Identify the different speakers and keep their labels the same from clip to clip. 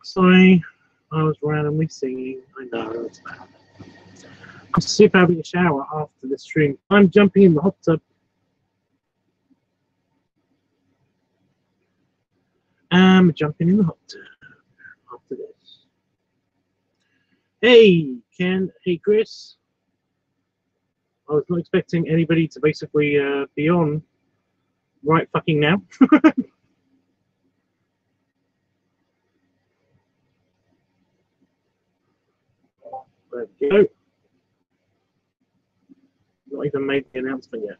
Speaker 1: Sorry, I was randomly singing. I know it's bad. I'm super having a shower after the stream. I'm jumping in the hot tub. I'm jumping in the hot tub after this. Hey, Ken. Hey, Chris. I was not expecting anybody to basically be on right fucking now. There we go. Not even made the announcement yet.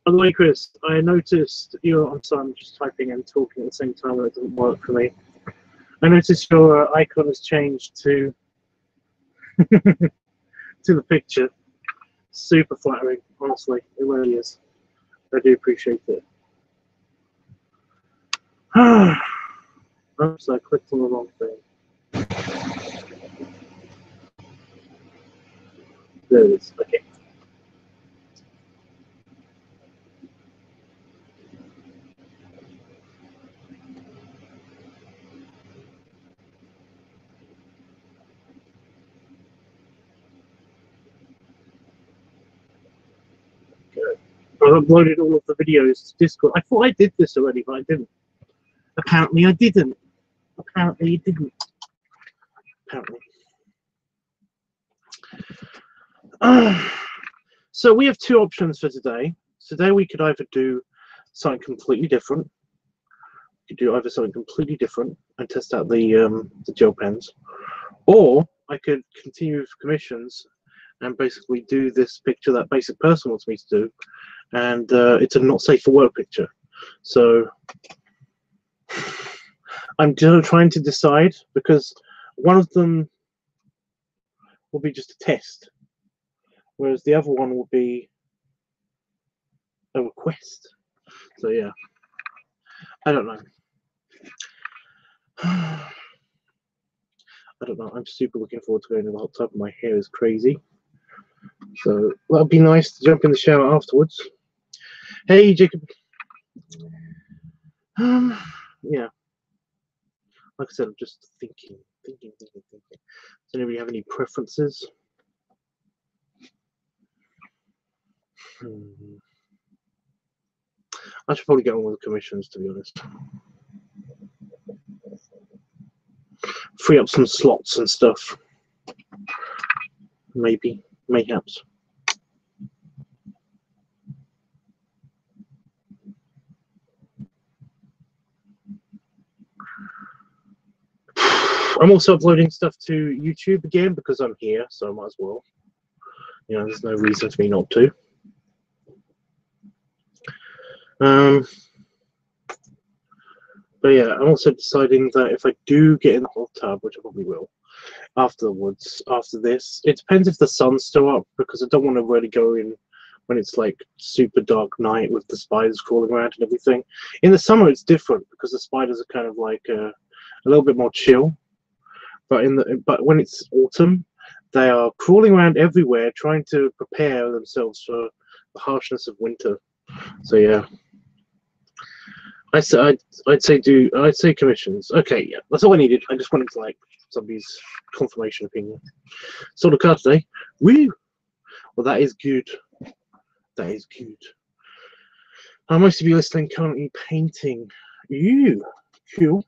Speaker 1: By the way, Chris, I noticed I'm sorry, I'm just typing and talking at the same time, and it doesn't work for me. I noticed your icon has changed to to the picture. Super flattering, honestly, it really is. I do appreciate it. Oops, I clicked on the wrong thing. There it is. Okay. I've uploaded all of the videos to Discord. I thought I did this already, but I didn't. Apparently I didn't. Apparently it didn't. Apparently. So we have two options for today. Today we could either do something completely different. We could do either something completely different and test out the gel pens, or I could continue with commissions and basically do this picture that basic person wants me to do, and it's a not safe for work picture. So I'm just trying to decide, because one of them will be just a test, whereas the other one will be a request. So yeah, I don't know. I don't know. I'm super looking forward to going in the hot tub. My hair is crazy, so that'll be nice to jump in the shower afterwards. Hey, Jacob. Yeah. Like I said, I'm just thinking. Does anybody have any preferences? I should probably get on with the commissions, to be honest. Free up some slots and stuff. Maybe, mayhaps. I'm also uploading stuff to YouTube again because I'm here, so I might as well. You know, there's no reason for me not to. But yeah, I'm also deciding that if I do get in the hot tub, which I probably will, afterwards, after this, it depends if the sun's still up, because I don't want to really go in when it's like super dark night with the spiders crawling around and everything. In the summer, it's different because the spiders are kind of like a little bit more chill. But when it's autumn, they are crawling around everywhere, trying to prepare themselves for the harshness of winter. So yeah, I'd say commissions. Okay, yeah, that's all I needed. I just wanted to like somebody's confirmation opinion. Sold a car today. Woo! Well, that is good. That is good. Most of you listening currently painting. Ew, cool.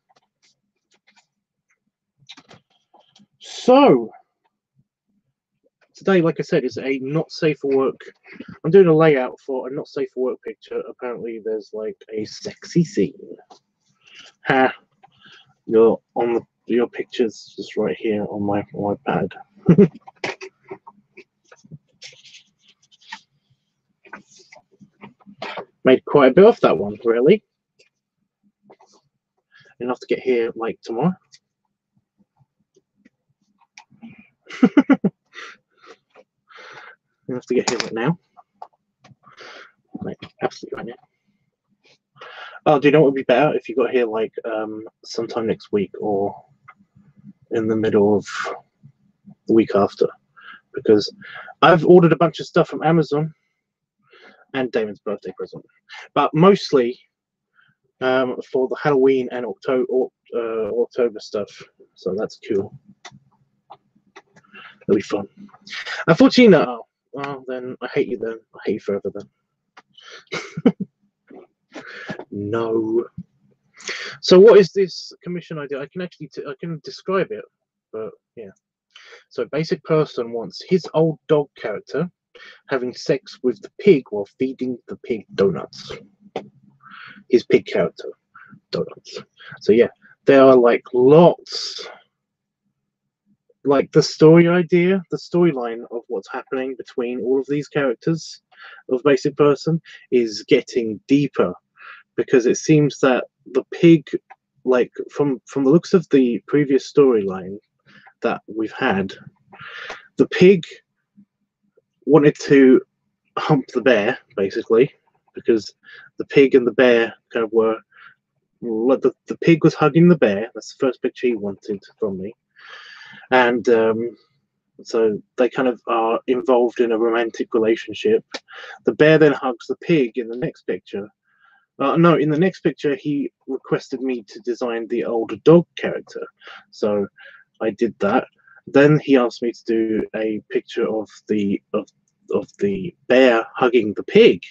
Speaker 1: So today, like I said, is a not safe for work. I'm doing a layout for a not safe for work picture. Apparently, there's like a sexy scene. Ha! You're on your pictures just right here on my pad. Made quite a bit off that one, really. Enough to get here like tomorrow. Enough to get here right now. Like, absolutely right now. Oh, do you know what would be better if you got here like sometime next week or in the middle of the week after? Because I've ordered a bunch of stuff from Amazon and Damon's birthday present, but mostly for the Halloween and October stuff. So that's cool. It'll be fun. Unfortunately, no. Well, then I hate you. Then I hate you forever. Then no. So what is this commission idea? I can actually I can describe it, but yeah. So basic person wants his old dog character having sex with the pig while feeding the pig donuts. His pig character donuts. So yeah, there are like lots, like the story idea, the storyline of what's happening between all of these characters of basic person is getting deeper, because it seems that the pig, like from the looks of the previous storyline that we've had, the pig wanted to hump the bear, basically, because the pig and the bear kind of were, the pig was hugging the bear. That's the first picture he wanted from me. And so they kind of are involved in a romantic relationship. The bear then hugs the pig in the next picture. No, in the next picture, he requested me to design the older dog character. So I did that. Then he asked me to do a picture of the bear hugging the pig,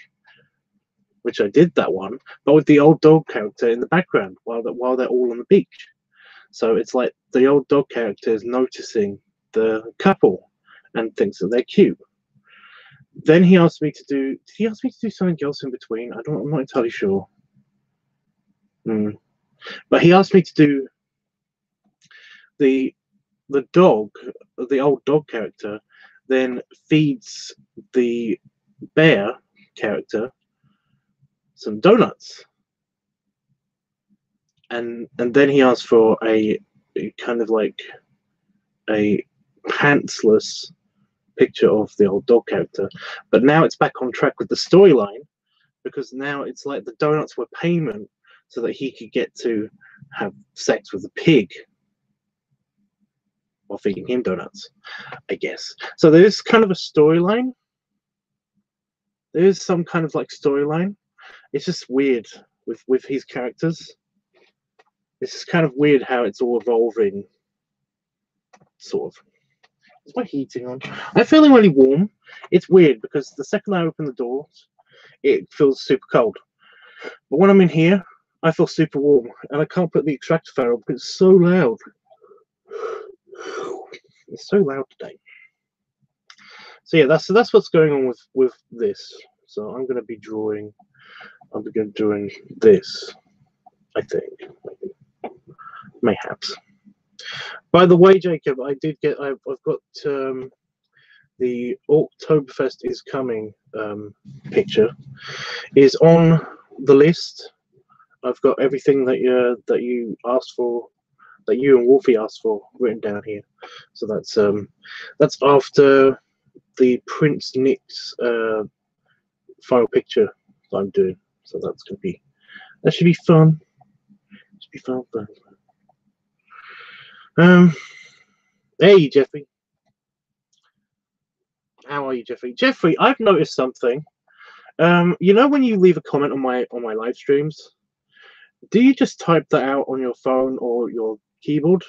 Speaker 1: which I did that one, but with the old dog character in the background while they're all on the beach. So it's like the old dog character is noticing the couple and thinks that they're cute. Then he asked me to do. Did he ask me to do something else in between? I'm not entirely sure. But he asked me to do the dog, the old dog character, then feeds the bear character some donuts, and then he asked for a kind of like a pantsless picture of the old dog character. But now it's back on track with the storyline, because now it's like the donuts were payment so that he could get to have sex with the pig while feeding him donuts, I guess. So there's kind of a storyline. There is some kind of like storyline. It's just weird with his characters. It's just kind of weird how it's all evolving, sort of. Is my heating on? I'm feeling really warm. It's weird because the second I open the doors, it feels super cold. But when I'm in here, I feel super warm, and I can't put the extractor fan on because it's so loud. It's so loud today. So yeah, that's what's going on with this. So I'm going to be drawing. I'm going to be doing this, I think, mayhaps. By the way, Jacob, I've got the Oktoberfest is coming picture is on the list. I've got everything that you asked for, that you and Wolfie asked for, written down here. So that's after the Prince Nick's final picture that I'm doing. So that should be fun. Should be fun. Hey Jeffrey. How are you, Jeffrey? Jeffrey, I've noticed something. You know when you leave a comment on my live streams, do you just type that out on your phone or your keyboard?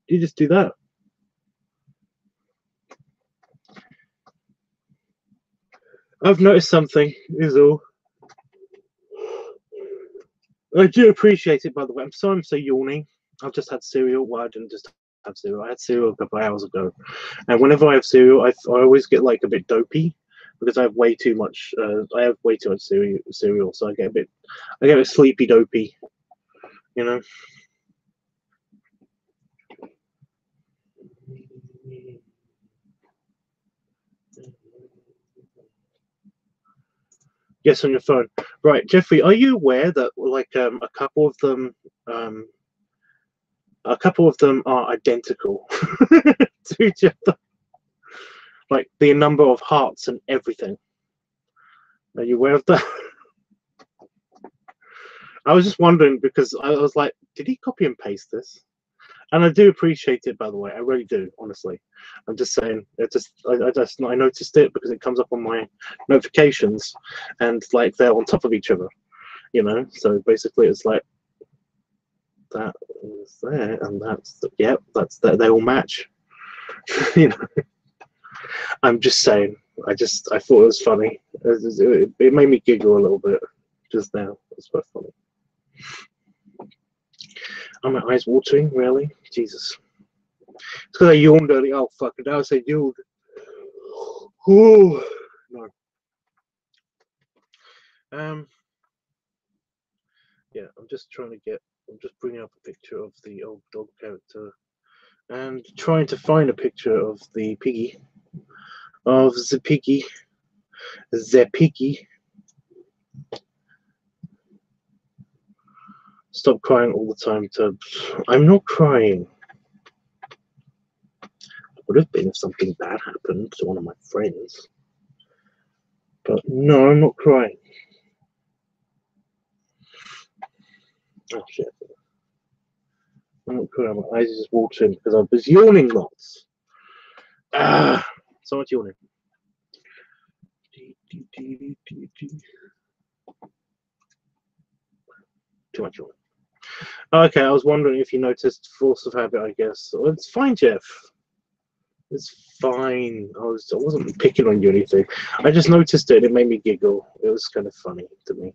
Speaker 1: Do you just do that? I've noticed something, is all. I do appreciate it, by the way. I'm sorry I'm so yawning. I've just had cereal. Well, I didn't just have cereal. I had cereal a couple of hours ago. And whenever I have cereal, I always get like a bit dopey because I have way too much. I have way too much cereal, so I get a bit sleepy dopey. You know. Yes, on your phone. Right, Jeffrey, are you aware that like a couple of them are identical to each other? Like the number of hearts and everything. Are you aware of that? I was just wondering because I was like, did he copy and paste this? And I do appreciate it, by the way. I really do, honestly. I'm just saying. I noticed it because it comes up on my notifications, and like they're on top of each other, you know. So basically, it's like that is there, and that's yep, that's that. They all match. You know. I'm just saying. I thought it was funny. It made me giggle a little bit just now. It's quite funny. Are my eyes watering? Really? Jesus. It's because I yawned earlier. Oh, fuck. Now I say yawned. Oh, no. Yeah, I'm just bringing up a picture of the old dog character and trying to find a picture of the piggy. Of the piggy. The piggy. Stop crying all the time, Tubbs. I'm not crying. It would have been if something bad happened to one of my friends. But no, I'm not crying. Oh shit. I'm not crying. My eyes are just watering because I was yawning lots. Ah, so much yawning. Too much yawning. Okay, I was wondering if you noticed force of habit, I guess. Well, it's fine, Jeff. It's fine. I wasn't picking on you or anything. I just noticed it. It made me giggle. It was kind of funny to me.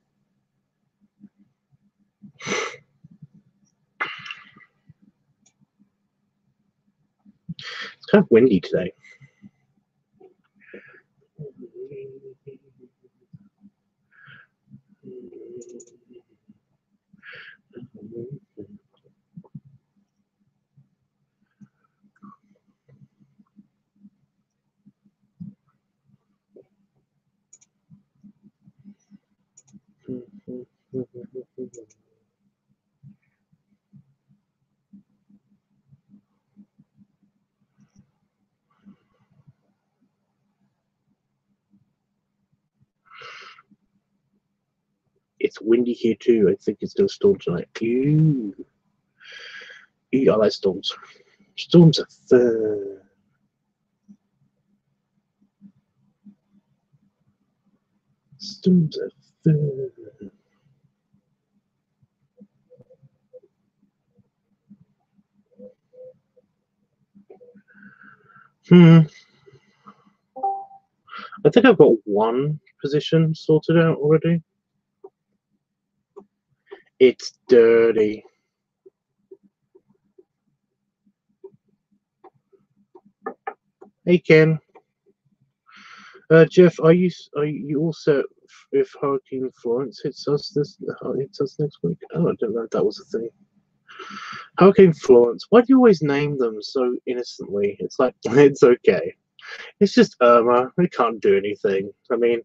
Speaker 1: It's kind of windy today. It's windy here too. I think it's going to storm tonight. Ew. Ew, I like storms. Storms are fun. Storms are fun. I think I've got one position sorted out already. It's dirty. Hey Ken. Jeff, are you all set if Hurricane Florence hits us next week? Oh, I don't know if that was a thing. Hurricane Florence. Why do you always name them so innocently? It's like it's okay. It's just Irma. They can't do anything. I mean,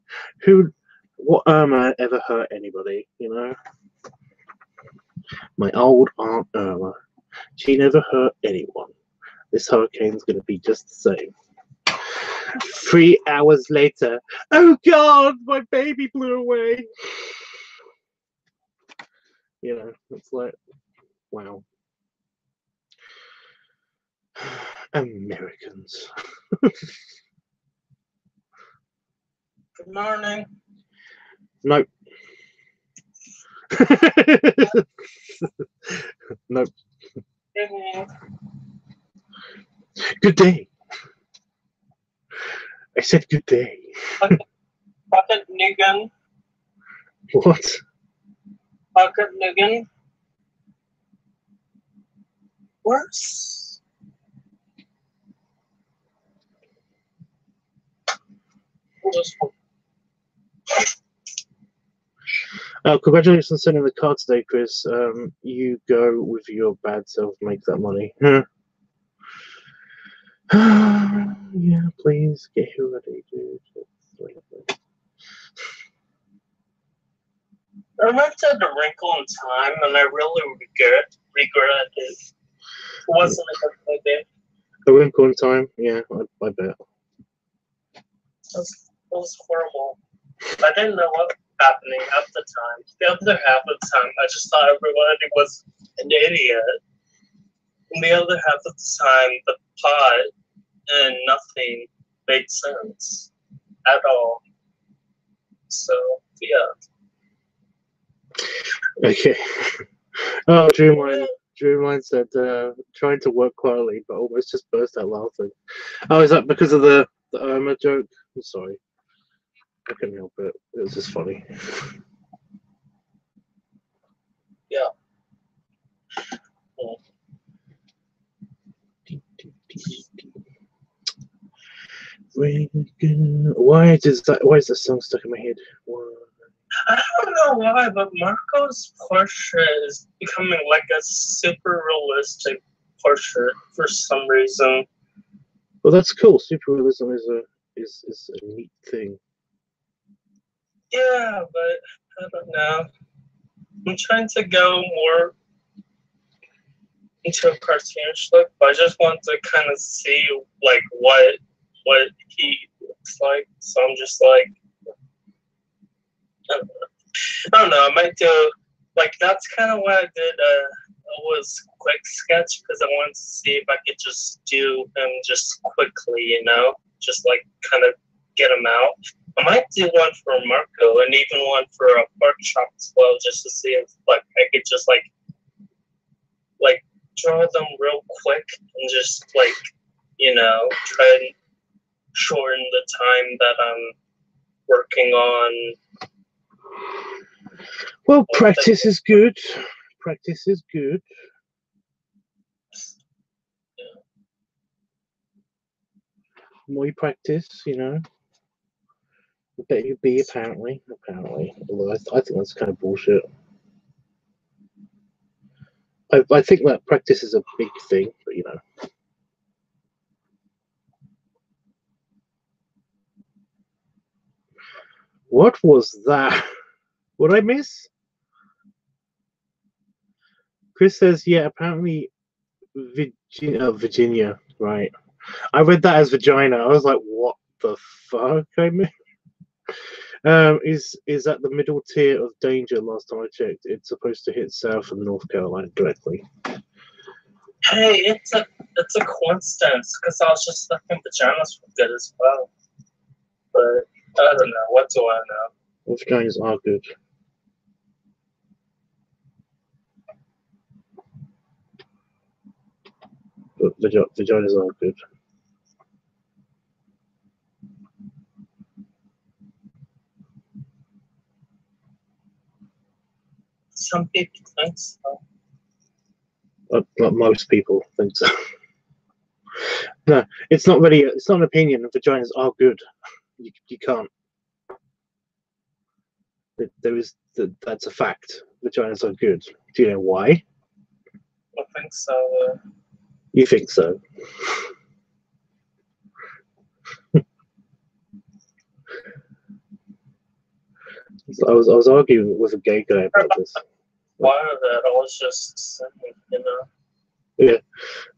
Speaker 1: what Irma ever hurt anybody? You know, my old Aunt Irma. She never hurt anyone. This hurricane's gonna be just the same. 3 hours later, oh God, my baby blew away. You know, it's like, wow. Americans.
Speaker 2: Good morning.
Speaker 1: Nope. Nope. Good day. I said good day.
Speaker 2: Bucket Nugan.
Speaker 1: What?
Speaker 2: Bucket Nugan. Worse.
Speaker 1: Congratulations on sending the card today, Chris. You go with your bad self, make that money. Yeah, please get here ready, dude.
Speaker 2: I remember The Wrinkle in Time, and I really regret it. It wasn't a good movie.
Speaker 1: A Wrinkle in Time, yeah, I bet.
Speaker 2: It was horrible. I didn't know what was happening at the time. The other half of the time, I just thought everybody was an idiot. And the other half of the time, the plot and nothing made sense at all. So, yeah.
Speaker 1: Okay. Oh, Dreamline said, trying to work quietly, but almost just burst out laughing. Oh, is that because of the Irma joke? I'm sorry. I couldn't help it. It was just funny.
Speaker 2: Yeah.
Speaker 1: Why is the song stuck in my head? Why?
Speaker 2: I don't know why, but Marco's portrait is becoming like a super realistic portrait for some reason.
Speaker 1: Well, that's cool. Super realism is a neat thing.
Speaker 2: Yeah, but I don't know. I'm trying to go more into a cartoonish look, but I just want to kind of see like what he looks like. So I'm just like, I don't know. I might do like that's kind of what I did. Was quick sketch because I wanted to see if I could just do him just quickly, just like kind of get him out. I might do one for Marco and even one for a pork chop as well, just to see if like I could just like draw them real quick and just like try and shorten the time that I'm working on.
Speaker 1: Well, practice is good. Practice is good.
Speaker 2: Yeah.
Speaker 1: The more you practice, the better you be, apparently. Although I think that's kind of bullshit. I think that practice is a big thing, but What was that? What did I miss? Chris says, yeah, apparently Virginia, right. I read that as vagina. I was like, what the fuck? I mean, is at the middle tier of danger. Last time I checked, it's supposed to hit South and North Carolina directly.
Speaker 2: Hey, it's a coincidence because I was just thinking vaginas were good as well, but I don't know. What do I know?
Speaker 1: Well, vaginas are good. But vaginas are good.
Speaker 2: Some people think so.
Speaker 1: Not most people think so. No, it's not really. It's not an opinion. Vaginas are good. You can't. That's a fact. Vaginas are good. Do you know why?
Speaker 2: I think so.
Speaker 1: You think so? I was arguing with a gay guy about this.
Speaker 2: Why that? I was just saying,
Speaker 1: Yeah,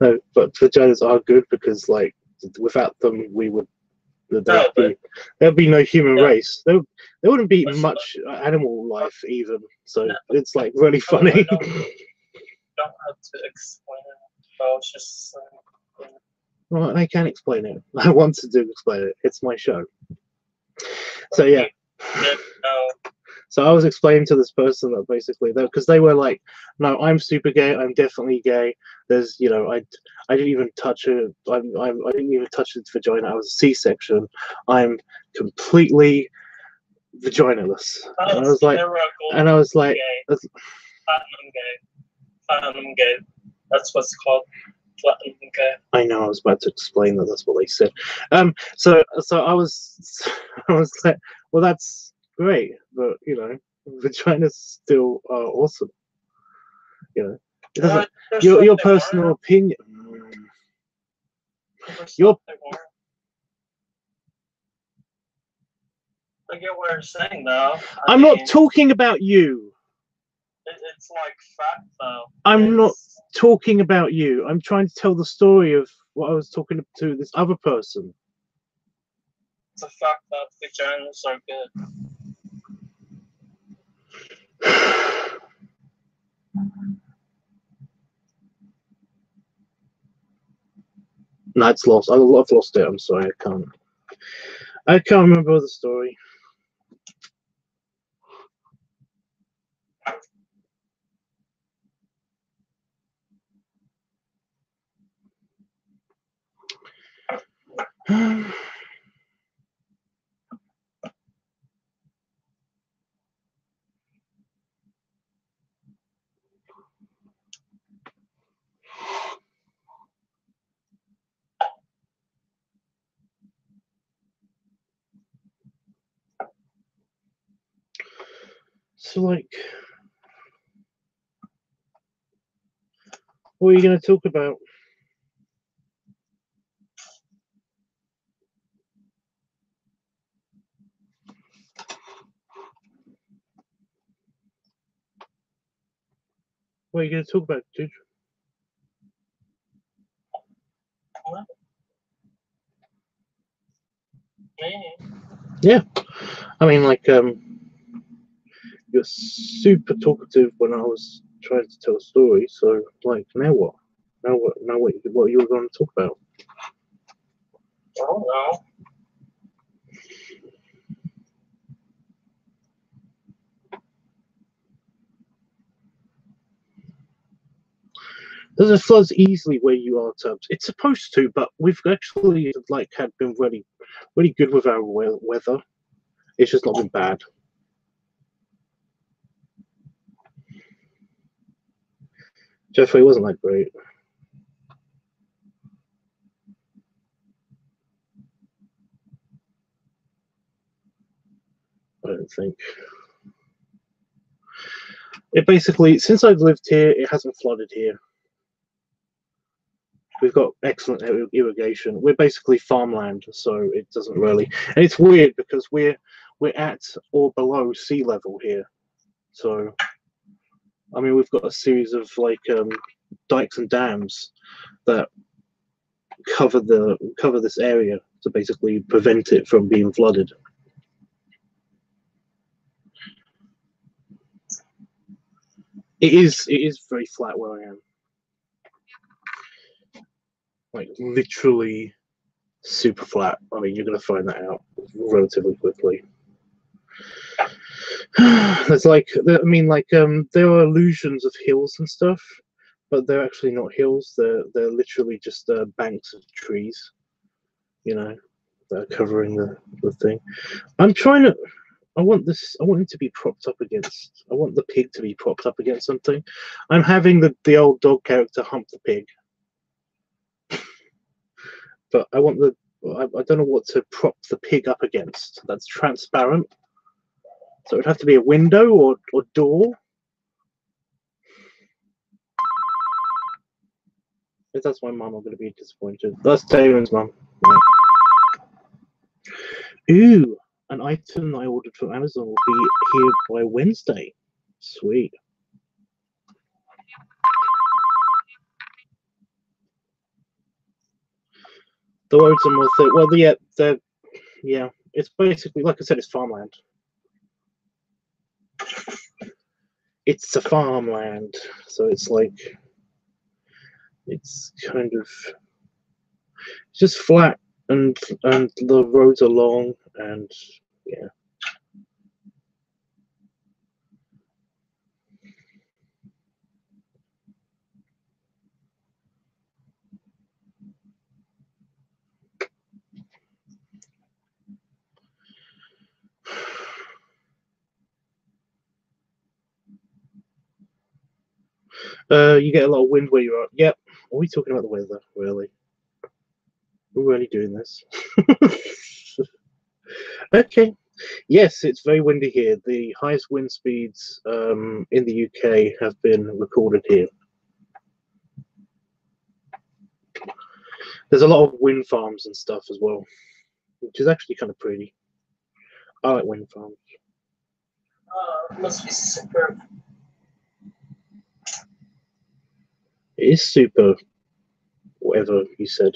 Speaker 1: no, but vaginas are good because, like, without them, there'd be no human race. There wouldn't be much animal life even. So it's like really funny.
Speaker 2: I don't have to explain it. I was just saying.
Speaker 1: Well, I can explain it. I want to explain it. It's my show. So yeah. So I was explaining to this person that basically, because they were like, "No, I'm super gay. I'm definitely gay. There's, I didn't even touch it. I didn't even touch its vagina. I was a C-section. I'm completely vaginaless." And I was like,
Speaker 2: platinum gay. That's what's called platinum gay.
Speaker 1: I know. I was about to explain that. That's what they said. So I was like, well, that's great, but vaginas still are awesome. It doesn't. Your personal opinion.
Speaker 2: I get what you're saying, though.
Speaker 1: I'm not talking about you.
Speaker 2: it's like fact though.
Speaker 1: I'm not talking about you. I'm trying to tell the story of what I was talking to this other person.
Speaker 2: It's a fact that vaginas are good.
Speaker 1: No, it's lost. I've lost it. I'm sorry. I can't remember the story. So, like, what are you going to talk about? What are you going to talk about, dude?
Speaker 2: What? Me?
Speaker 1: Yeah. I mean, like, you're super talkative when I was trying to tell a story. So, like, now what? Now what? Now what you were going to talk about?
Speaker 2: I don't know.
Speaker 1: Does it floods easily where you are, Tubbs? It's supposed to, but we've actually like had been really good with our weather. It's just not been bad. Jeffrey wasn't that great. I don't think. It basically, since I've lived here, it hasn't flooded here. We've got excellent irrigation. We're basically farmland, so it doesn't really. And it's weird because we're at or below sea level here. So, I mean, we've got a series of like dikes and dams that cover this area to basically prevent it from being flooded. It is very flat where I am. Like literally super flat. I mean, you're going to find that out relatively quickly. There's like, I mean, like, there are illusions of hills and stuff, but they're actually not hills. They're literally just banks of trees, you know, that are covering the thing. I'm trying to. I want it to be propped up against. I want the pig to be propped up against something. I'm having the old dog character hump the pig, but I want I don't know what to prop the pig up against. That's transparent, so it'd have to be a window or door. If that's my mum, I'm going to be disappointed. That's Damon's mum. Right. Ooh, an item I ordered from Amazon will be here by Wednesday. Sweet. The roads are more thick. Well, yeah, it's basically, like I said, it's farmland. It's a farmland, so it's like, it's kind of, it's just flat, and the roads are long, and yeah. You get a lot of wind where you are. Yep. Are we talking about the weather? Really? We're really doing this? Okay. Yes, it's very windy here. The highest wind speeds in the UK have been recorded here. There's a lot of wind farms and stuff as well, which is actually kind of pretty. I like wind farms.
Speaker 2: It must be super.
Speaker 1: is super, whatever you said.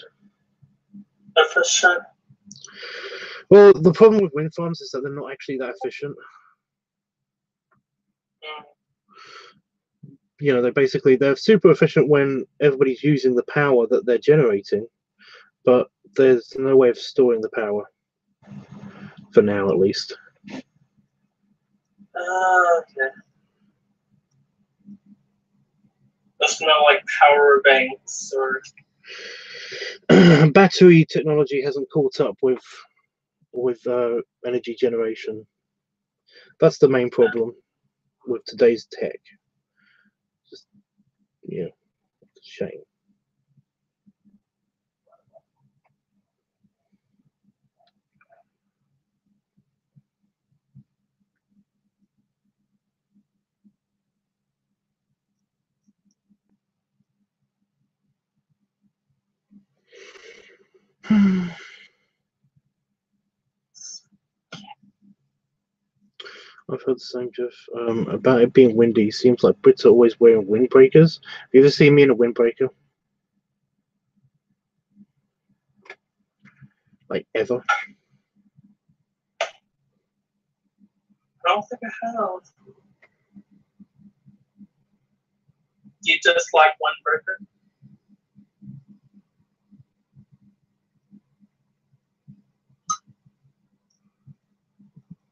Speaker 2: Efficient.
Speaker 1: Well, the problem with wind farms is that they're not actually that efficient. You know, they're super efficient when everybody's using the power that they're generating, but there's no way of storing the power, for now at least.
Speaker 2: Okay. There's no like power banks or
Speaker 1: battery technology hasn't caught up with energy generation. That's the main problem with today's tech. Just, yeah, it's a shame. I've heard the same, Jeff. About it being windy. Seems like Brits are always wearing windbreakers. Have you ever seen me in a windbreaker? Like, ever?
Speaker 2: I don't think I have. You just like windbreaker?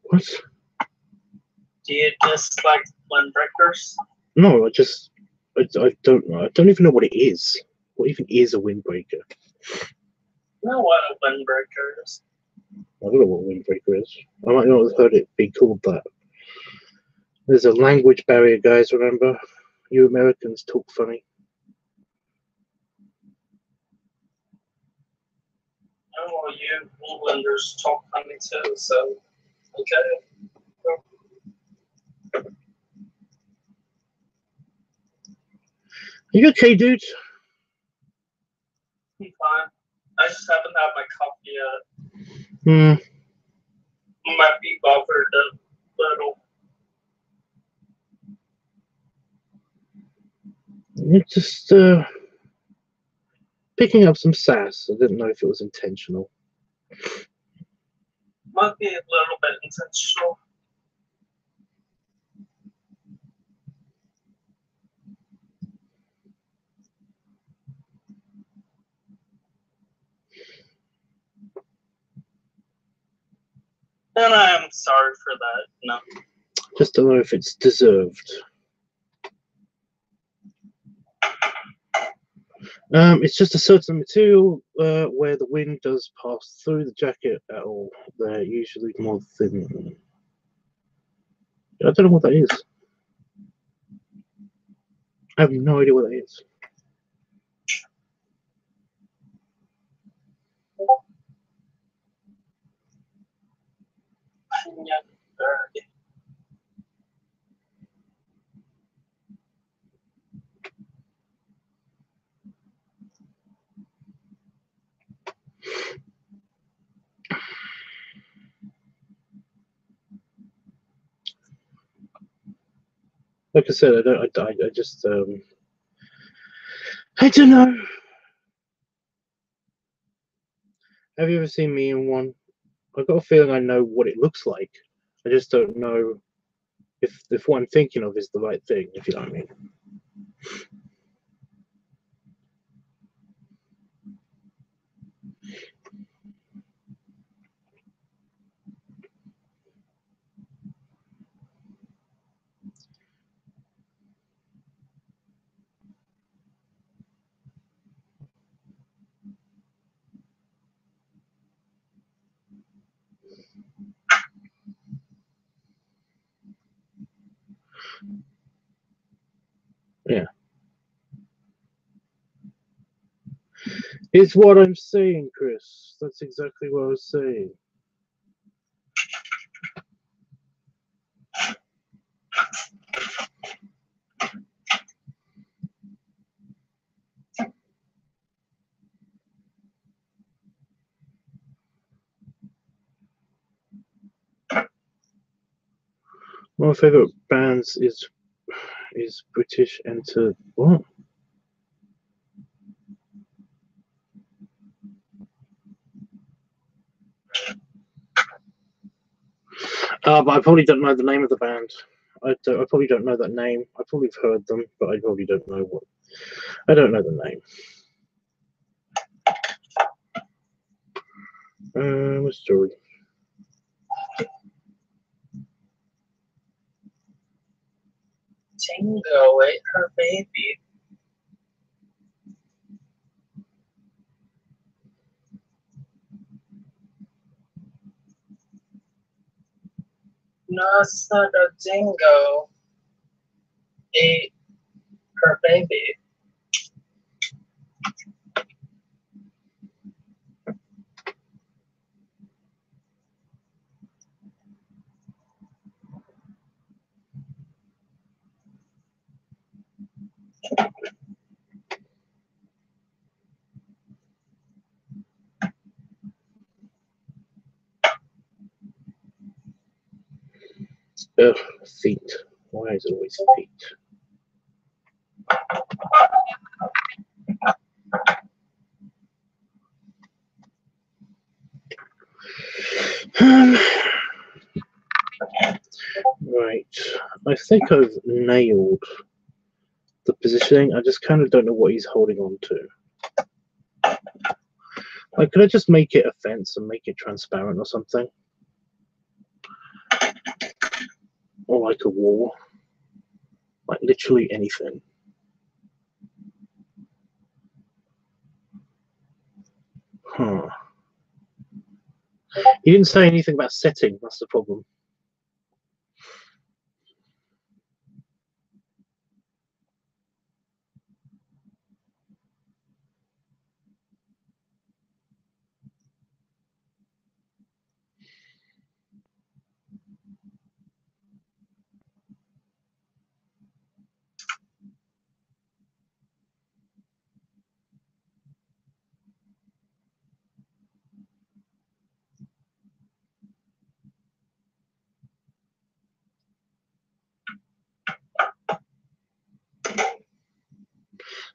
Speaker 1: What?
Speaker 2: Do you just like windbreakers?
Speaker 1: No, I don't know. I don't even know what it is. What even is a windbreaker?
Speaker 2: You know what a windbreaker is?
Speaker 1: I don't know what a windbreaker is. I might not have heard it be called that. There's a language barrier, guys, remember? You Americans talk funny.
Speaker 2: Oh, well, you Englanders talk funny too, so okay.
Speaker 1: You okay, dude?
Speaker 2: I'm fine. I just haven't had my coffee yet. Might be bothered a little.
Speaker 1: You're just picking up some sass. I didn't know if it was intentional.
Speaker 2: Might be a little bit intentional. And I am sorry for that. No.
Speaker 1: Just don't know if it's deserved. It's just a certain material where the wind does pass through the jacket at all. They're usually more thin. I don't know what that is. I have no idea what that is. Like I said, I just I don't know. Have you ever seen me in one? I've got a feeling I know what it looks like. I just don't know if what I'm thinking of is the right thing, if you know what I mean. Yeah. It's what I'm saying, Chris. That's exactly what I was saying. One of my favorite bands is British Enter. What? But I probably don't know the name of the band. I probably don't know that name. I probably have heard them, but I probably don't know what. I don't know the name. Story.
Speaker 2: Jingo ate her baby. No, it's not a dingo. Ate her baby.
Speaker 1: Ugh, feet. Why is it always feet? Right. I think I've nailed the positioning. I just kind of don't know what he's holding on to. Like, could I just make it a fence and make it transparent or something? Or like a wall? Like, literally anything. Huh. He didn't say anything about setting, that's the problem.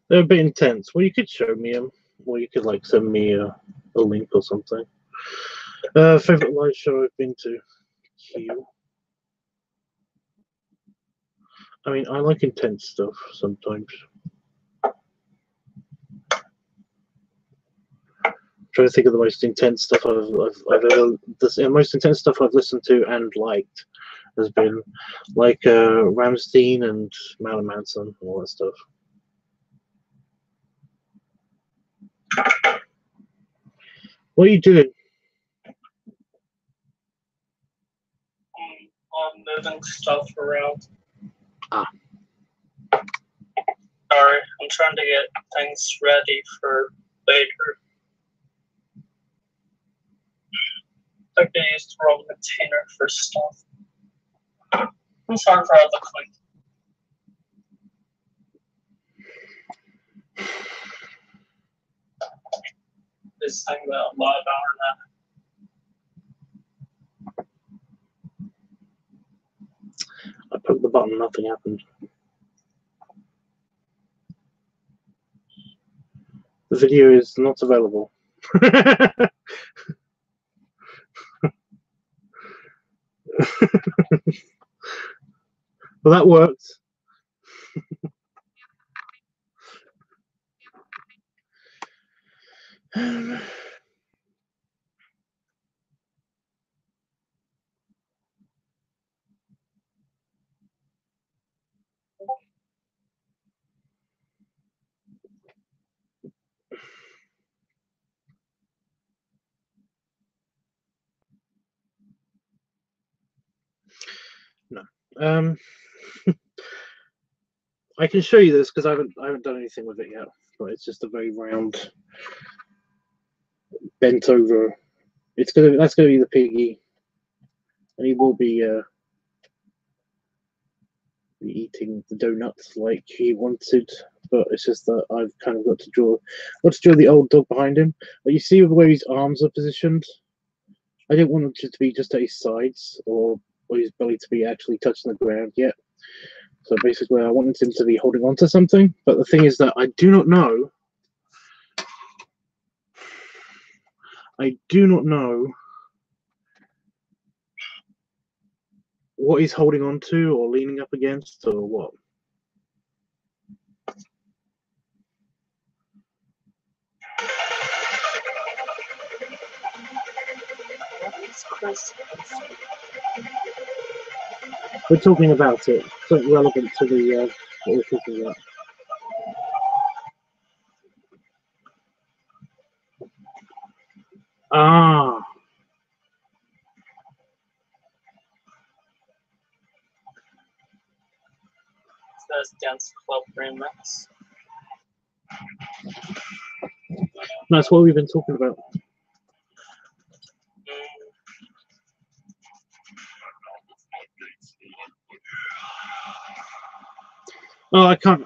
Speaker 1: They're a bit intense. Well, you could show me them, or you could like send me a link or something. Favorite live show I've been to? Q. I mean, I like intense stuff sometimes. I'm trying to think of the most intense stuff I've ever. The most intense stuff I've listened to and liked has been like Ramstein and Marilyn Manson and all that stuff. What are you doing?
Speaker 2: I'm moving stuff around.
Speaker 1: Ah.
Speaker 2: Sorry, I'm trying to get things ready for later. Like I used the wrong container for stuff. I'm sorry for all the clink. This thing got a lot of hour now.
Speaker 1: I poked the button, nothing happened. The video is not available. Well, that worked. No. I can show you this because I haven't done anything with it yet. But it's just a very round, bent over. That's gonna be the piggy, and he will be eating the donuts like he wanted. But it's just that I've kind of got to draw the old dog behind him. But you see where his arms are positioned. I didn't want him to be just at his sides or his belly to be actually touching the ground yet. So basically, I wanted him to be holding on to something. But the thing is that I do not know. what he's holding on to or leaning up against or what. We're talking about it. Something relevant to the what we're talking about. Ah.
Speaker 2: That's Dance Club remix.
Speaker 1: That's what we've been talking about. Oh, I can't.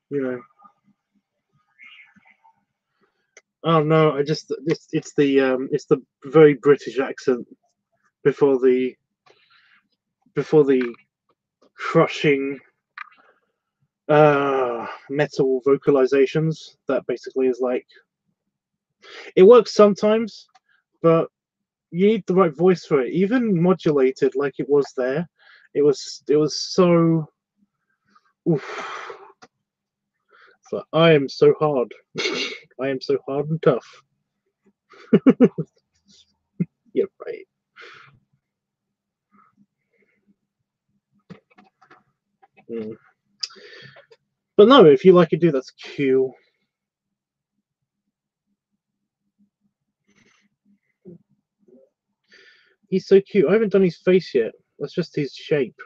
Speaker 1: You know. Oh no! It's the very British accent before the crushing metal vocalizations. That basically is like, it works sometimes, but you need the right voice for it. Even modulated like it was there, it was so. Oof. So I am so hard. I am so hard and tough. Yeah, right. Mm. But no, if you like it, do that's cute. He's so cute. I haven't done his face yet. That's just his shape.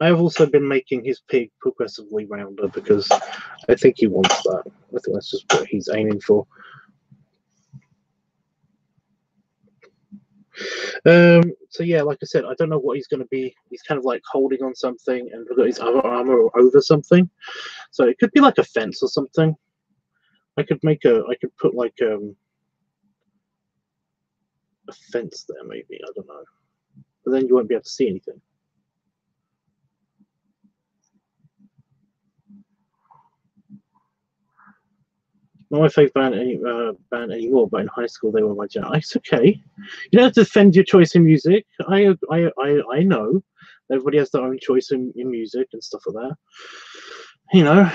Speaker 1: I have also been making his pig progressively rounder because I think he wants that. I think that's just what he's aiming for. So yeah, like I said, I don't know what he's going to be. He's kind of like holding on something and got his other armor over something. So it could be like a fence or something. I could put like a fence there maybe. I don't know. But then you won't be able to see anything. Not my favourite band anymore, but in high school they were my jam. It's okay. You don't have to defend your choice in music. I know. Everybody has their own choice in music and stuff like that. You know,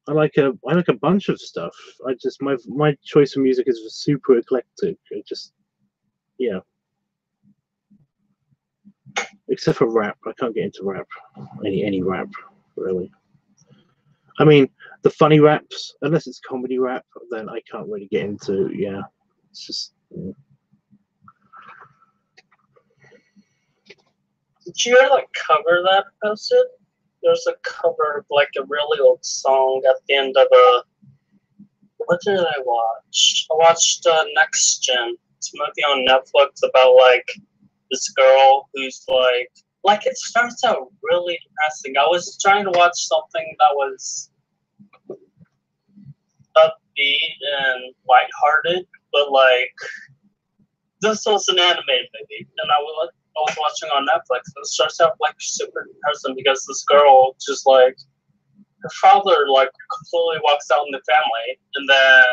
Speaker 1: I like a bunch of stuff. I just my choice of music is super eclectic. It just, yeah. Except for rap, I can't get into rap. Any rap, really. I mean, the funny raps, unless it's comedy rap, then I can't really get into. Yeah, it's just. Yeah.
Speaker 2: Did you ever like cover that I posted? There's a cover of like a really old song at the end of a. What did I watch? I watched Next Gen. It's a movie on Netflix about like this girl who's like it starts out really depressing. I was trying to watch something that was upbeat and lighthearted, but like this was an animated movie, and I was watching on Netflix, and it starts out like super depressing because this girl just like her father like completely walks out in the family, and then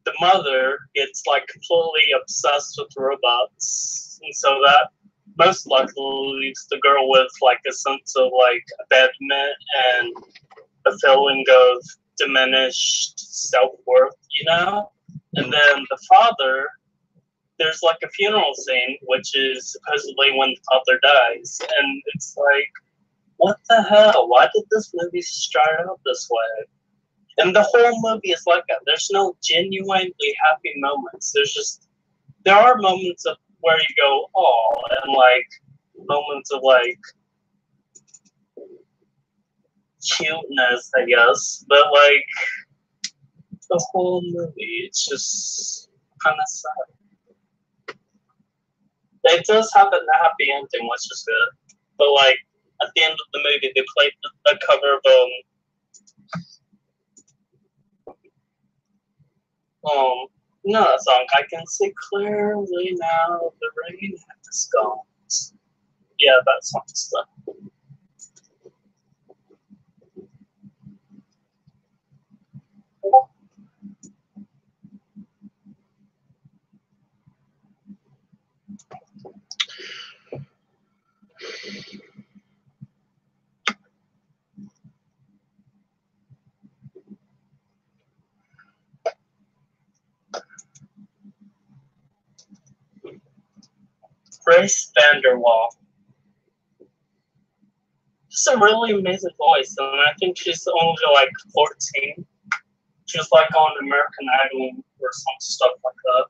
Speaker 2: the mother gets like completely obsessed with robots, and so that most likely leaves the girl with like a sense of like abandonment and a feeling of diminished self-worth, you know? And then the father, there's like a funeral scene, which is supposedly when the father dies, and it's like, what the hell? Why did this movie start out this way? And the whole movie is like that. There's no genuinely happy moments. There are moments of where you go, oh, and like moments of like cuteness, I guess. But like the whole movie, it's just kind of sad. It does have a happy ending, which is good. But like at the end of the movie, they played a cover of no song. I can see clearly now the rain has gone. Yeah, that song stuff. Grace Vanderwall. She's a really amazing voice, and I think she's only like 14. She was like on American Idol or some stuff like that.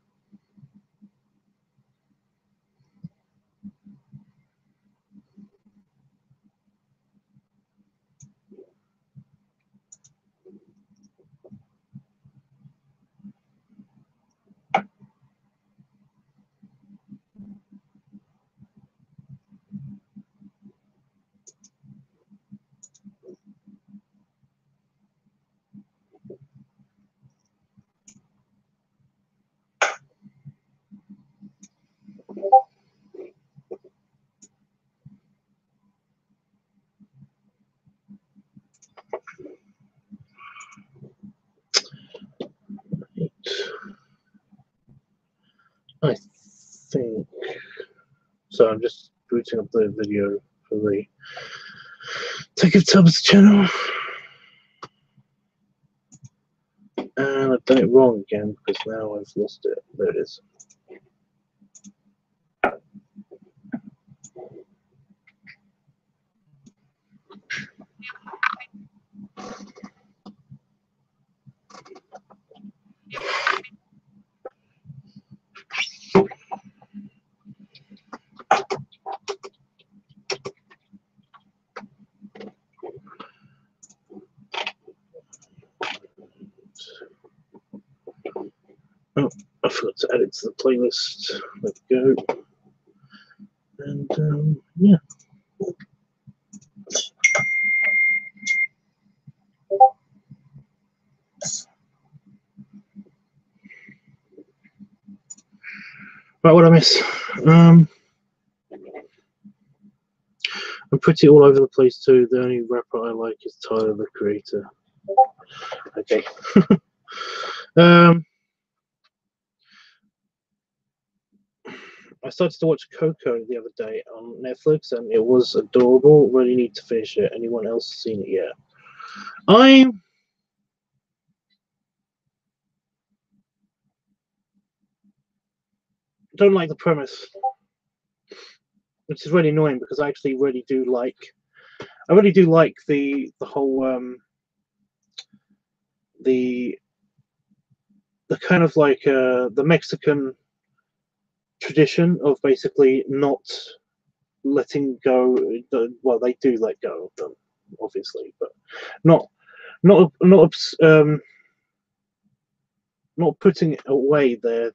Speaker 1: I think so. I'm just booting up the video for the LiveTUBBSart channel, and I've done it wrong again because now I've lost it. There it is. Oh, I forgot to add it to the playlist. There we go. And yeah. Right, what I miss? I'm pretty all over the place too. The only rapper I like is Tyler, the Creator. Okay. I started to watch Coco the other day on Netflix, and it was adorable. Really need to finish it. Anyone else seen it yet? I don't like the premise, which is really annoying because I actually really do like. I really do like the whole the kind of like the Mexican tradition of basically not letting go. Well, they do let go of them, obviously, but not putting away their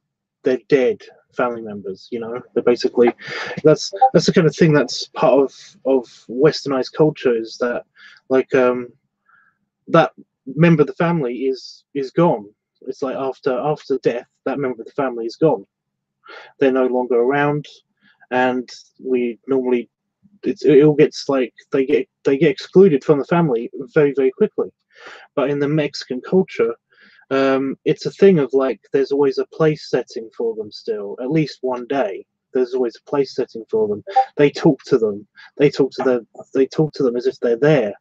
Speaker 1: dead family members. You know, they're basically that's the kind of thing that's part of westernized culture, is that like that member of the family is gone. It's like after death, that member of the family is gone. They're no longer around, and we normally it all gets like they get excluded from the family very, very quickly. But in the Mexican culture, it's a thing of like there's always a place setting for them still. At least one day, there's always a place setting for them. They talk to them. They talk to them as if they're there,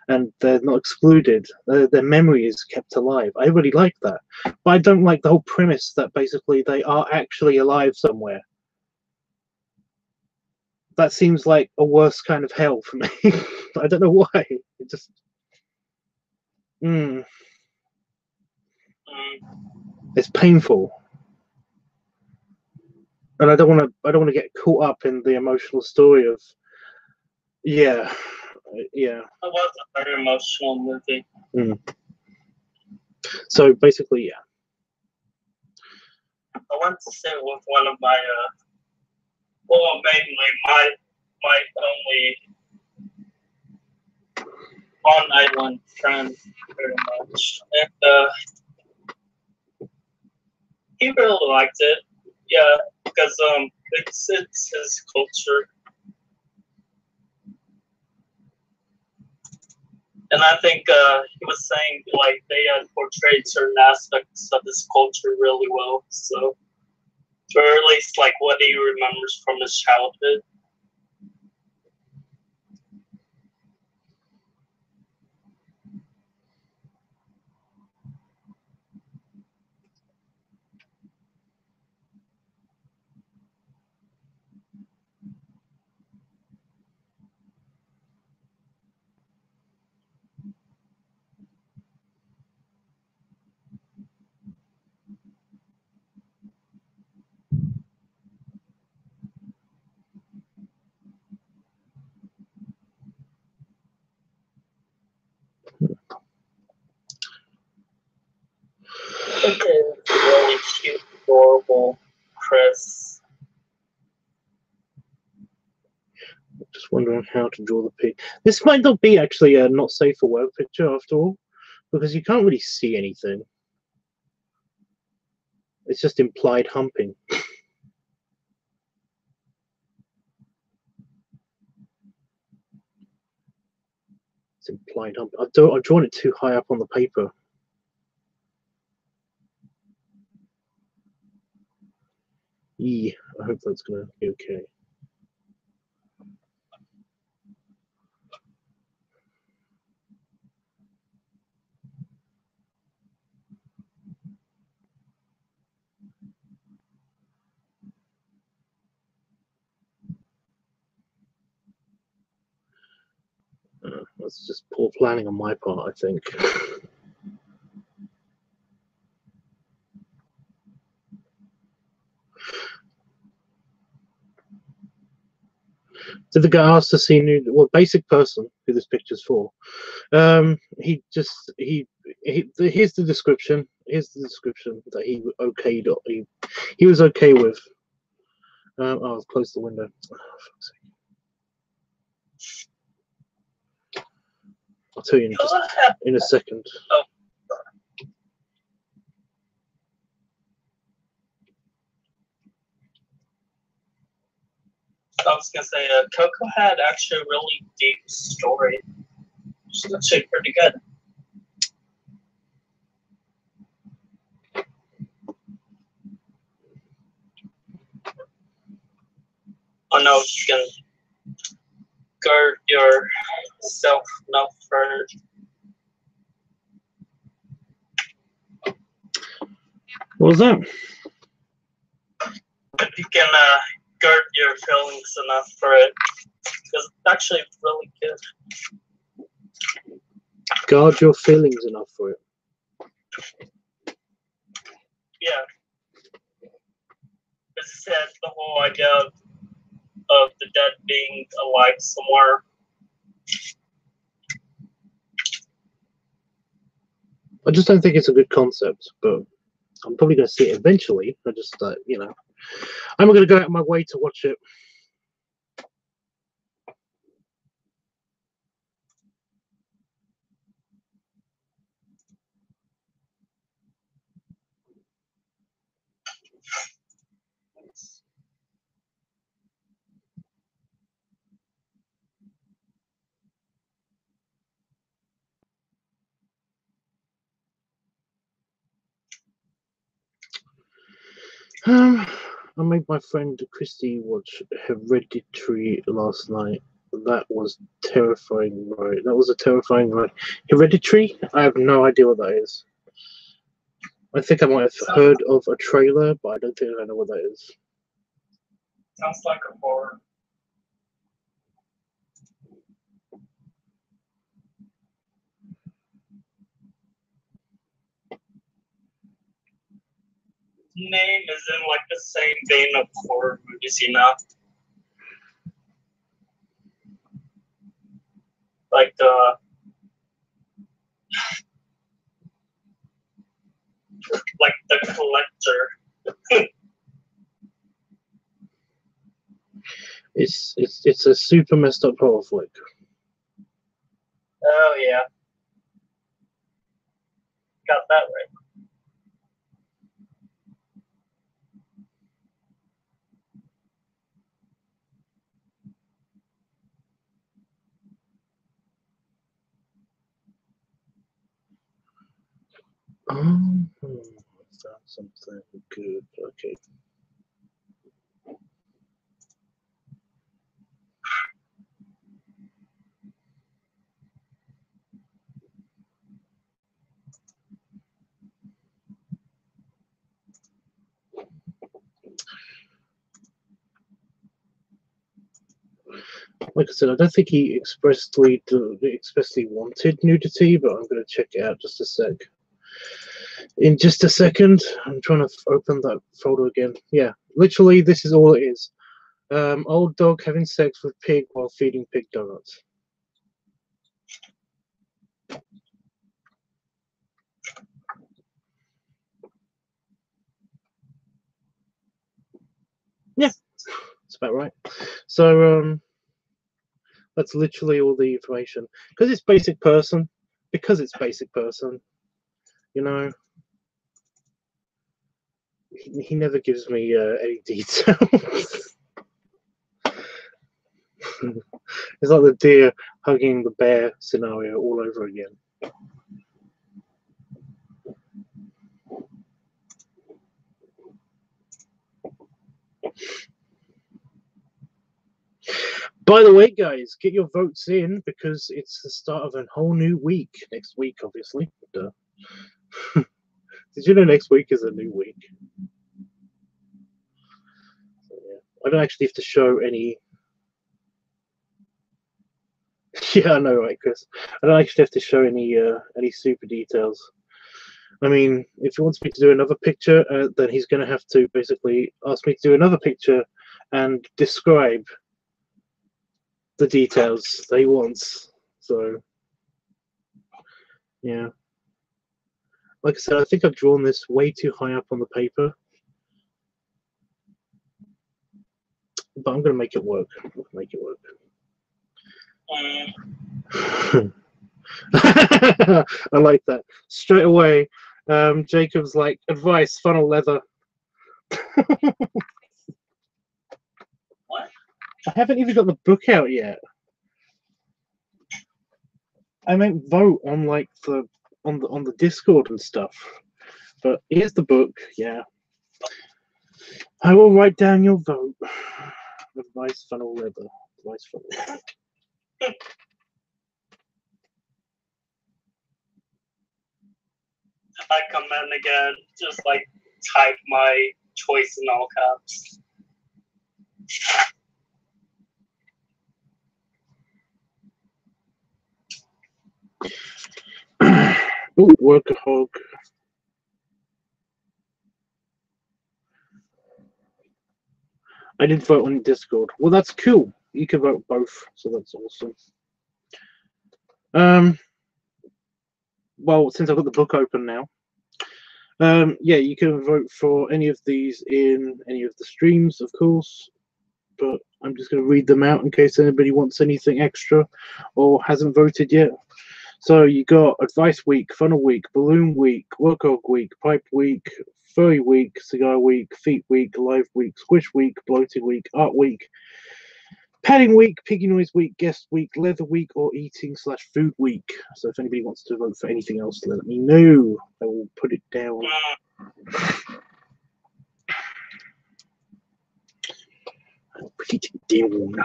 Speaker 1: and they're not excluded. Their memory is kept alive. I really like that, but I don't like the whole premise that basically they are actually alive somewhere. That seems like a worse kind of hell for me. I don't know why. It just. It's painful, and I don't want to get caught up in the emotional story of. Yeah.
Speaker 2: It was a very emotional movie.
Speaker 1: So basically, yeah.
Speaker 2: I went to sit with one of my, mainly my only on-island friend, very much, and he really liked it. Yeah, because it's his culture, and I think he was saying like they had portrayed certain aspects of his culture really well. So, or at least like what he remembers from his childhood. Look at really cute, adorable Chris.
Speaker 1: Just wondering how to draw the pig. This might not be actually a not safe for work picture after all, because you can't really see anything. It's just implied humping. It's implied humping. I've drawn it too high up on the paper. Yeah, I hope that's gonna be okay. That's just poor planning on my part, I think. Did the guy ask to see new? Well, basic person who this picture's for. He here's the description. Here's the description that he okayed. He was okay with. Oh, I've closed the window. Oh, I'll tell you in a second.
Speaker 2: Oh. I was gonna say, Coco had actually a really deep story. She's actually pretty good. Oh no, you can guard yourself enough for.
Speaker 1: What was that?
Speaker 2: If you can guard your feelings enough for it, because it's actually really good.
Speaker 1: Guard your feelings enough for it.
Speaker 2: Yeah. It said the whole idea of the dead being alive somewhere.
Speaker 1: I just don't think it's a good concept, but I'm probably going to see it eventually. I just, you know, I'm going to go out of my way to watch it. I made my friend Christy watch Hereditary last night. That was terrifying, right? That was a terrifying ride. Hereditary? I have no idea what that is. I think I might have heard of a trailer, but I don't think I know what that is.
Speaker 2: Sounds like a horror. Name is in like the same vein of horror movies, you know? Like the Collector.
Speaker 1: It's a super messed up horror flick.
Speaker 2: Oh yeah. Got that right.
Speaker 1: Found something good. Okay. Like I said, I don't think he expressly wanted nudity, but I'm going to check it out just a sec. In just a second, I'm trying to open that folder again. Yeah, literally, this is all it is. Old dog having sex with pig while feeding pig donuts. about right. So that's literally all the information. Because it's basic person, you know, he never gives me any details. It's like the deer hugging the bear scenario all over again. By the way, guys, get your votes in because it's the start of a whole new week. Next week, obviously. Duh. Did you know next week is a new week? So, yeah. I don't actually have to show any. Yeah, I know, right, Chris? I don't actually have to show any super details. I mean, if he wants me to do another picture, then he's going to have to basically ask me to do another picture and describe the details that he wants. So, yeah. Like I said, I think I've drawn this way too high up on the paper. But I'm going to make it work. I like that. Straight away, Jacob's like, advice, funnel leather.
Speaker 2: What?
Speaker 1: I haven't even got the book out yet. I meant vote on like on the Discord and stuff. But here's the book, yeah. I will write down your vote. Advice, funnel leather. Advice, funnel leather.
Speaker 2: I come in again, just like type my choice in all caps.
Speaker 1: Ooh, workahog. I did vote on Discord. Well, that's cool. You can vote both, so that's awesome. Well, since I've got the book open now, yeah, you can vote for any of these in any of the streams, of course. But I'm just going to read them out in case anybody wants anything extra or hasn't voted yet. So you got Advice Week, Funnel Week, Balloon Week, Workhog Week, Pipe Week, Furry Week, Cigar Week, Feet Week, Live Week, Squish Week, Bloated Week, Art Week, Padding Week, Piggy Noise Week, Guest Week, Leather Week, or Eating/Food Week. So if anybody wants to vote for anything else, let me know. I will put it down. I'll put it down.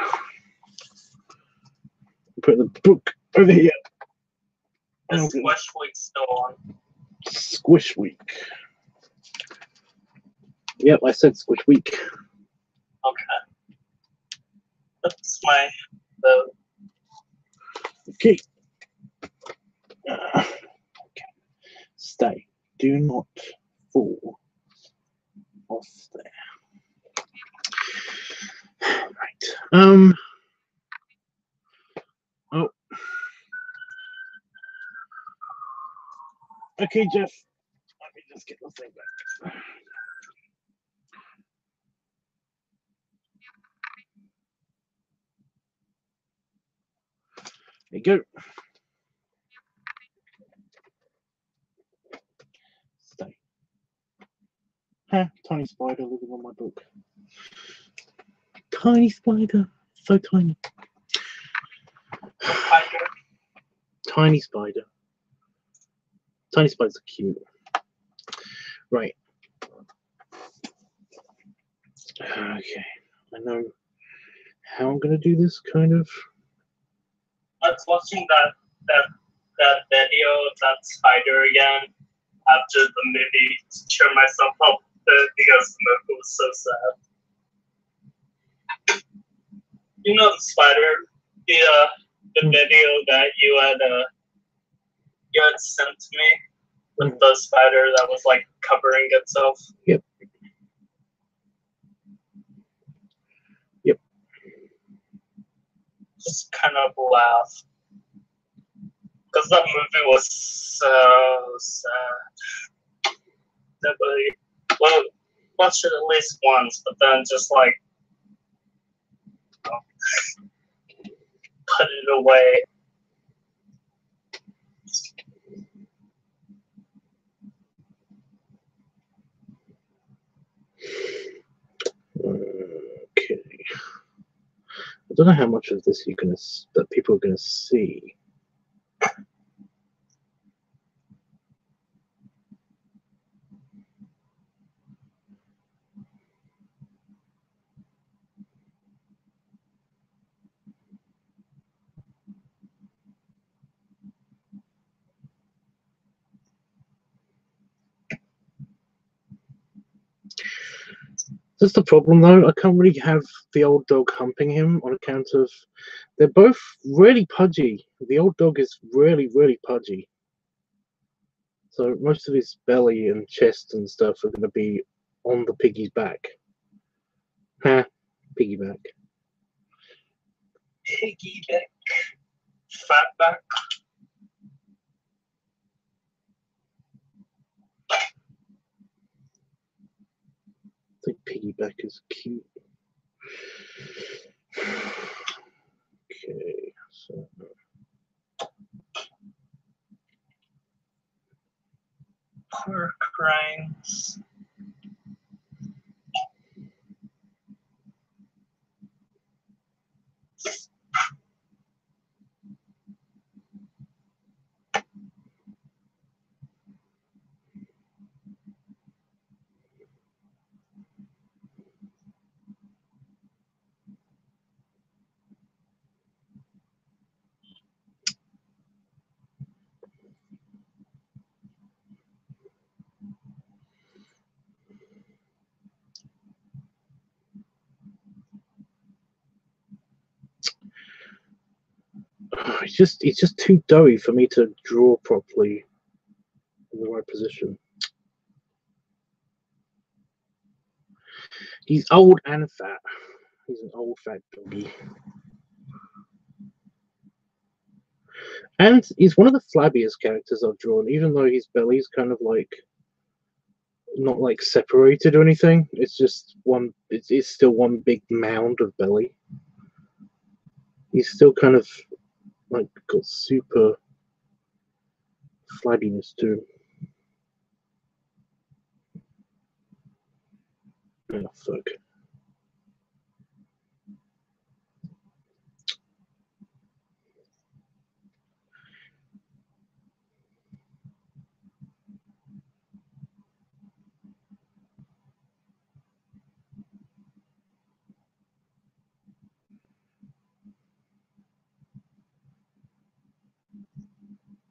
Speaker 1: Put the book over here.
Speaker 2: Is Squish Week still on?
Speaker 1: Squish Week. Yep, I said Squish Week.
Speaker 2: Okay. That's my vote.
Speaker 1: Okay. Okay. Stay. Do not fall off there. Right. Oh. Okay, Jeff. Let me just get the thing back. There you go. Stay. Huh, tiny spider living on my book. Tiny spider. So tiny. Tiny spider. Tiny spiders are cute. Right. Okay. I know how I'm going to do this, kind of.
Speaker 2: I was watching that video of that spider again after the movie to cheer myself up because the movie was so sad. You know the spider, the video that you had sent to me with the spider that was like covering itself.
Speaker 1: Yep. Yep.
Speaker 2: Just kind of laugh because that movie was so sad. Nobody, well, watched it at least once, but then just like Put it away.
Speaker 1: Okay. I don't know how much of this that people are gonna see. That's the problem, though. I can't really have the old dog humping him on account of they're both really pudgy. The old dog is really, really pudgy. So most of his belly and chest and stuff are going to be on the piggy's back. Ha, piggyback.
Speaker 2: Piggyback. Fatback.
Speaker 1: I think piggyback is cute. Okay, so.
Speaker 2: Pork rinds.
Speaker 1: It's just too doughy for me to draw properly in the right position. He's old and fat. He's an old fat doggy. And he's one of the flabbiest characters I've drawn, even though his belly's kind of like not like separated or anything. It's just one. It's still one big mound of belly. He's still kind of like got super flabbiness too. Oh fuck.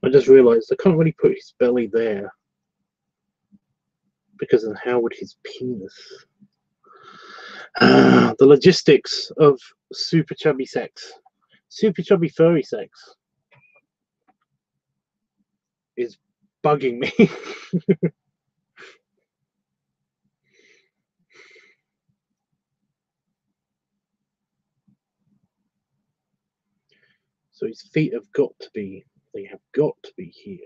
Speaker 1: I just realised I can't really put his belly there because then how would his penis? The logistics of super chubby sex, super chubby furry sex, is bugging me. So his feet have got to be. They have got to be here.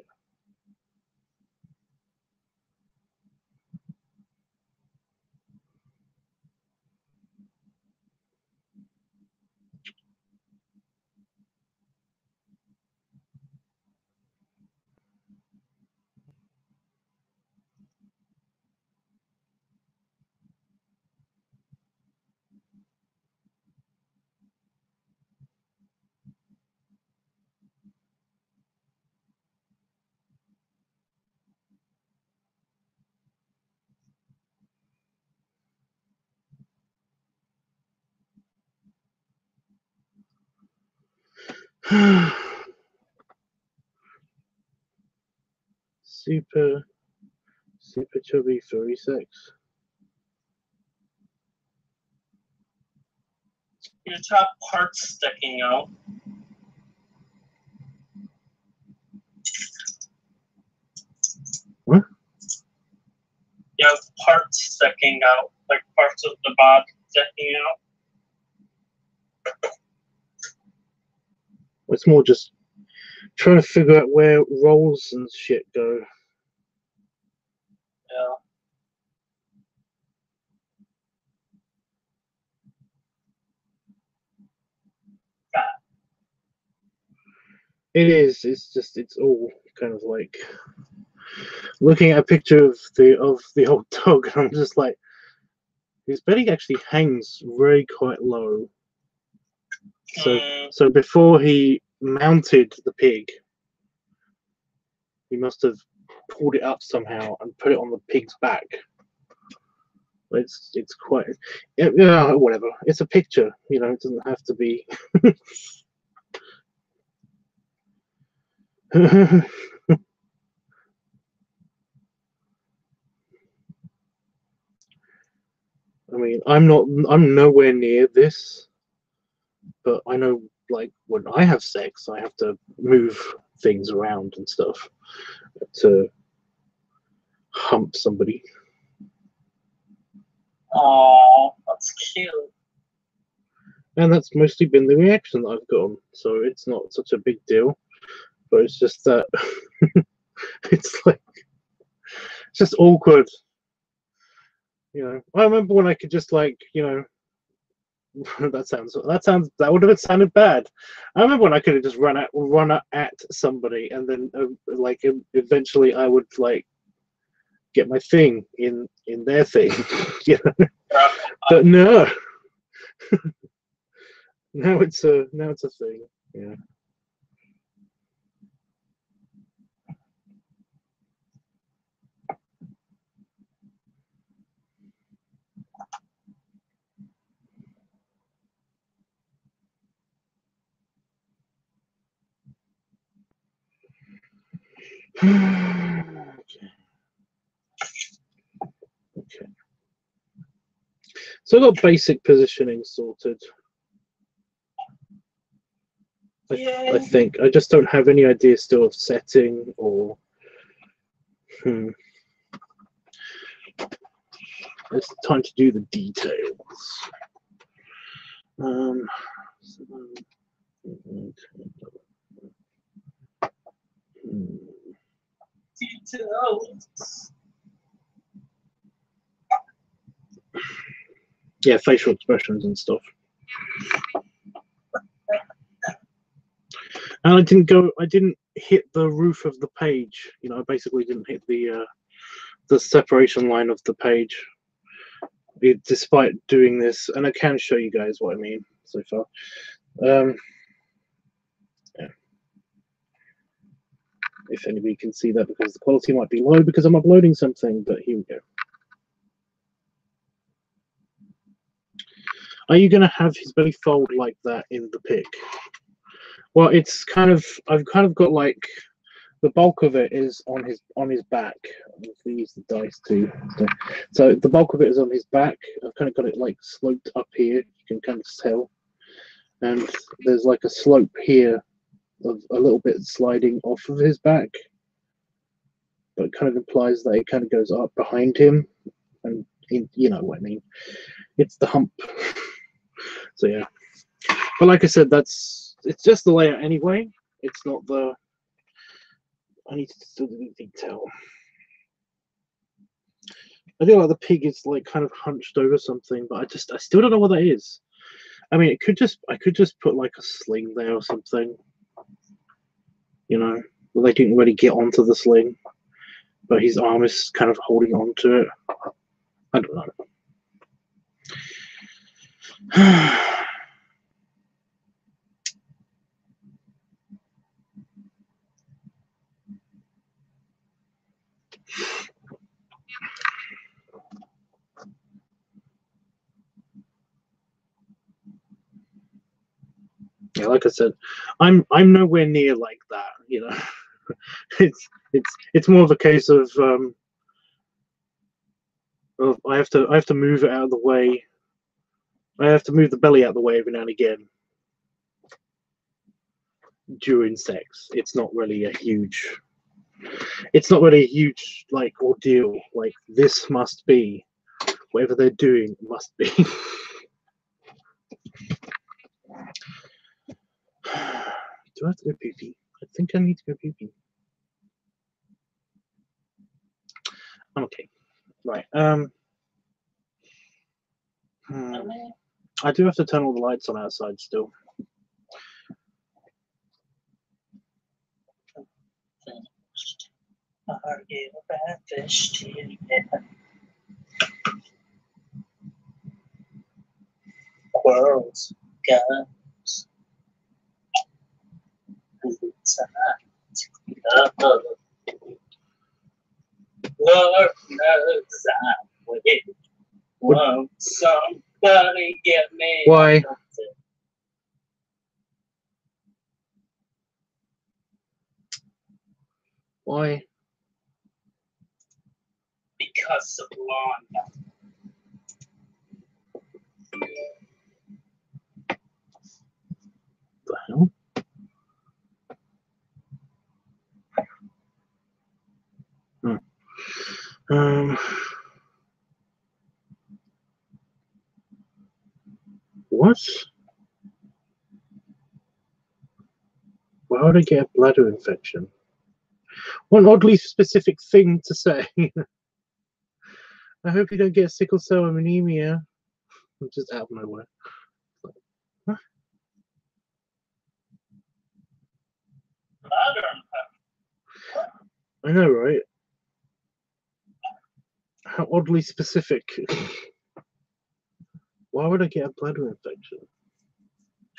Speaker 1: Super chubby furry sex.
Speaker 2: Your top part's sticking out.
Speaker 1: What?
Speaker 2: You have parts sticking out, like parts of the body sticking out.
Speaker 1: It's more just trying to figure out where rolls and shit go.
Speaker 2: Yeah.
Speaker 1: It is. It's just. It's all kind of like looking at a picture of the old dog, and I'm just like, his belly actually hangs very quite low. So before he mounted the pig, he must have pulled it up somehow and put it on the pig's back. It's quite, yeah, whatever. It's a picture, you know. It doesn't have to be. I mean, I'm nowhere near this, but I know, like, when I have sex, I have to move things around and stuff to hump somebody.
Speaker 2: Oh, that's cute.
Speaker 1: And that's mostly been the reaction that I've gotten, so it's not such a big deal. But it's just that it's like, it's just awkward. You know, I remember when I could just, like, you know, that would have sounded bad. I remember when I could have just run at somebody, and then like eventually I would like get my thing in their thing, you know. But no, now it's a thing. Yeah. Okay. Okay. So I got basic positioning sorted. I think I just don't have any idea still of setting or. It's time to do the details. Yeah, facial expressions and stuff. And I didn't hit the roof of the page. You know, I basically didn't hit the separation line of the page, despite doing this. And I can show you guys what I mean so far. Yeah. If anybody can see that, because the quality might be low because I'm uploading something, but here we go. Are you going to have his belly fold like that in the pic? Well, it's kind of, I've kind of got like, the bulk of it is on his back. If we use the dice too. So the bulk of it is on his back. I've kind of got it like sloped up here. You can kind of tell. And there's like a slope here of a little bit sliding off of his back. But it kind of implies that it kind of goes up behind him. And you know what I mean. It's the hump. So yeah. But like I said, it's just the layout anyway. It's not the. I need to still do the detail. I feel like the pig is like kind of hunched over something, but I still don't know what that is. I mean, I could just put like a sling there or something. You know, but they didn't really get onto the sling, but his arm is kind of holding on to it. I don't know. Yeah, like I said, I'm nowhere near like that. You know, it's more of a case of I have to move it out of the way. I have to move the belly out of the way every now and again during sex. It's not really a huge like ordeal. Like, this must be whatever they're doing must be. Do I have to go pee pee? I think I need to go pee pee. I'm okay. Right. I do have to turn all the lights on outside still.
Speaker 2: Are you ravished in world's guns? Lord knows I would want somebody get me.
Speaker 1: Why? Why?
Speaker 2: Because of Lana.
Speaker 1: The hell? What? Why would I get a bladder infection? What an oddly specific thing to say. I hope you don't get sickle cell anemia. I'm just out of nowhere. Huh? I know, right? How oddly specific. Why would I get a bladder infection?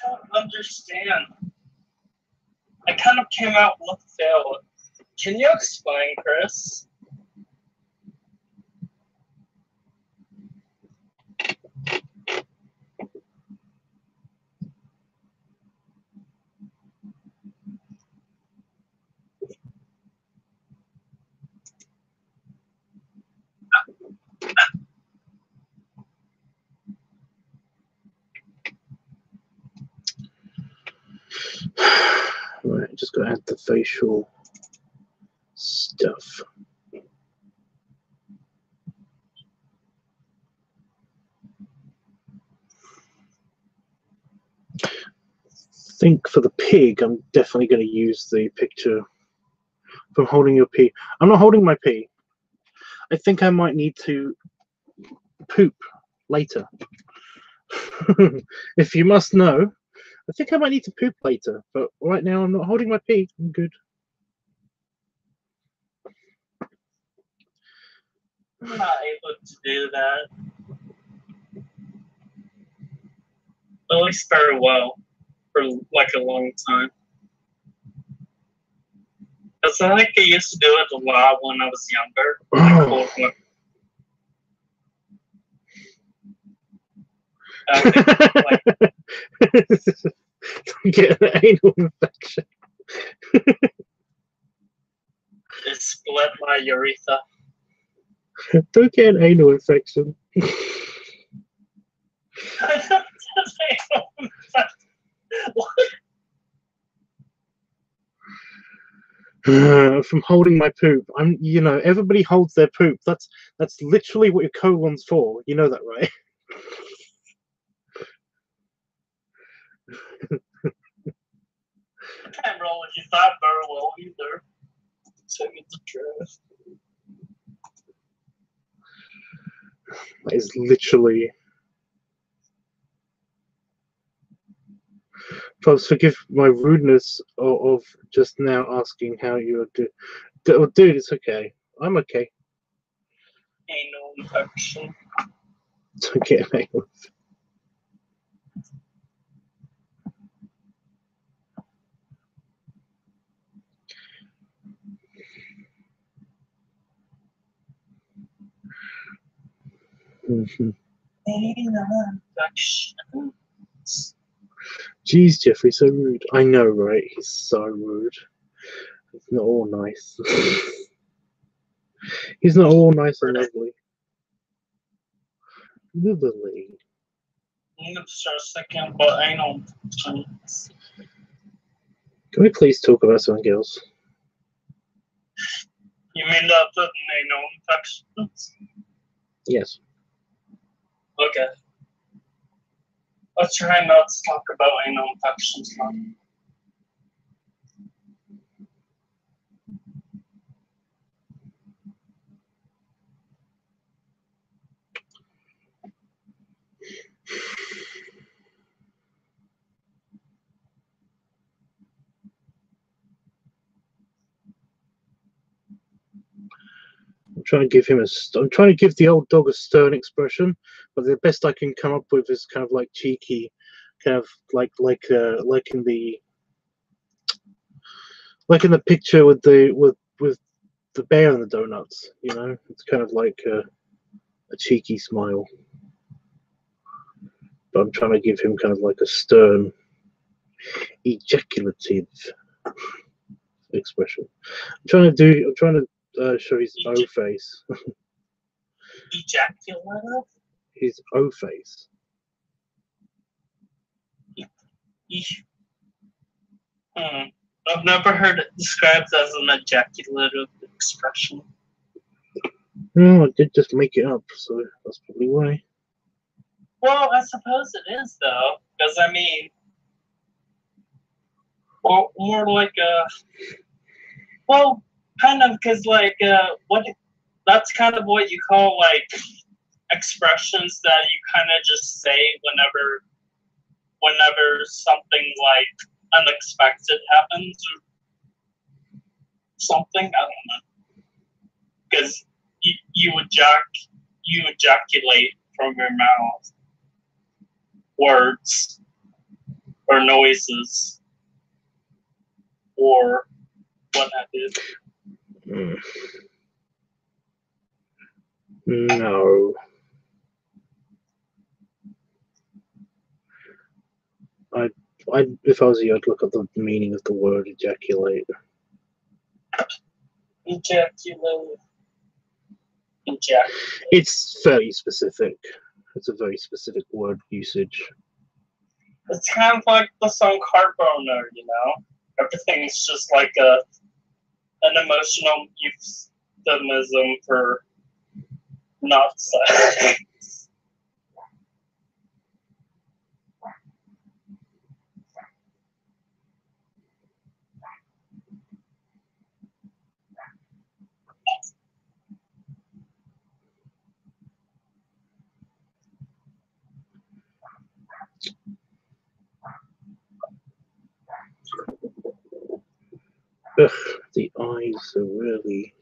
Speaker 2: I don't understand. I kind of came out with Phil. Can you explain, Chris?
Speaker 1: Right, just gotta add the facial stuff. I think for the pig, I'm definitely going to use the picture from holding your pee. I'm not holding my pee. I think I might need to poop later. If you must know, I think I might need to poop later. But right now, I'm not holding my pee. I'm good.
Speaker 2: I'm not able to do that. At least very well. For like a long time. Because I think I used to do it a lot when I was younger.
Speaker 1: Oh. Get an anal infection.
Speaker 2: It split my urethra.
Speaker 1: Don't get an anal infection. From holding my poop. You know, everybody holds their poop. That's literally what your colon's for. You know that, right?
Speaker 2: I can't roll with you that very well either. So it's the truth.
Speaker 1: That is literally. Folks, forgive my rudeness of just now asking how you are doing. Dude, it's okay. I'm okay.
Speaker 2: Anal infection.
Speaker 1: Don't get an anal infection.
Speaker 2: Anal infection.
Speaker 1: Jeez, Jeffrey, so rude. I know, right? He's so rude. He's not all nice. He's not all nice and lovely. Lovely.
Speaker 2: I'm gonna start thinking about anal infections.
Speaker 1: Can we please talk about something else?
Speaker 2: You mean the anal infections?
Speaker 1: Yes.
Speaker 2: Okay. I'll try not to talk about anal infections now.
Speaker 1: trying to give him I'm trying to give the old dog a stern expression, but the best I can come up with is kind of like cheeky, kind of like in the picture with the bear and the donuts. You know, it's kind of like a cheeky smile. But I'm trying to give him kind of like a stern, ejaculative expression. I'm trying to show his O face.
Speaker 2: Ejaculative?
Speaker 1: His O face.
Speaker 2: I've never heard it described as an ejaculative expression.
Speaker 1: No, I did just make it up, so that's probably why.
Speaker 2: Well, I suppose it is, though, because I mean, more like well, kind of, because like that's kind of what you call like expressions that you kind of just say whenever something like unexpected happens or something. I don't know, because you ejaculate from your mouth words or noises or what have you.
Speaker 1: No. If I was you, I'd look up the meaning of the word ejaculate.
Speaker 2: Ejaculate.
Speaker 1: It's very specific. It's a very specific word usage.
Speaker 2: It's kind of like the song Heartburner, you know? Everything's just like an emotional euphemism for not sex.
Speaker 1: Ugh, the eyes are really...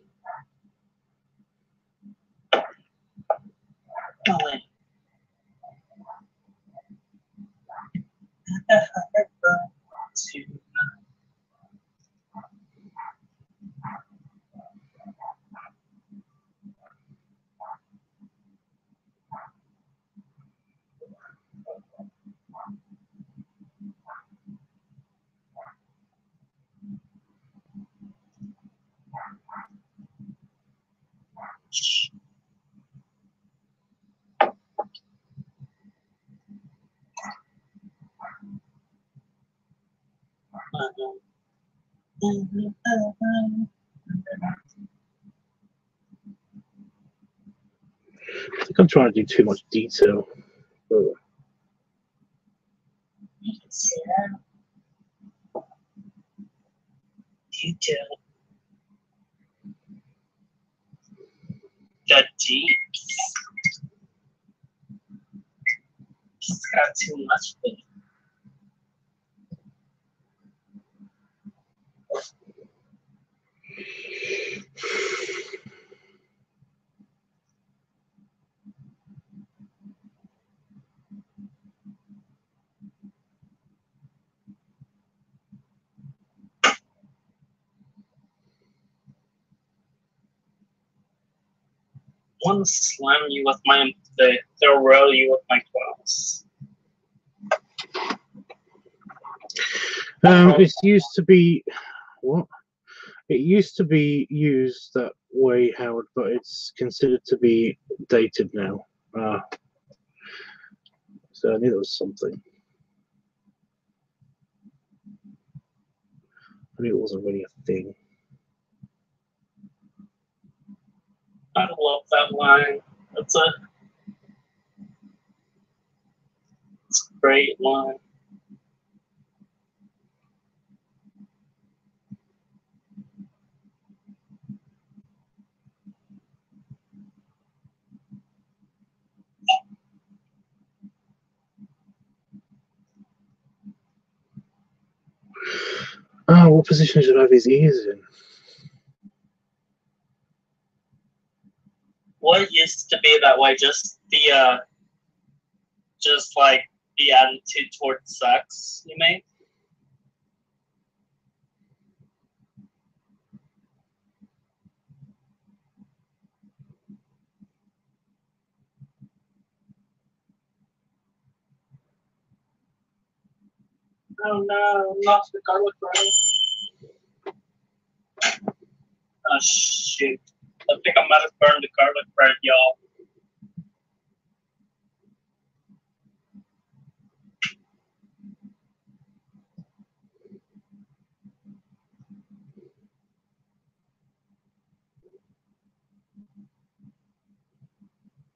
Speaker 1: I think I'm trying to do too much detail. Oh.
Speaker 2: Detail. The deeps. Just got too much of it. I want to slam you with my they'll roll you with my claws.
Speaker 1: It used to be what? It used to be used that way, Howard, but it's considered to be dated now. So I knew there was something. I knew it wasn't really a thing.
Speaker 2: I love that line. It's a great line.
Speaker 1: Oh, what position should I have his ears in?
Speaker 2: be that way. Just like the attitude towards sex, you mean? Oh no, not the garlic bread. Oh shoot. I think I might have burned the garlic bread, y'all.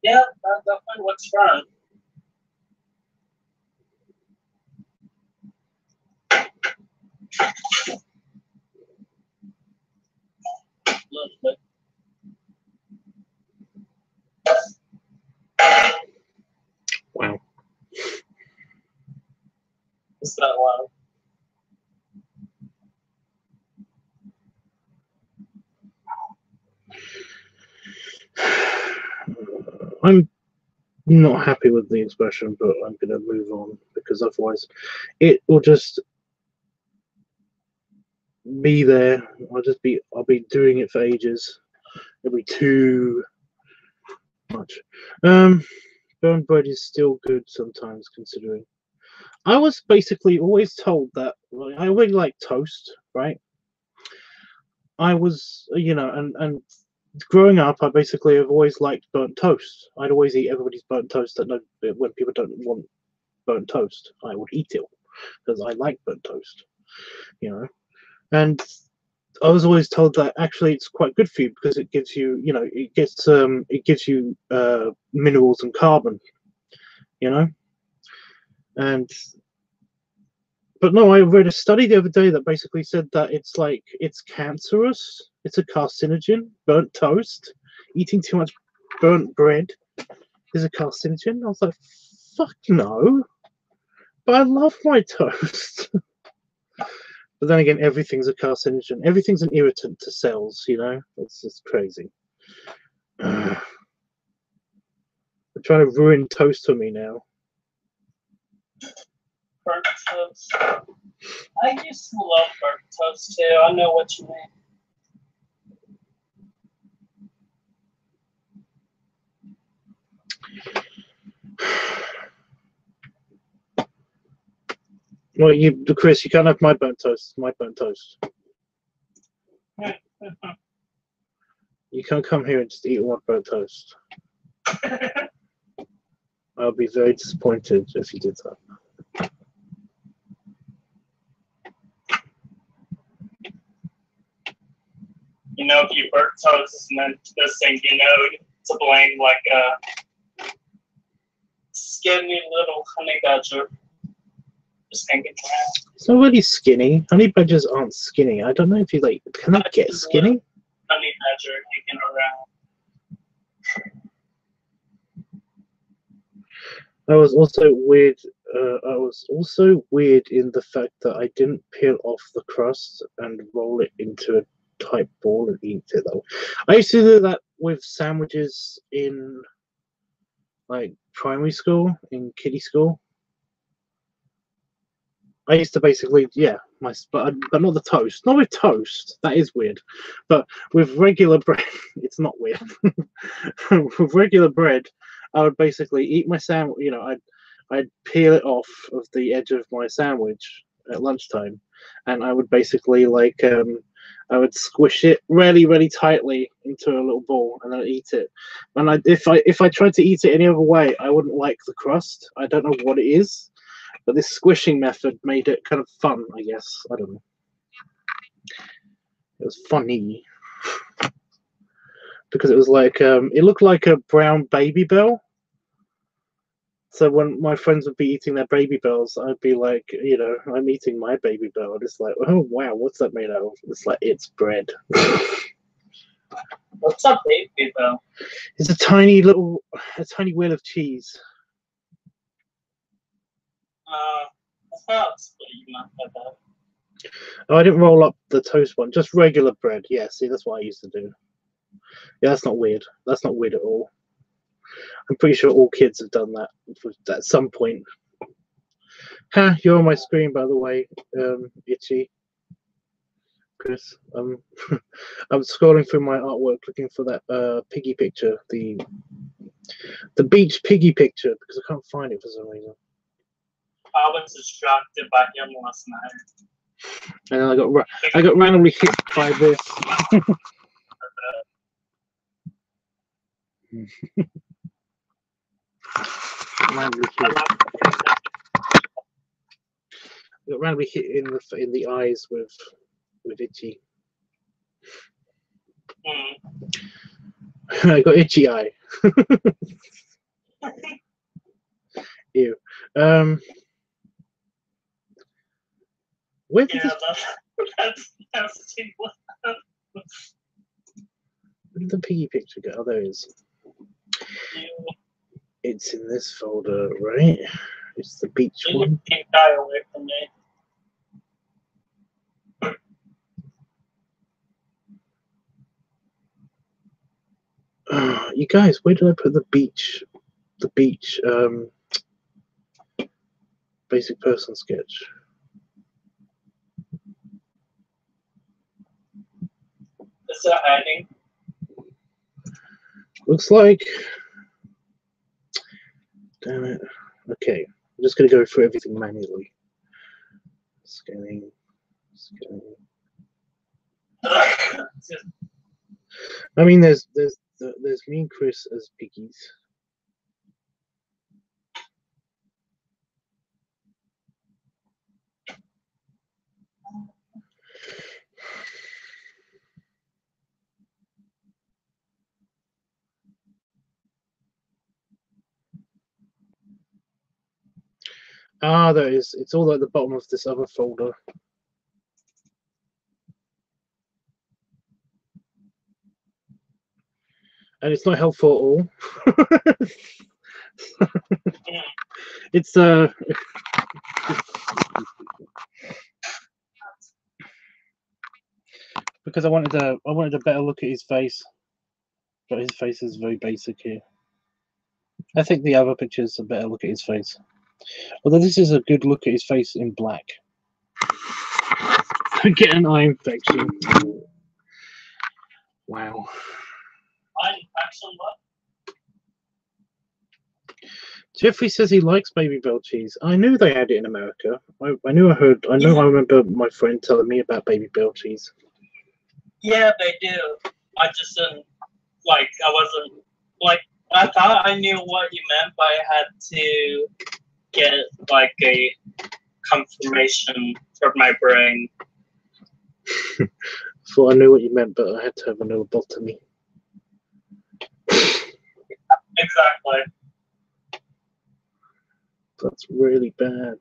Speaker 2: Yeah, that definitely looks fun. Lovely.
Speaker 1: Wow.
Speaker 2: Is that loud?
Speaker 1: I'm not happy with the expression, but I'm going to move on because otherwise it will just be there. I'll be doing it for ages. It'll be too much. Burnt bread is still good sometimes, considering. I was basically always told that I really like toast, right? I was, you know, and growing up, I basically have always liked burnt toast. I'd always eat everybody's burnt toast. When people don't want burnt toast, I would eat it because I like burnt toast, you know. And I was always told that actually it's quite good for you because it gives you, you know, it gives you minerals and carbon, you know. But no, I read a study the other day that basically said that it's cancerous. It's a carcinogen. Burnt toast, eating too much burnt bread is a carcinogen. I was like, fuck no. But I love my toast. But then again, everything's a carcinogen. Everything's an irritant to cells, you know? It's just crazy. They're trying to ruin toast for me now.
Speaker 2: Burnt toast. I used to love burnt toast too. I know what you mean.
Speaker 1: Well, Chris, you can't have my burnt toast. It's my burnt toast. You can't come here and just eat one burnt toast. I'll be very disappointed if you did that.
Speaker 2: You know, if you burnt toast and then this thing, you know, to blame like a skinny little honey badger just hanging around.
Speaker 1: It's not really skinny. Honey badgers aren't skinny. I don't know if you like. Can I get skinny?
Speaker 2: Honey badger hanging around.
Speaker 1: I was also weird. I was also weird in the fact that I didn't peel off the crust and roll it into a tight ball and eat it though. I used to do that with sandwiches in like primary school, in kiddie school. I used to basically, yeah, but not the toast. Not with toast. That is weird. But with regular bread, it's not weird. With regular bread, I would basically eat my sandwich. You know, I'd peel it off of the edge of my sandwich at lunchtime, and I would basically I would squish it really, really tightly into a little ball, and then I'd eat it. And if I tried to eat it any other way, I wouldn't like the crust. I don't know what it is. But this squishing method made it kind of fun, I guess. I don't know. It was funny. Because it was like, it looked like a brown Baby Bell. So when my friends would be eating their Baby Bells, I'd be like, you know, I'm eating my Baby Bell. And it's like, oh, wow, what's that made out of? It's like, it's bread.
Speaker 2: What's a Baby Bell?
Speaker 1: It's a tiny wheel of cheese.
Speaker 2: I thought you might have that.
Speaker 1: Oh, I didn't roll up the toast one, just regular bread. Yeah, see, that's what I used to do. Yeah, that's not weird. That's not weird at all. I'm pretty sure all kids have done that at some point. Ha! You're on my screen, by the way, Itchy. Chris, I'm scrolling through my artwork looking for that piggy picture, the beach piggy picture, because I can't find it for some reason.
Speaker 2: I was distracted by him last night.
Speaker 1: And then I got randomly hit by this. Randomly hit. I got randomly hit in the eyes with Itchy. I got itchy eye. Ew. Where did
Speaker 2: that's
Speaker 1: where did the piggy picture go? Oh, there it is. It's in this folder, right? It's the beach one.
Speaker 2: Keep that away from me.
Speaker 1: You guys, where did I put the beach? The beach basic person sketch.
Speaker 2: Is it hiding?
Speaker 1: Looks like. Damn it. Okay, I'm just gonna go through everything manually. Scanning. I mean, there's me and Chris as piggies. Ah, there it is. It's all at the bottom of this other folder. And it's not helpful at all. It's because I wanted a better look at his face, but his face is very basic here. I think the other picture is a better look at his face. Although this is a good look at his face in black. Get an eye infection. Wow.
Speaker 2: Eye infection, what?
Speaker 1: Jeffrey says he likes Baby Bell cheese. I knew they had it in America. I remember my friend telling me about Baby Bell cheese.
Speaker 2: Yeah, they do. I just didn't I wasn't I thought I knew what you meant, but I had to get a confirmation from my brain.
Speaker 1: Thought I knew what you meant, but I had to have a lobotomy.
Speaker 2: Exactly.
Speaker 1: That's really bad.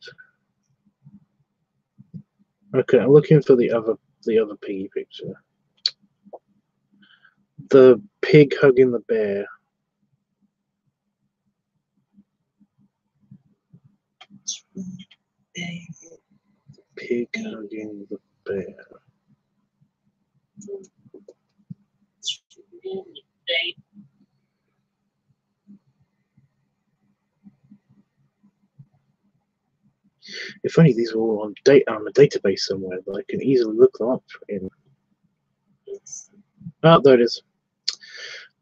Speaker 1: Okay, I'm looking for the other piggy picture. The pig hugging the bear. Pig hugging the bear. If only these were all on a database somewhere that I can easily look them up in. Oh, there it is.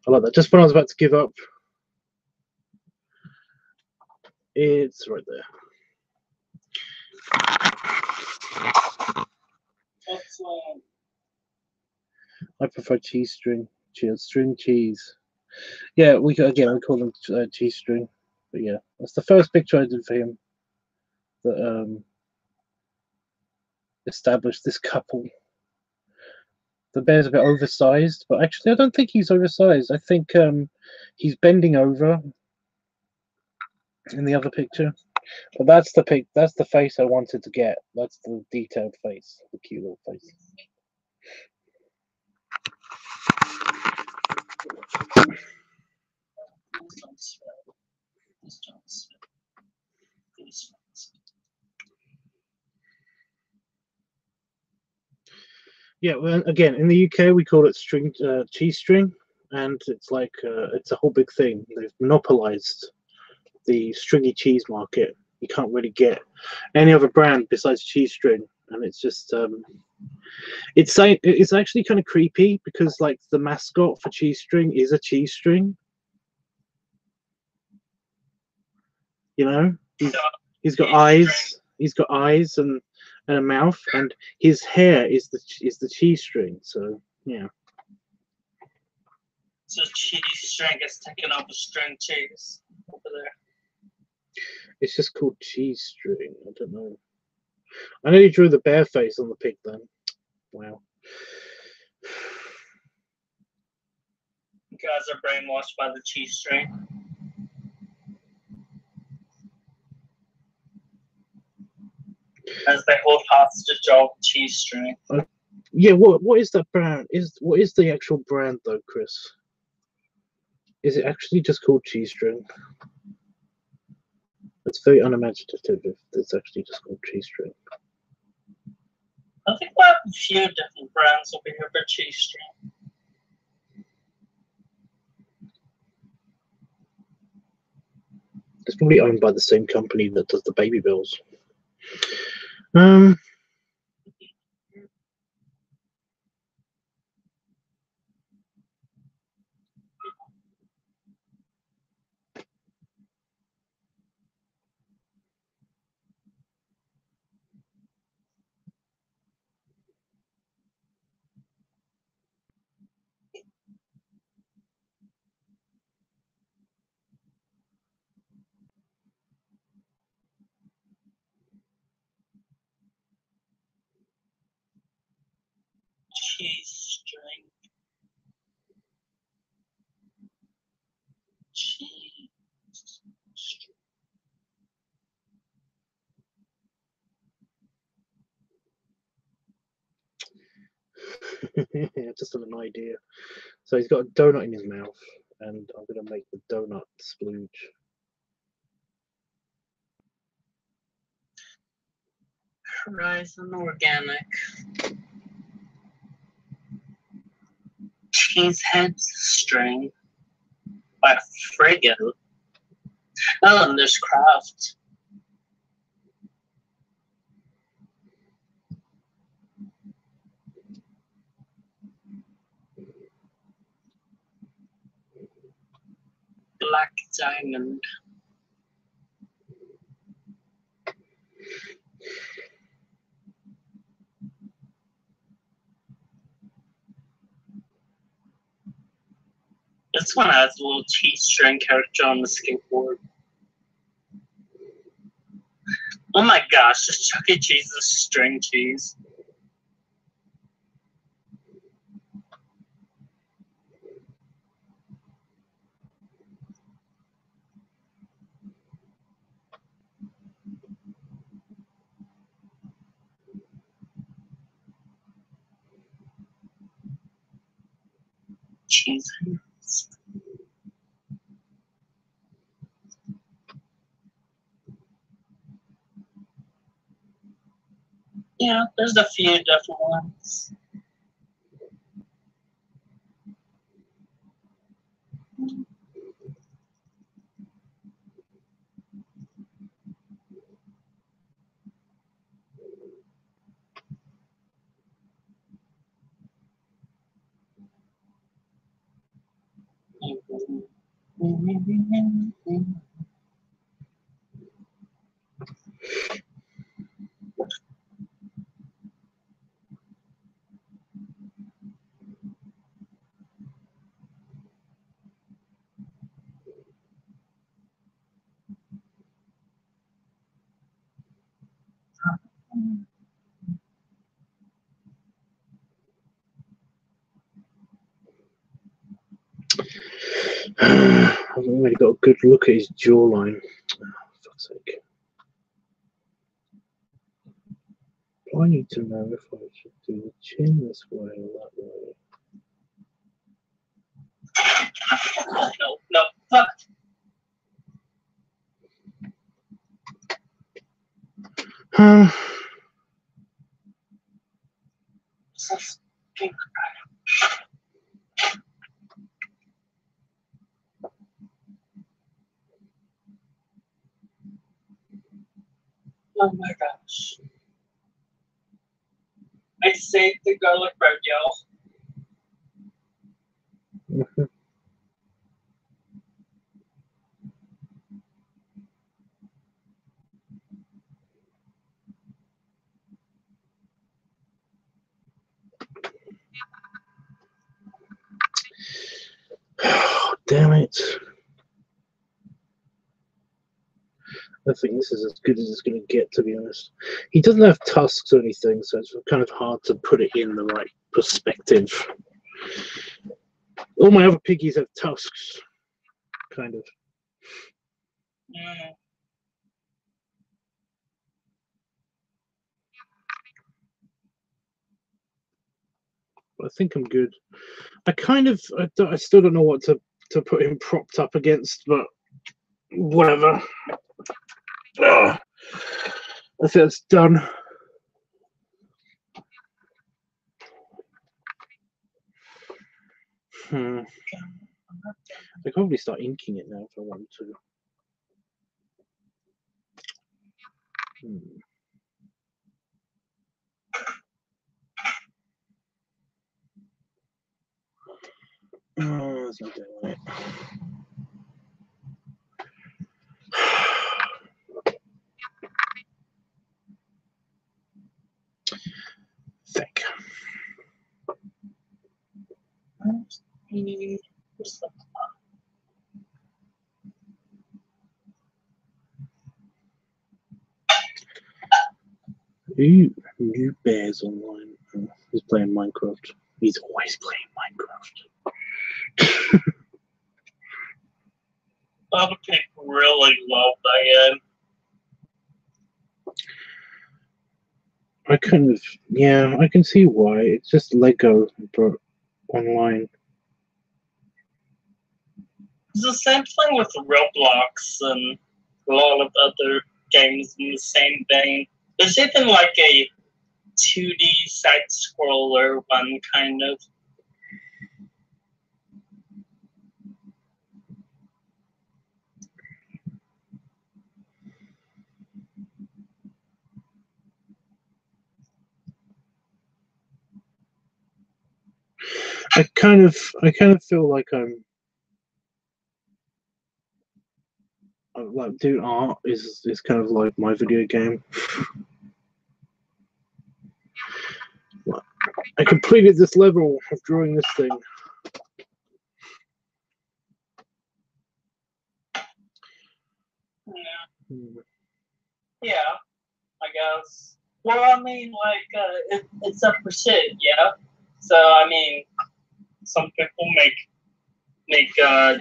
Speaker 1: I like that. Just when I was about to give up, it's right there. I prefer cheese string. String cheese. Yeah, we call them cheese string. But yeah, that's the first picture I did for him that established this couple. The bear's a bit oversized, but actually I don't think he's oversized. I think he's bending over in the other picture. But that's the face I wanted to get. That's the detailed face, the cute little face. Yeah, well, again, in the UK we call it cheese string. and it's like it's a whole big thing. They've monopolized the stringy cheese market. You can't really get any other brand besides cheese string, and it's just it's actually kind of creepy because like the mascot for cheese string is a cheese string. You know, he's got eyes. He's got eyes and a mouth, and his hair is the cheese string. So yeah.
Speaker 2: So cheese string is taking over string cheese over there.
Speaker 1: It's just called cheese string. I don't know. I know you drew the bear face on the pig then. Wow.
Speaker 2: You guys are brainwashed by the cheese string. As they hold hostage all cheese string.
Speaker 1: Yeah, what is that brand? What is the actual brand though, Chris? Is it actually just called cheese string? It's very unimaginative if it's actually just called cheese string.
Speaker 2: I think we have a few different brands over here for cheese string.
Speaker 1: It's probably owned by the same company that does the baby bills.
Speaker 2: Cheese string. Cheese string.
Speaker 1: Just an idea. So he's got a donut in his mouth, and I'm gonna make the donut splooge.
Speaker 2: Horizon Organic. Cheesehead string by Friggin. Oh, and there's Kraft. Black Diamond. This one has a little cheese string character on the skateboard. Oh my gosh, this Chuck E. Cheese is string cheese. Cheese. Yeah, there's a few different ones.
Speaker 1: I haven't really got a good look at his jawline. Oh, for fuck's sake. I need to know if I should do the chin this way or that way.
Speaker 2: No, fuck. Oh my gosh. I saved the garlic bread, y'all.
Speaker 1: Damn it. I think this is as good as it's going to get, to be honest. He doesn't have tusks or anything, so it's kind of hard to put it in the right perspective. All my other piggies have tusks, kind of.
Speaker 2: Mm.
Speaker 1: I think I'm good. I still don't know what to put him propped up against, but whatever. I think that's done. I could probably start inking it now if I want to. Oh, there's no doing it. Think. Ooh, new bears online. Oh, he's playing Minecraft. He's always playing Minecraft.
Speaker 2: Other people really love Diane.
Speaker 1: I kind of, yeah, I can see why. It's just Lego, but online.
Speaker 2: It's the same thing with Roblox and a lot of other games in the same vein. There's even like a 2D side-scroller one, kind of.
Speaker 1: I kind of feel like I'm like doing art is kind of like my video game. I completed this level of drawing this thing.
Speaker 2: Yeah, I guess. Well, I mean, like, it's a pursuit, yeah? So, I mean, some people make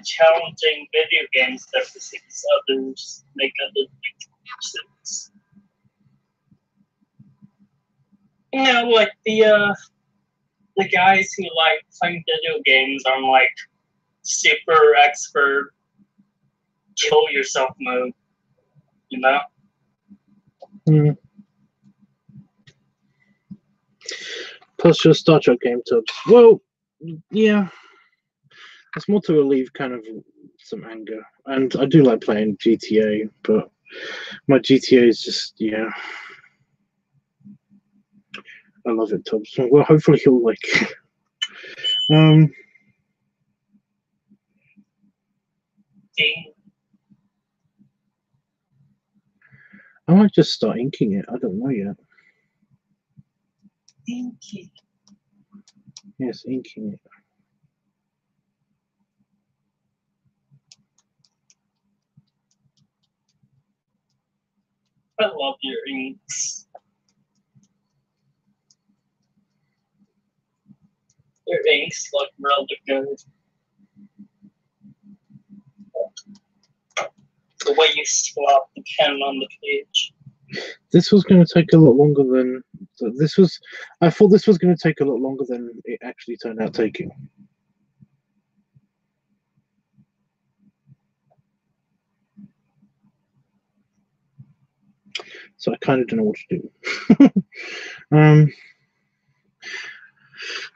Speaker 2: challenging video games their pursuits, others make other pursuits. You know, like the guys who like playing video games are like super expert kill yourself mode, you know?
Speaker 1: Plus your Star Trek game tubs. Well, yeah. It's more to relieve kind of some anger. And I do like playing GTA, but my GTA is just, yeah. I love it, Tubbs. Well, hopefully he'll like. I might just start inking it. I don't know yet.
Speaker 2: Inking.
Speaker 1: Yes, inking it.
Speaker 2: I love your inks. Your inks look really good. The way you swap the pen on the page.
Speaker 1: This was going to take a lot longer than I thought this was going to take a lot longer than it actually turned out taking. So I kind of don't know what to do.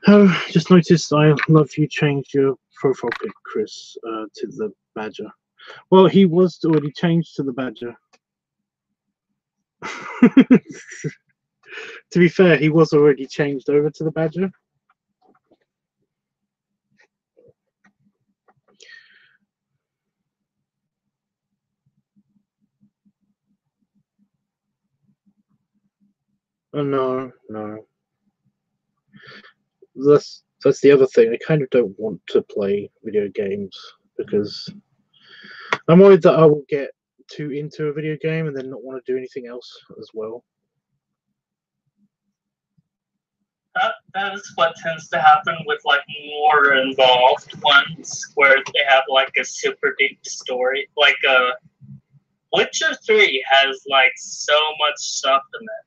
Speaker 1: Oh, just noticed I love you changed your profile pic, Chris, to the badger. Well, he was already changed to the badger. To be fair, he was already changed over to the Badger. Oh no, no. That's the other thing. I kind of don't want to play video games because I'm worried that I will get too into a video game and then not want to do anything else as well.
Speaker 2: That is what tends to happen with like more involved ones where they have like a super deep story. Like Witcher 3 has like so much stuff in it.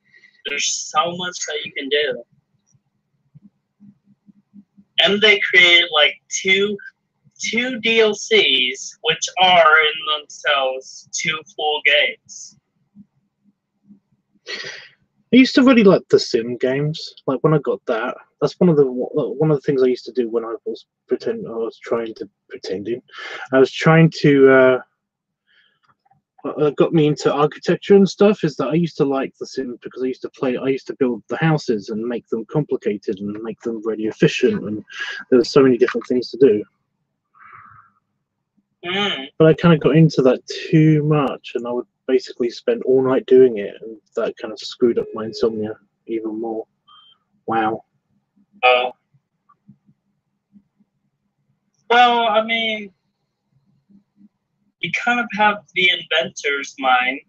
Speaker 2: There's so much that you can do. And they created like two DLCs, which are in themselves 2 full games.
Speaker 1: I used to really like the Sim games. Like when I got that, that's one of the things I used to do when I was trying to got me into architecture and stuff. Is that I used to like the Sim because I used to build the houses and make them complicated and make them really efficient, and there was so many different things to do. But I kind of got into that too much, and I would basically spend all night doing it, and that kind of screwed up my insomnia even more. Wow.
Speaker 2: Oh. Well, I mean, you kind of have the inventor's mind.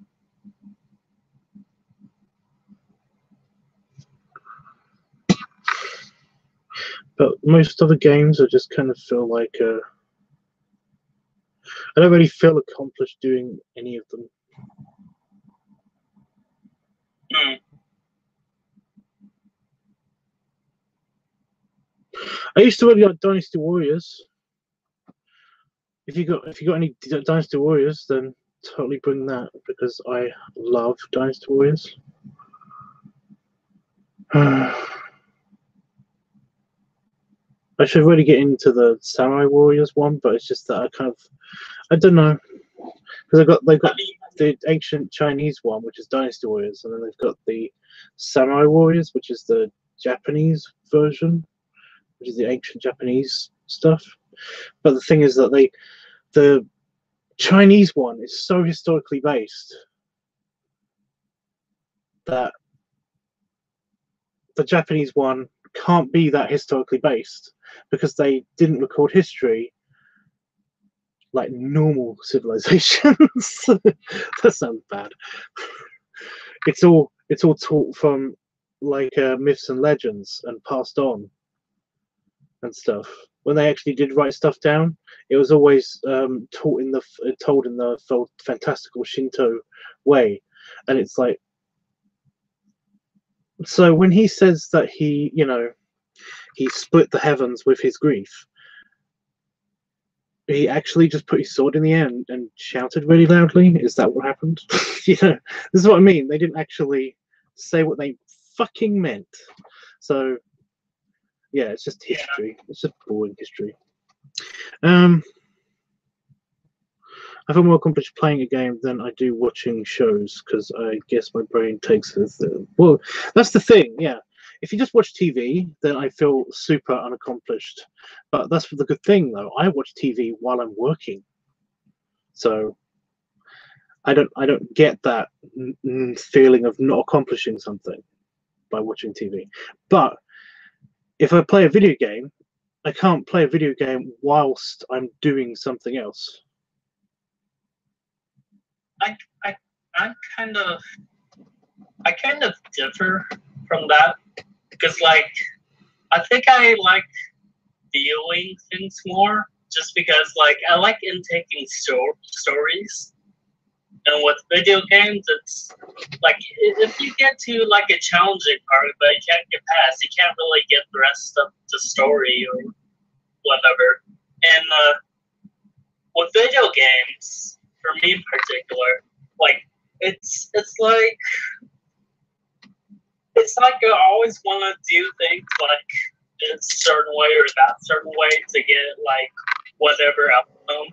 Speaker 1: But most other games, I just kind of feel like I don't really feel accomplished doing any of them. I used to really like Dynasty Warriors. If you got any Dynasty Warriors, then totally bring that because I love Dynasty Warriors. I should really get into the Samurai Warriors one, but it's just that I don't know, because they've got the ancient Chinese one, which is Dynasty Warriors, and then they've got the Samurai Warriors, which is the Japanese version, which is the ancient Japanese stuff. But the thing is that the Chinese one is so historically based that the Japanese one can't be that historically based because they didn't record history like normal civilizations. That sounds bad. It's all taught from like myths and legends and passed on and stuff. When they actually did write stuff down, it was always told in the fantastical Shinto way, and it's like, so when he says that he split the heavens with his grief, he actually just put his sword in the air and shouted really loudly? Is that what happened? This is what I mean. They didn't actually say what they fucking meant. So yeah, it's just history. It's just boring history. I feel more accomplished playing a game than I do watching shows because I guess my brain takes it. Well, that's the thing. Yeah, if you just watch TV, then I feel super unaccomplished. But that's the good thing, though. I watch TV while I'm working, so I don't get that feeling of not accomplishing something by watching TV. But if I play a video game, I can't play a video game whilst I'm doing something else.
Speaker 2: I kind of differ from that because like I think I like viewing things more just because like I like intaking stories, and with video games it's like if you get to like a challenging part but you can't get past, you can't really get the rest of the story or whatever. And with video games, for me in particular, like it's like I always want to do things like in a certain way or that certain way to get like whatever outcome,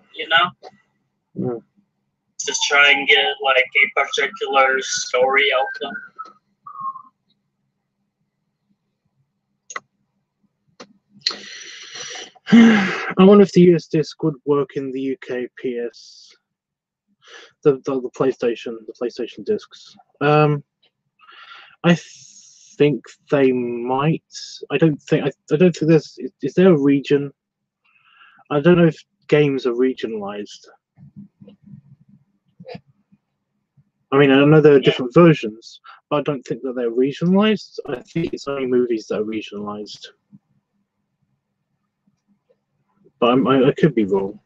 Speaker 2: Just try and get like a particular story out of them.
Speaker 1: I wonder if the US disc would work in the UK PS, the PlayStation discs. I think they might. I don't think there's. Is there a region? I don't know if games are regionalized. I mean, I know there are different versions, but I don't think that they're regionalized. I think it's only movies that are regionalized. But I could be wrong.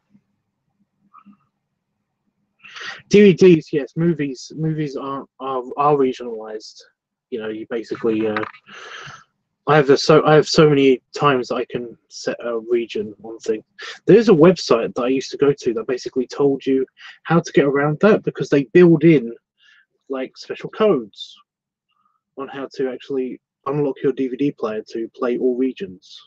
Speaker 1: DVDs, yes. Movies are regionalized. You know, you basically. I have so many times that I can set a region on thing. There's a website that I used to go to that basically told you how to get around that, because they build in like special codes on how to actually unlock your DVD player to play all regions.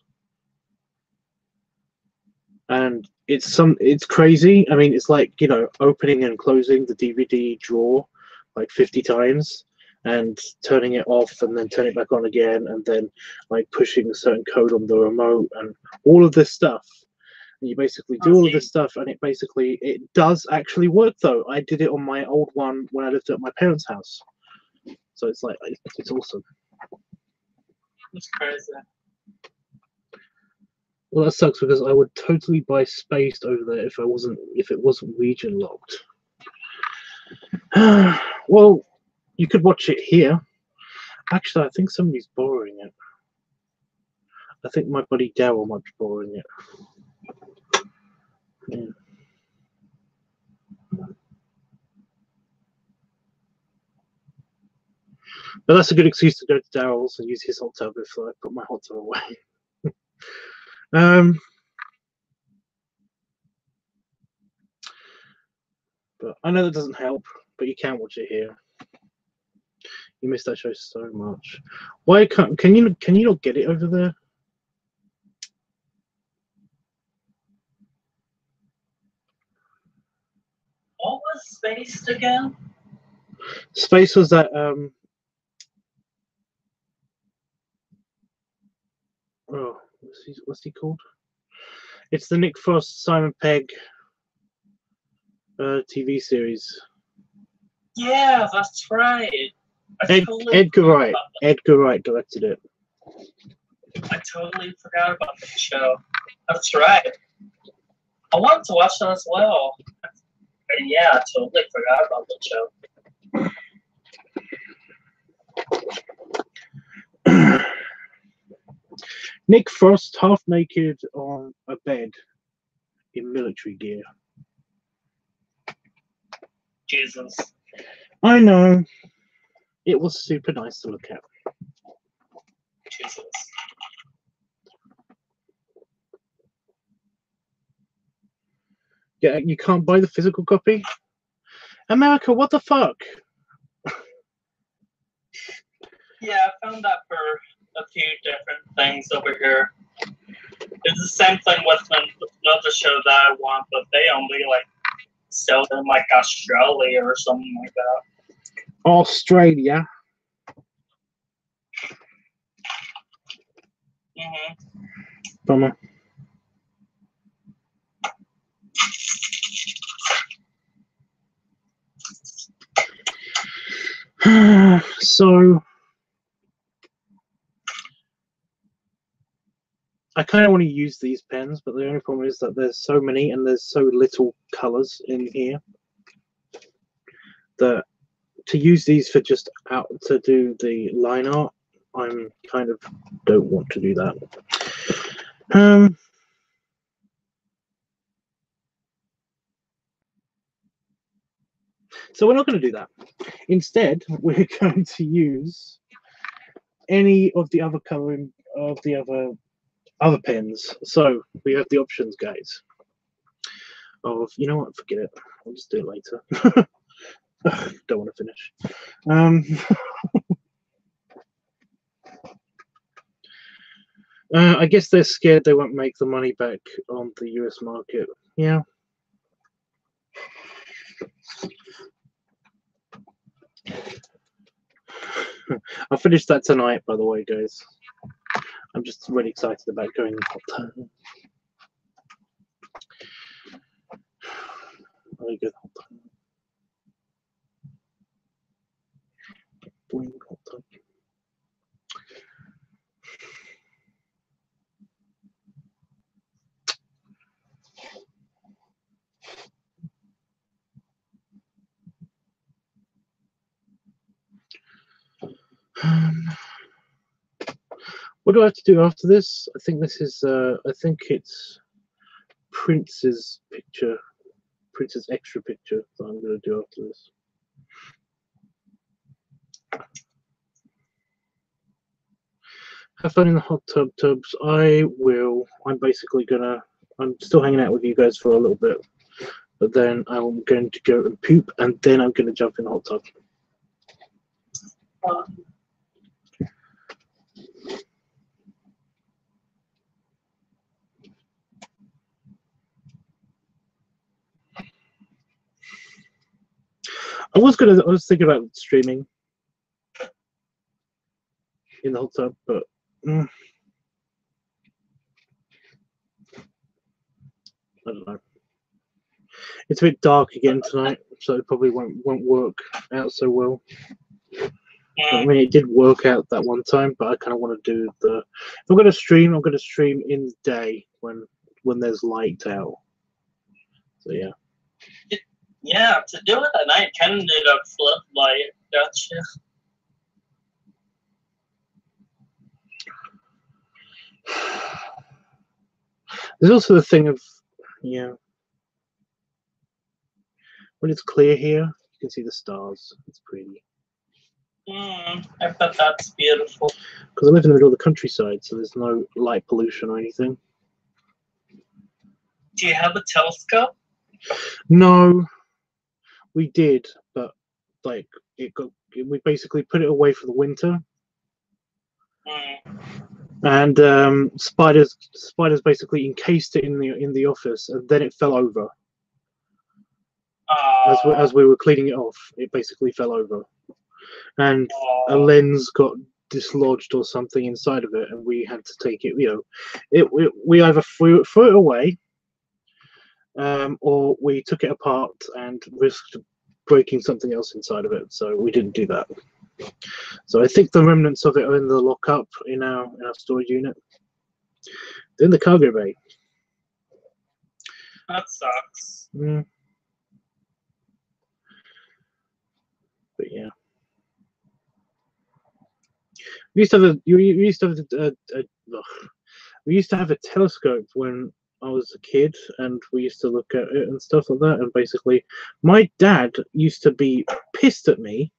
Speaker 1: And it's crazy. I mean, it's like, you know, opening and closing the DVD drawer like 50 times and turning it off and then turn it back on again, and then like pushing a certain code on the remote and all of this stuff. And you basically do all of this stuff, and it does actually work though. I did it on my old one when I lived at my parents' house. So it's like, it's awesome.
Speaker 2: That's crazy.
Speaker 1: Well, that sucks, because I would totally buy Spaced over there if it wasn't region locked. Well, you could watch it here. Actually, I think somebody's borrowing it. I think my buddy Daryl might be borrowing it. Yeah. But that's a good excuse to go to Daryl's and use his hot tub if I put my hot tub away. But I know that doesn't help, but you can watch it here. You missed that show so much. Why can you not get it over there?
Speaker 2: What was Spaced again?
Speaker 1: Space was that oh, what's he called? It's the Nick Frost, Simon Pegg TV series.
Speaker 2: Yeah, that's right.
Speaker 1: Edgar Wright directed it.
Speaker 2: I totally forgot about the show. That's right. I wanted to watch that as well. And yeah, I totally forgot about the show.
Speaker 1: Nick Frost half naked on a bed in military gear.
Speaker 2: Jesus.
Speaker 1: I know. It was super nice to look at.
Speaker 2: Jesus.
Speaker 1: Yeah, you can't buy the physical copy? America, what the fuck?
Speaker 2: Yeah, I found that for a few different things over here. It's the same thing with another show that I want, but they only like sell them like Australia or something like that.
Speaker 1: Australia. Bummer. So I kind of want to use these pens, but the only problem is that there's so many and there's so little colors in here that to use these for just out to do the line art, I'm kind of don't want to do that. So we're not going to do that. Instead, we're going to use any of the other coloring of the other pens. So we have the options, guys. Of, you know what? Forget it. I'll just do it later. Don't want to finish. I guess they're scared they won't make the money back on the US market. Yeah. I'll finish that tonight, by the way, guys. I'm just really excited about going in the hot tub. Really good hot tub. Doing hot tub. What do I have to do after this? I think this is, I think it's Prince's picture, Prince's extra picture that I'm going to do after this. Have fun in the hot tub, Tubbs. I will. I'm basically gonna. I'm still hanging out with you guys for a little bit, but then I'm going to go and poop, and then I'm going to jump in the hot tub. I was thinking about streaming in the hot tub, but I don't know. It's a bit dark again tonight, so it probably won't work out so well. I mean, it did work out that one time, but I kind of want to do the. If I'm going to stream, I'm going to stream in the day when there's light out. So yeah.
Speaker 2: Yeah, to do it at night kind of need a floodlight. Gotcha.
Speaker 1: There's also the thing of, yeah, when it's clear here, you can see the stars. It's pretty.
Speaker 2: I bet that's beautiful.
Speaker 1: Because I live in the middle of the countryside, so there's no light pollution or anything.
Speaker 2: Do you have a telescope?
Speaker 1: No, we did, but like we basically put it away for the winter. And spiders basically encased it in the office, and then it fell over. As we were cleaning it off, it basically fell over, and a lens got dislodged or something inside of it, and we had to take it. You know, we either threw it away, or we took it apart and risked breaking something else inside of it. So we didn't do that. So I think the remnants of it are in the lockup in our storage unit. They're in the cargo bay.
Speaker 2: That sucks.
Speaker 1: But yeah, we used to have a telescope when I was a kid, and we used to look at it and stuff like that. And basically, my dad used to be pissed at me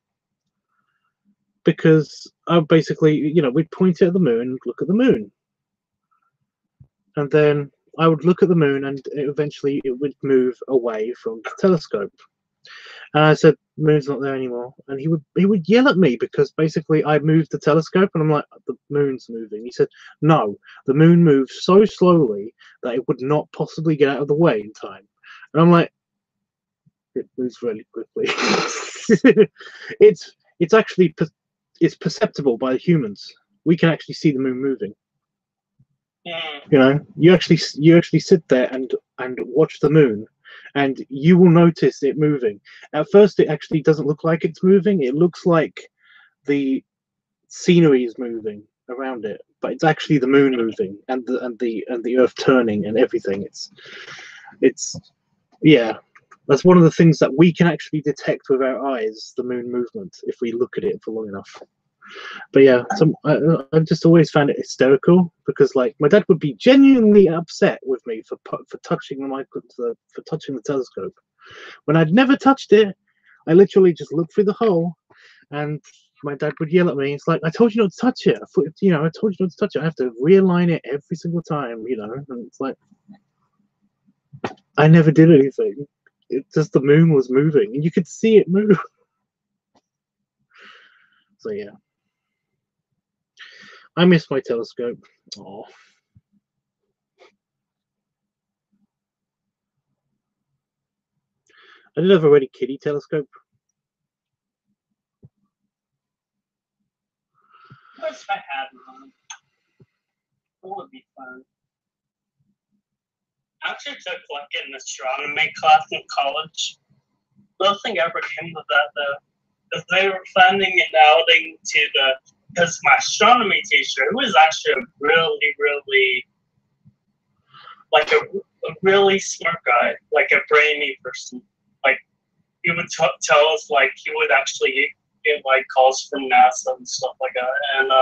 Speaker 1: because I basically, you know, we'd point at the moon and look at the moon. And then I would look at the moon, and eventually it would move away from the telescope. And I said, "The moon's not there anymore." And he would yell at me because basically I moved the telescope, and I'm like, "The moon's moving." He said, "No, the moon moves so slowly that it would not possibly get out of the way in time." And I'm like, "It moves really quickly." It's actually it's perceptible by humans. We can actually see the moon moving. You know, you actually sit there and watch the moon, and you will notice it moving. At first, it actually doesn't look like it's moving. It looks like the scenery is moving around it, but it's actually the moon moving and the Earth turning and everything. It's yeah. That's one of the things that we can actually detect with our eyes, the moon movement, if we look at it for long enough. But yeah, I just always found it hysterical because, like, my dad would be genuinely upset with me for touching for touching the telescope when I'd never touched it. I literally just looked through the hole, and my dad would yell at me. It's like, "I told you not to touch it. I told you not to touch it. I have to realign it every single time, you know." And it's like, I never did anything. It's just the moon was moving, and you could see it move. So yeah. I miss my telescope. Oh. I did have a really kiddie telescope.
Speaker 2: I wish I had one. It would be fun. I actually took like an astronomy class in college. Nothing ever came of that though. Because they were planning an outing to because my astronomy teacher, who was actually a really like a really smart guy, like a brainy person. Like he would tell us like he would actually get like calls from NASA and stuff like that. And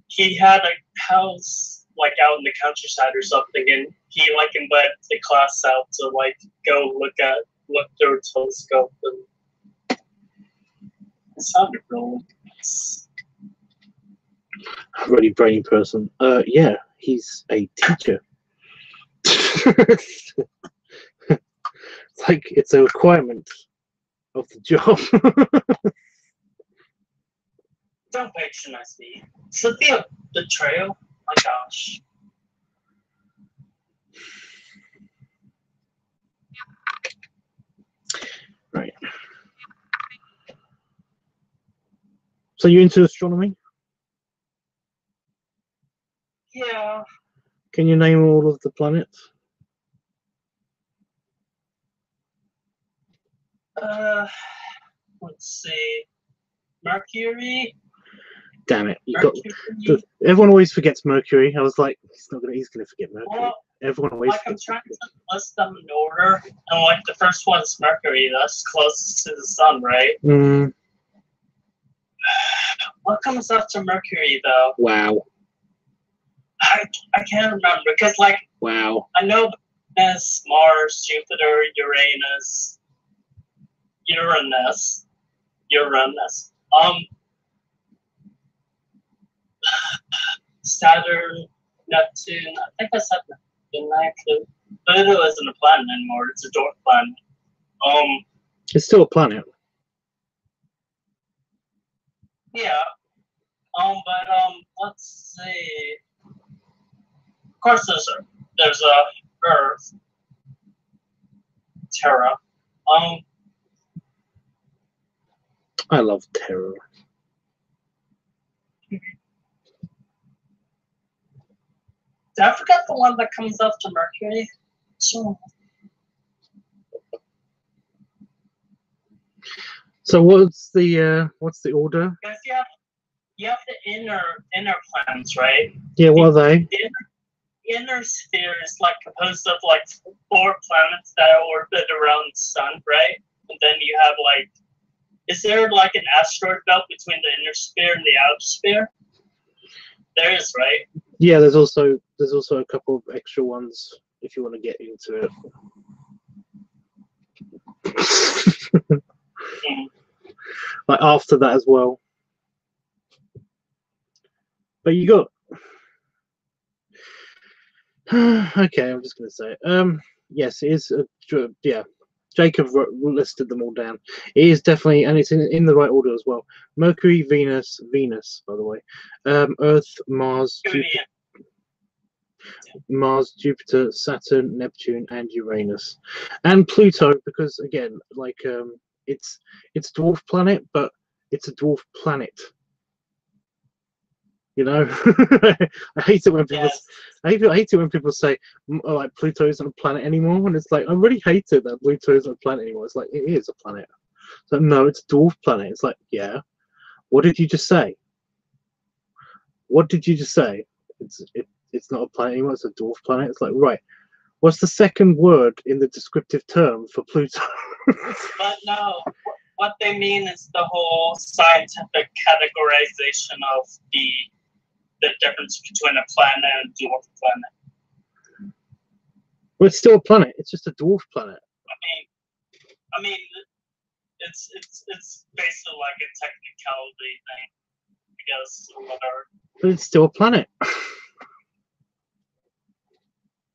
Speaker 2: he had a house like out in the countryside or something, and he like invited the class out to like go look through a telescope, and it sounded really nice.
Speaker 1: Really brainy person. Yeah, he's a teacher. It's like it's a requirement of the job.
Speaker 2: Don't patronize me. Should be a betrayal. My gosh.
Speaker 1: Right. So you're into astronomy?
Speaker 2: Yeah.
Speaker 1: Can you name all of the planets?
Speaker 2: Let's see. Mercury.
Speaker 1: Damn it!
Speaker 2: Everyone
Speaker 1: always forgets Mercury. I was like, he's gonna forget Mercury.
Speaker 2: Well,
Speaker 1: Everyone always.
Speaker 2: Like I'm trying to list them in order, and like the first one's Mercury. That's closest to the sun, right?
Speaker 1: Mm.
Speaker 2: What comes after Mercury, though?
Speaker 1: Wow.
Speaker 2: I can't remember because like
Speaker 1: wow.
Speaker 2: I know Venus, Mars, Jupiter, Uranus. Saturn, Neptune. I think I said Neptune. Pluto isn't a planet anymore. It's a dwarf planet.
Speaker 1: It's still a planet.
Speaker 2: Yeah. But let's see. Of course, there's Earth, Terra.
Speaker 1: I love Terra.
Speaker 2: Did I forget the one that comes after Mercury? Sure.
Speaker 1: So what's the order?
Speaker 2: Because you have the inner planets, right?
Speaker 1: Yeah, what are they?
Speaker 2: The inner sphere is like composed of like 4 planets that orbit around the sun, right? And then you have like, is there like an asteroid belt between the inner sphere and the outer sphere? There is, right?
Speaker 1: Yeah, there's also a couple of extra ones if you want to get into it. Like after that as well. But you got okay, I'm just gonna say yes, it is yeah. Jacob listed them all down. It is definitely, and it's in the right order as well. Mercury, Venus, by the way, Earth, Mars, Jupiter, Saturn, Neptune, and Uranus, and Pluto. Because again, like it's dwarf planet, but it's a dwarf planet. You know, I hate it when people.
Speaker 2: Yes.
Speaker 1: I hate it when people say like Pluto isn't a planet anymore, and it's like I really hate it that Pluto isn't a planet anymore. It's like it is a planet. So no, it's a dwarf planet. It's like yeah. What did you just say? What did you just say? It's not a planet anymore. It's a dwarf planet. It's like right. What's the second word in the descriptive term for Pluto?
Speaker 2: But no, what they mean is the whole scientific categorization of the difference between a planet and a dwarf planet.
Speaker 1: Well, it's still a planet. It's just a dwarf planet.
Speaker 2: I mean, it's basically like a technicality thing, I guess, or whatever.
Speaker 1: But it's still a planet.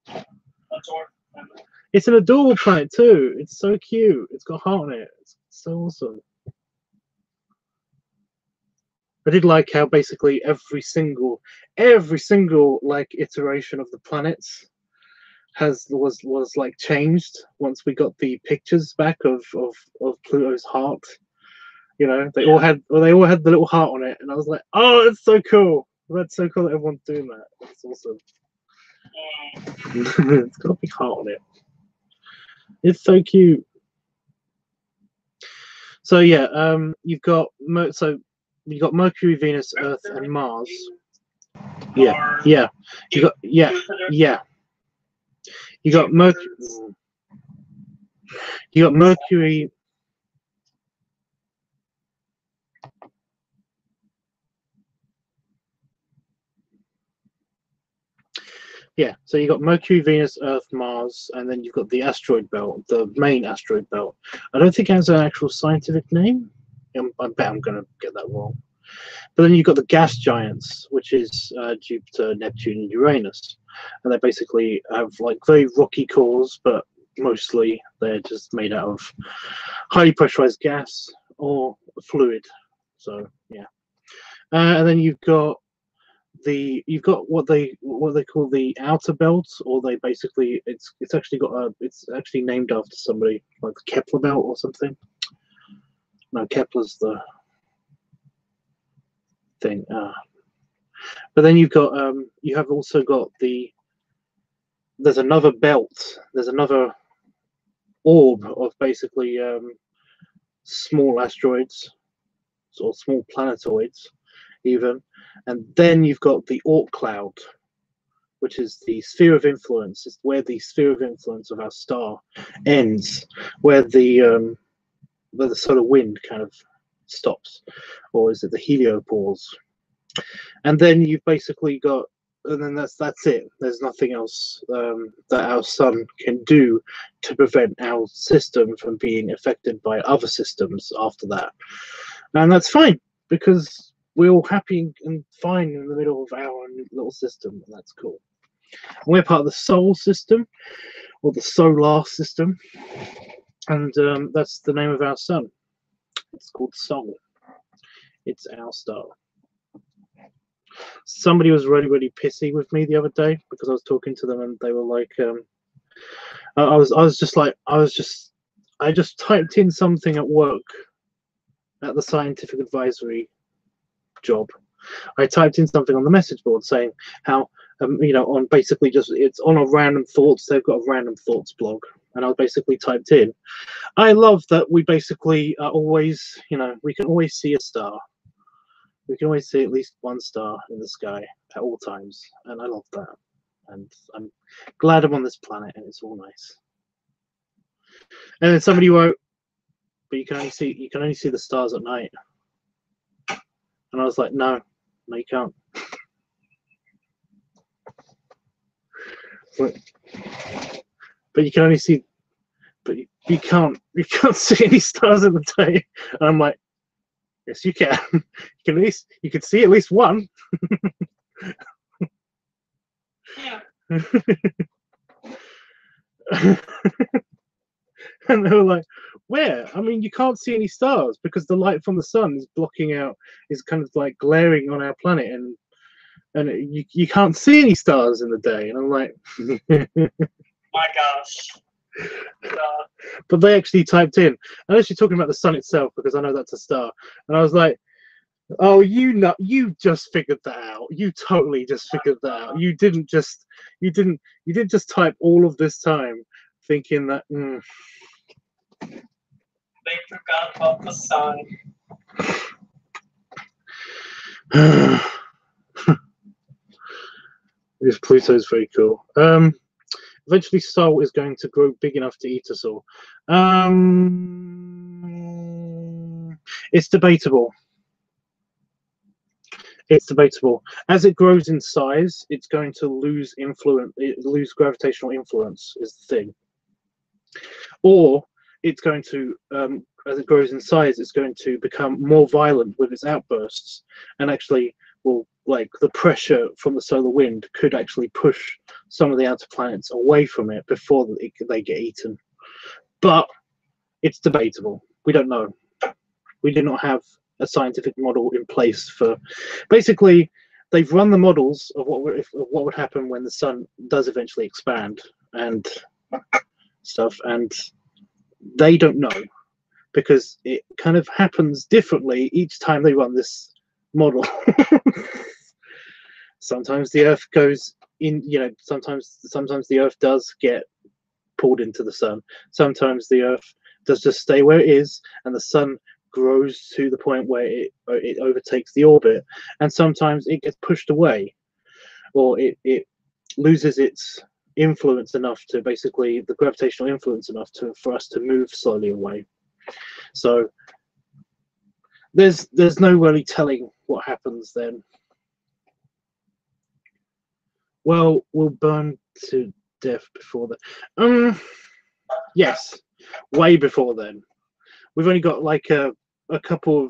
Speaker 2: A dwarf planet.
Speaker 1: It's an adorable planet too. It's so cute. It's got heart on it. It's so awesome. I did like how basically every single like iteration of the planets was like changed once we got the pictures back of Pluto's heart. You know, they all had the little heart on it, and I was like, oh, it's so cool. That's so cool that everyone's doing that. That's awesome. It's got a big heart on it. It's so cute. So yeah, you've got Mercury, Venus, Earth, and Mars. Yeah. You got You got Mercury. You got Mercury. Yeah, so you got Mercury, Venus, Earth, Mars, and then you've got the asteroid belt, the main asteroid belt. I don't think it has an actual scientific name. I bet I'm going to get that wrong. But then you've got the gas giants, which is Jupiter, Neptune, and Uranus. And they basically have like very rocky cores, but mostly they're just made out of highly pressurized gas or fluid. So yeah. And then you've got what they call the outer belt, or they basically it's actually named after somebody, like the Kepler belt or something. No, Kepler's the thing. But then you have also got there's another belt, there's another orb of basically small asteroids or small planetoids even. And then you've got the Oort cloud, which is the sphere of influence. It's where the sphere of influence of our star ends, where the solar wind kind of stops, or is it the heliopause? And then you've basically got, and then that's it. There's nothing else that our sun can do to prevent our system from being affected by other systems after that. And that's fine, because we're all happy and fine in the middle of our little system, and that's cool. And we're part of the Sol system, or the solar system, and that's the name of our sun. It's called Sol. It's our star. Somebody was really pissy with me the other day because I was talking to them, and they were like, I just typed in something at work at the scientific advisory job. I typed in something on the message board saying how on basically just it's on a random thoughts. They've got a random thoughts blog, and I basically typed in, I love that we basically are always, we can always see a star. We can always see at least one star in the sky at all times, and I love that. And I'm glad I'm on this planet, and it's all nice. And then somebody wrote, but you can only see the stars at night. And I was like, no, you can't. But you can only see, but you can't see any stars in the day. And I'm like, yes, you can. You can see at least one.
Speaker 2: Yeah.
Speaker 1: And they were like, where? I mean, you can't see any stars because the light from the sun is blocking out, is kind of like glaring on our planet, and you can't see any stars in the day. And I'm like,
Speaker 2: my gosh.
Speaker 1: But they actually typed in, I'm actually talking about the sun itself because I know that's a star. And I was like, oh, you just figured that out. You totally just figured that out. You didn't just type all of this time thinking that.
Speaker 2: They forgot about the sun.
Speaker 1: This Pluto's very cool. Eventually, Sol is going to grow big enough to eat us all. It's debatable. It's debatable. As it grows in size, it's going to lose gravitational influence, is the thing. Or it's going to, as it grows in size, it's going to become more violent with its outbursts, and actually will, like, the pressure from the solar wind could actually push some of the outer planets away from it before they get eaten. But it's debatable. We don't know. We do not have a scientific model in place for. Basically, they've run the models of what would happen when the sun does eventually expand, and stuff, and they don't know because it kind of happens differently each time they run this model. Sometimes the Earth goes in, sometimes the Earth does get pulled into the sun. Sometimes the Earth does just stay where it is, and the sun grows to the point where it overtakes the orbit, and sometimes it gets pushed away, or it loses its influence enough to basically the gravitational influence enough for us to move slowly away. So there's no really telling what happens then. Well, we'll burn to death before that. Yes, way before then. We've only got like a couple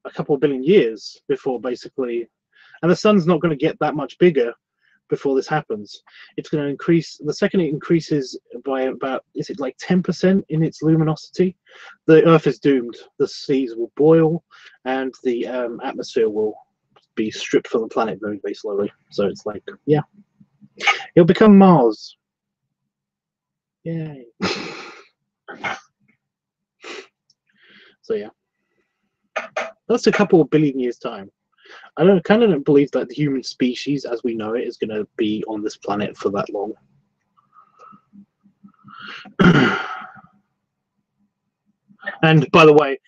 Speaker 1: of billion years before basically, and the sun's not going to get that much bigger before this happens. It's going to increase. The second it increases by about, is it like 10% in its luminosity, the Earth is doomed. The seas will boil, and the atmosphere will be stripped from the planet very, very slowly. So it's like, yeah, it'll become Mars. Yay. So yeah, that's a couple of billion years time. I kind of don't believe that the human species as we know it is going to be on this planet for that long. And by the way,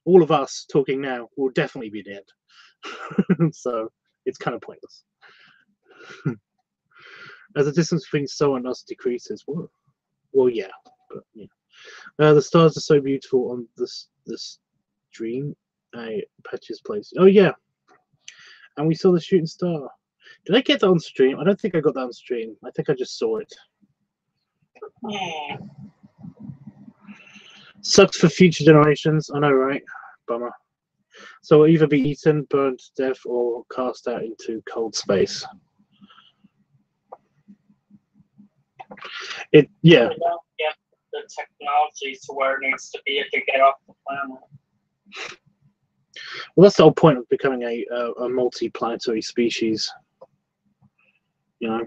Speaker 1: all of us talking now, will definitely be dead. So it's kind of pointless. As the distance between sun and us decreases, well, yeah, but yeah. The stars are so beautiful on this stream. Patches place. Oh yeah, and we saw the shooting star. Did I get that on stream? I don't think I got that on stream. I think I just saw it. Sucks for future generations. I know, right? Bummer. So it'll either be eaten, burned to death, or cast out into cold space. Yeah.
Speaker 2: We don't get the technology to where it needs to be to get off the planet.
Speaker 1: Well, that's the whole point of becoming a multi-planetary species. You know.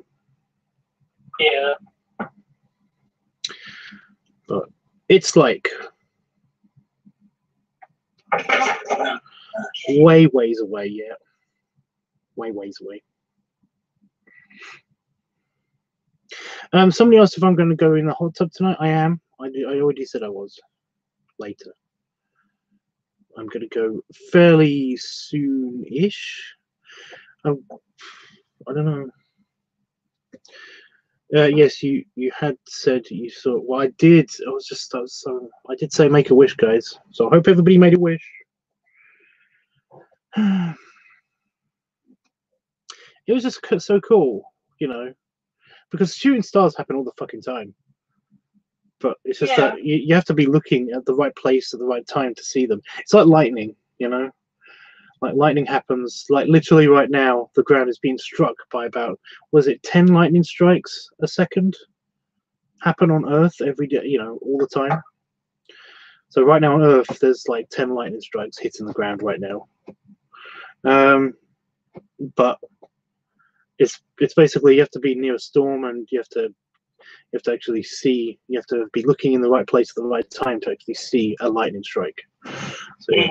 Speaker 2: Yeah.
Speaker 1: But it's like ways away, yeah. Ways away. Somebody asked if I'm going to go in the hot tub tonight. I am. I already said I was. Later. I'm going to go fairly soon-ish. I don't know. Yes, you had said you saw. Well, I did. I did say make a wish, guys. So I hope everybody made a wish. It was just so cool, you know, because shooting stars happen all the fucking time. But it's just that you have to be looking at the right place at the right time to see them. It's like lightning, you know. Like lightning happens, like literally right now, the ground is being struck by about, was it 10 lightning strikes a second? Happen on Earth every day, you know, all the time. So right now on Earth, there's like 10 lightning strikes hitting the ground right now. But it's basically you have to be near a storm, and you have to actually see. You have to be looking in the right place at the right time to actually see a lightning strike. So. Yeah.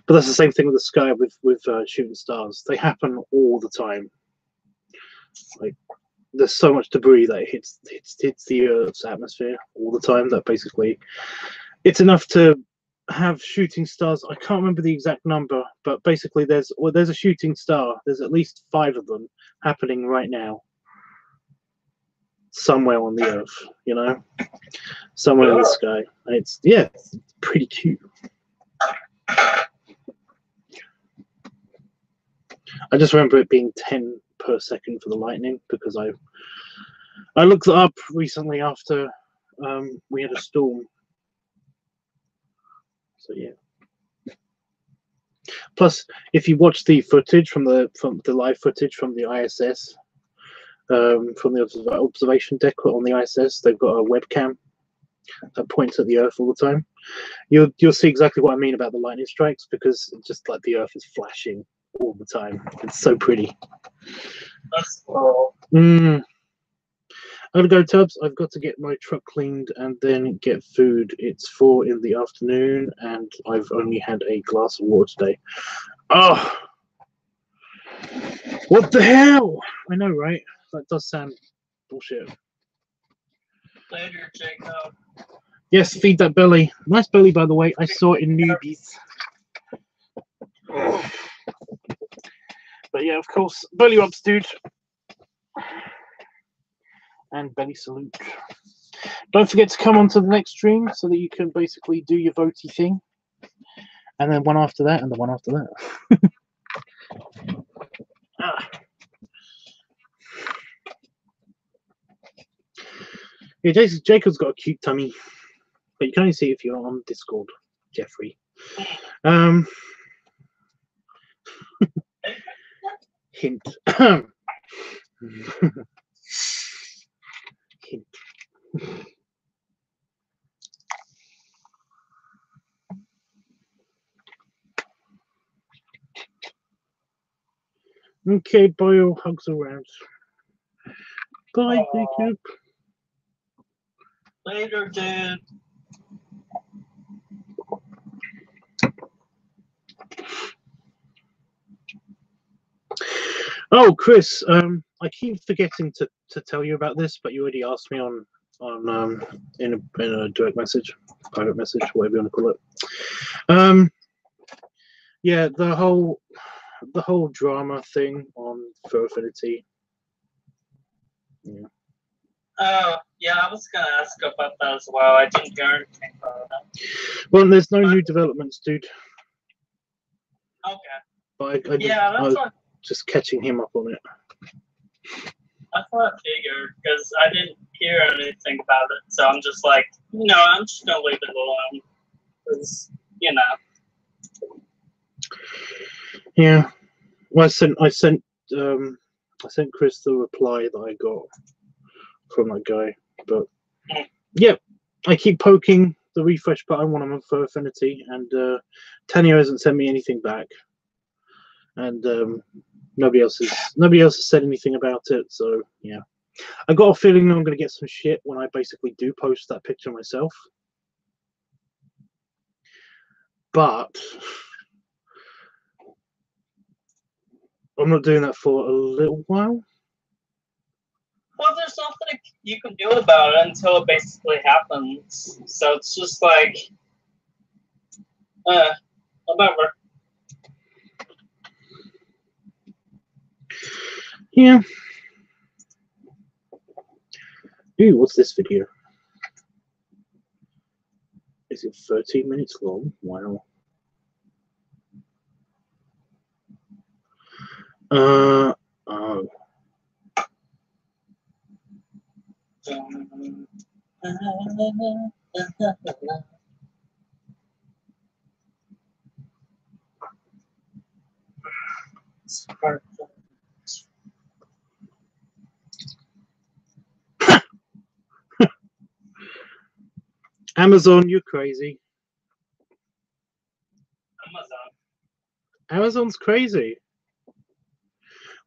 Speaker 1: But that's the same thing with the sky with shooting stars. They happen all the time. Like there's so much debris that hits the Earth's atmosphere all the time that basically it's enough to have shooting stars. I can't remember the exact number, but basically there's a shooting star. There's at least 5 of them happening right now. Somewhere on the Earth, you know, somewhere in the sky. And it's pretty cute. I just remember it being 10 per second for the lightning because I looked it up recently after we had a storm. So yeah. Plus, if you watch the footage from the live footage from the ISS, from the observation deck on the ISS, they've got a webcam that points at the Earth all the time. You'll see exactly what I mean about the lightning strikes, because it's just like the Earth is flashing all the time. It's so pretty.
Speaker 2: That's cool.
Speaker 1: I'm gonna go, Tubbs. I've got to get my truck cleaned and then get food. It's 4 in the afternoon, and I've only had a glass of water today. Oh, what the hell? I know, right? That does sound bullshit.
Speaker 2: Later, Jacob.
Speaker 1: Yes, feed that belly. Nice belly, by the way. I saw it in Newbies. But yeah, of course, belly rubs, dude. And belly salute. Don't forget to come onto the next stream so that you can basically do your votey thing. And then one after that, and the one after that. Yeah, Jacob's got a cute tummy. But you can only see it if you're on Discord, Jeffrey. Hint. Hint. Okay, bio hugs around. Bye, Jacob.
Speaker 2: Later, dude.
Speaker 1: Oh, Chris, I keep forgetting to tell you about this, but you already asked me on in a direct message, private message, whatever you want to call it. Yeah, the whole drama thing on Fur Affinity. Yeah.
Speaker 2: Oh, yeah, I was gonna ask about that as well. I didn't hear anything about that.
Speaker 1: Well, there's no new developments, dude.
Speaker 2: Okay.
Speaker 1: But I was just catching him up on it.
Speaker 2: I thought I figured, because I didn't hear anything about it, so I'm just like, no, I'm just gonna leave it alone, because, you know.
Speaker 1: Yeah. Well, I sent Chris the reply that I got from that guy, but yeah, I keep poking the refresh button when I'm on Fur Affinity, and Tanya hasn't sent me anything back, and nobody else has said anything about it. So yeah, I got a feeling I'm going to get some shit when I basically do post that picture myself, but I'm not doing that for a little while.
Speaker 2: Well, there's nothing you can do about it until it basically happens. So it's just like, whatever.
Speaker 1: Yeah. Ooh, what's this video? Is it 13 minutes long? Wow. Oh. Amazon, you're crazy. Amazon's crazy.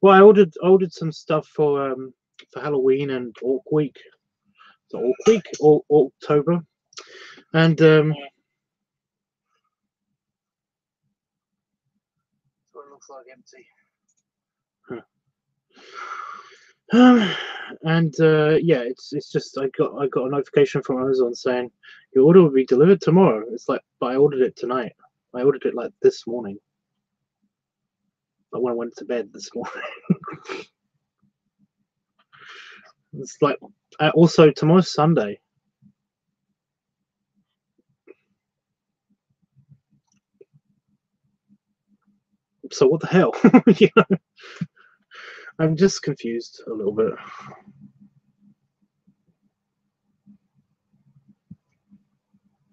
Speaker 1: Well, I ordered some stuff for Halloween and Orc Week. So Orc Week or October, and so it looks like empty. And yeah, it's just I got a notification from Amazon saying your order will be delivered tomorrow. It's like, but I ordered it tonight. I ordered it like this morning. Like when I went to bed this morning. It's like also tomorrow's Sunday. So what the hell? You know, I'm just confused a little bit.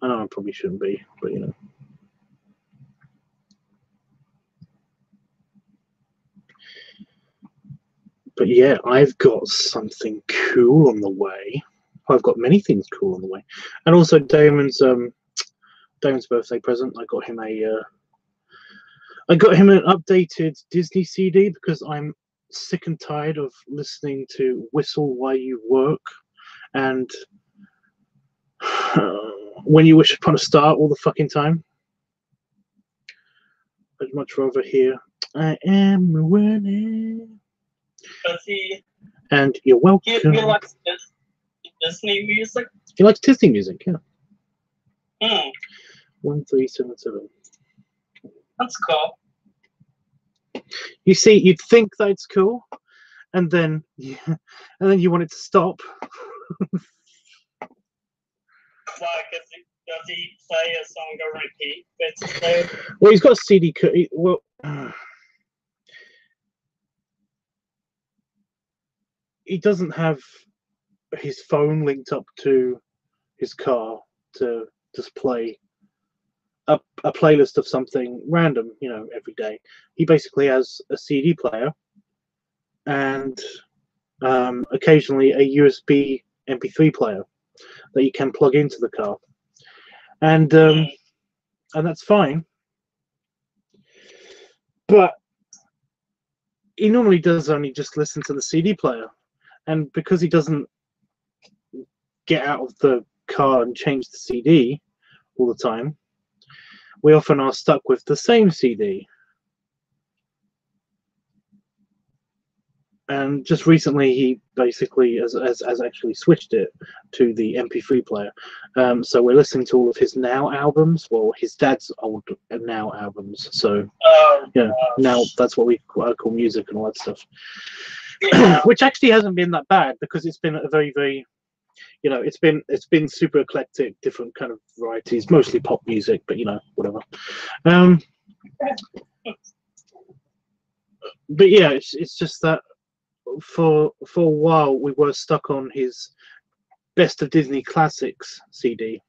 Speaker 1: I know I probably shouldn't be, but you know. But yeah, I've got something cool on the way. I've got many things cool on the way, and also Damon's birthday present. I got him a I got him an updated Disney CD because I'm sick and tired of listening to Whistle While You Work and When You Wish Upon a Star all the fucking time. I'd much rather hear I Am Winning.
Speaker 2: Does he?
Speaker 1: And You're Welcome.
Speaker 2: He likes Disney music?
Speaker 1: He likes Disney music, yeah. 1377.
Speaker 2: That's cool.
Speaker 1: You see, you'd think that it's cool, and then you want it to stop.
Speaker 2: Why? Does he play a song on repeat, basically?
Speaker 1: Well, he's got a CD. Well, he doesn't have his phone linked up to his car to just play a playlist of something random, you know, every day. He basically has a CD player and occasionally a USB MP3 player that you can plug into the car, and that's fine. But he normally does only just listen to the CD player, and because he doesn't get out of the car and change the CD all the time, we often are stuck with the same CD. And just recently, he basically has actually switched it to the MP3 player. So we're listening to all of his Now albums, well, his dad's old Now albums. So yeah, now that's what we call music and all that stuff. Yeah. Which actually hasn't been that bad because it's been a very, very, you know, it's been super eclectic, different kind of varieties, mostly pop music, but you know, whatever. But yeah, it's just that for a while we were stuck on his Best of Disney Classics CD,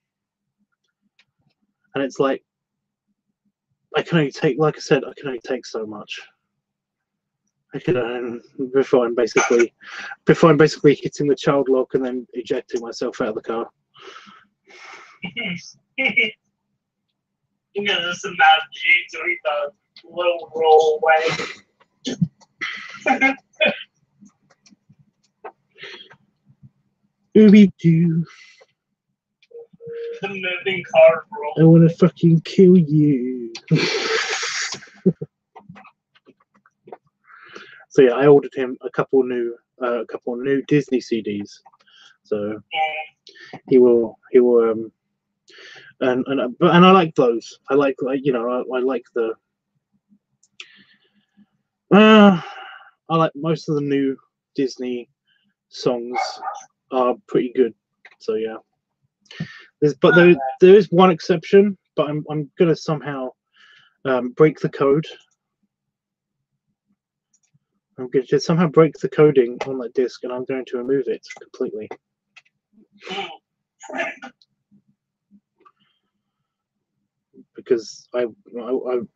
Speaker 1: and it's like I can only take, like I said, I can only take so much. I can before I'm basically hitting the child lock and then ejecting myself out of the car.
Speaker 2: You can just imagine you doing the little roll away.
Speaker 1: Ooby-doo.
Speaker 2: The moving car roll.
Speaker 1: I want to fucking kill you. So yeah, I ordered him a couple new Disney CDs. So he will and I like those. I like you know, I like the I like most of the new Disney songs are pretty good. So yeah, there is one exception, but I'm gonna somehow break the code. I'm going to somehow break the coding on that disk, and I'm going to remove it completely. Because I don't want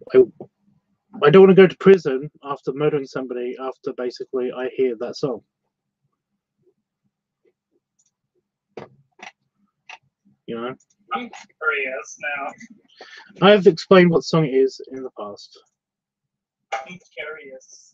Speaker 1: to go to prison after murdering somebody after basically I hear that song. You know?
Speaker 2: I'm curious now.
Speaker 1: I've explained what song it is in the past.
Speaker 2: I'm curious.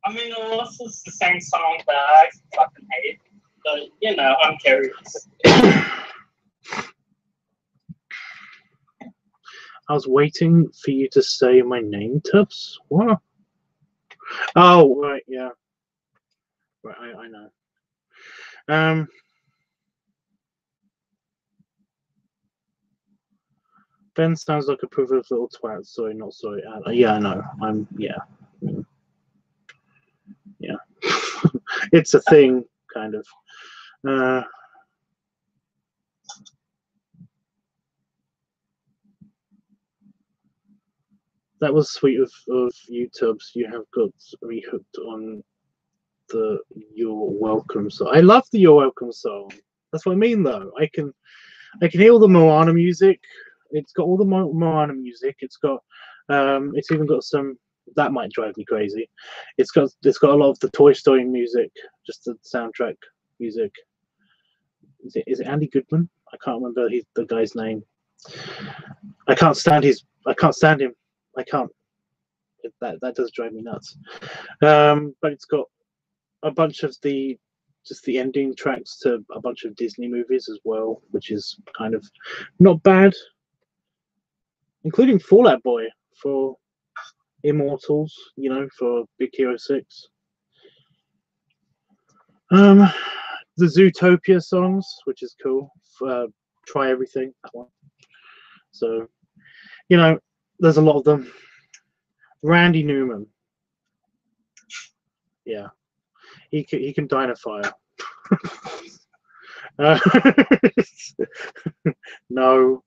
Speaker 2: I mean, unless it's the same song that I fucking hate, but you know, I'm curious.
Speaker 1: I was waiting for you to say my name, Tubbs. What? Oh, right, yeah. Right, I know. Ben sounds like a privileged little twat. Sorry, not sorry. Yeah, I know. Yeah. Yeah. It's a thing, kind of. That was sweet of you, Tubbs. You have got rehooked on the You're Welcome song. I love the You're Welcome song. That's what I mean, though. I can hear all the Moana music. It's got all the Moana music. It's got it's even got some That might drive me crazy. It's got a lot of the Toy Story music, just the soundtrack music. Is it Andy Goodman? I can't remember the guy's name. I can't stand him. I can't. That does drive me nuts. But it's got a bunch of the ending tracks to a bunch of Disney movies as well, which is kind of not bad, including Fall Out Boy for Immortals, you know, for Big Hero 6. The Zootopia songs, which is cool. Try Everything, that one. So, you know, there's a lot of them. Randy Newman. Yeah. He can die in a fire. No.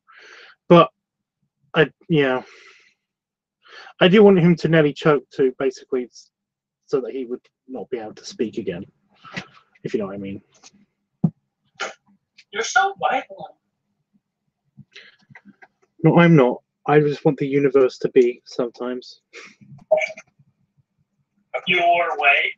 Speaker 1: But I do want him to nearly choke to basically so that he would not be able to speak again. If you know what I mean.
Speaker 2: You're so violent.
Speaker 1: No, I'm not. I just want the universe to be sometimes.
Speaker 2: Your way.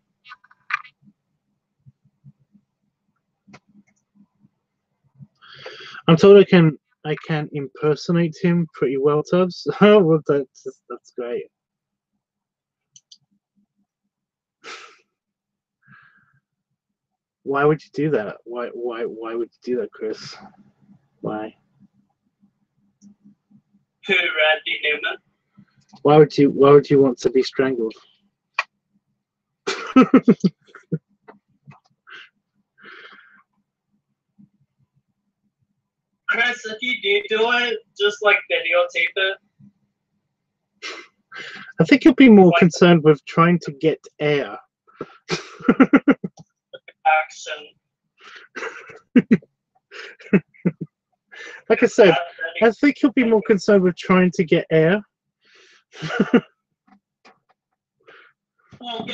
Speaker 1: I'm told I can impersonate him pretty well, Tubbs. Oh, well, that's great. Why would you do that? Why would you do that, Chris? Why?
Speaker 2: Who, Randy Newman?
Speaker 1: Why would you want to be strangled?
Speaker 2: Chris, if you do it, just like videotape it.
Speaker 1: I think you'll be more concerned with trying to get air.
Speaker 2: Action.
Speaker 1: Like I said, I think you'll be more concerned with trying to get air.
Speaker 2: Well,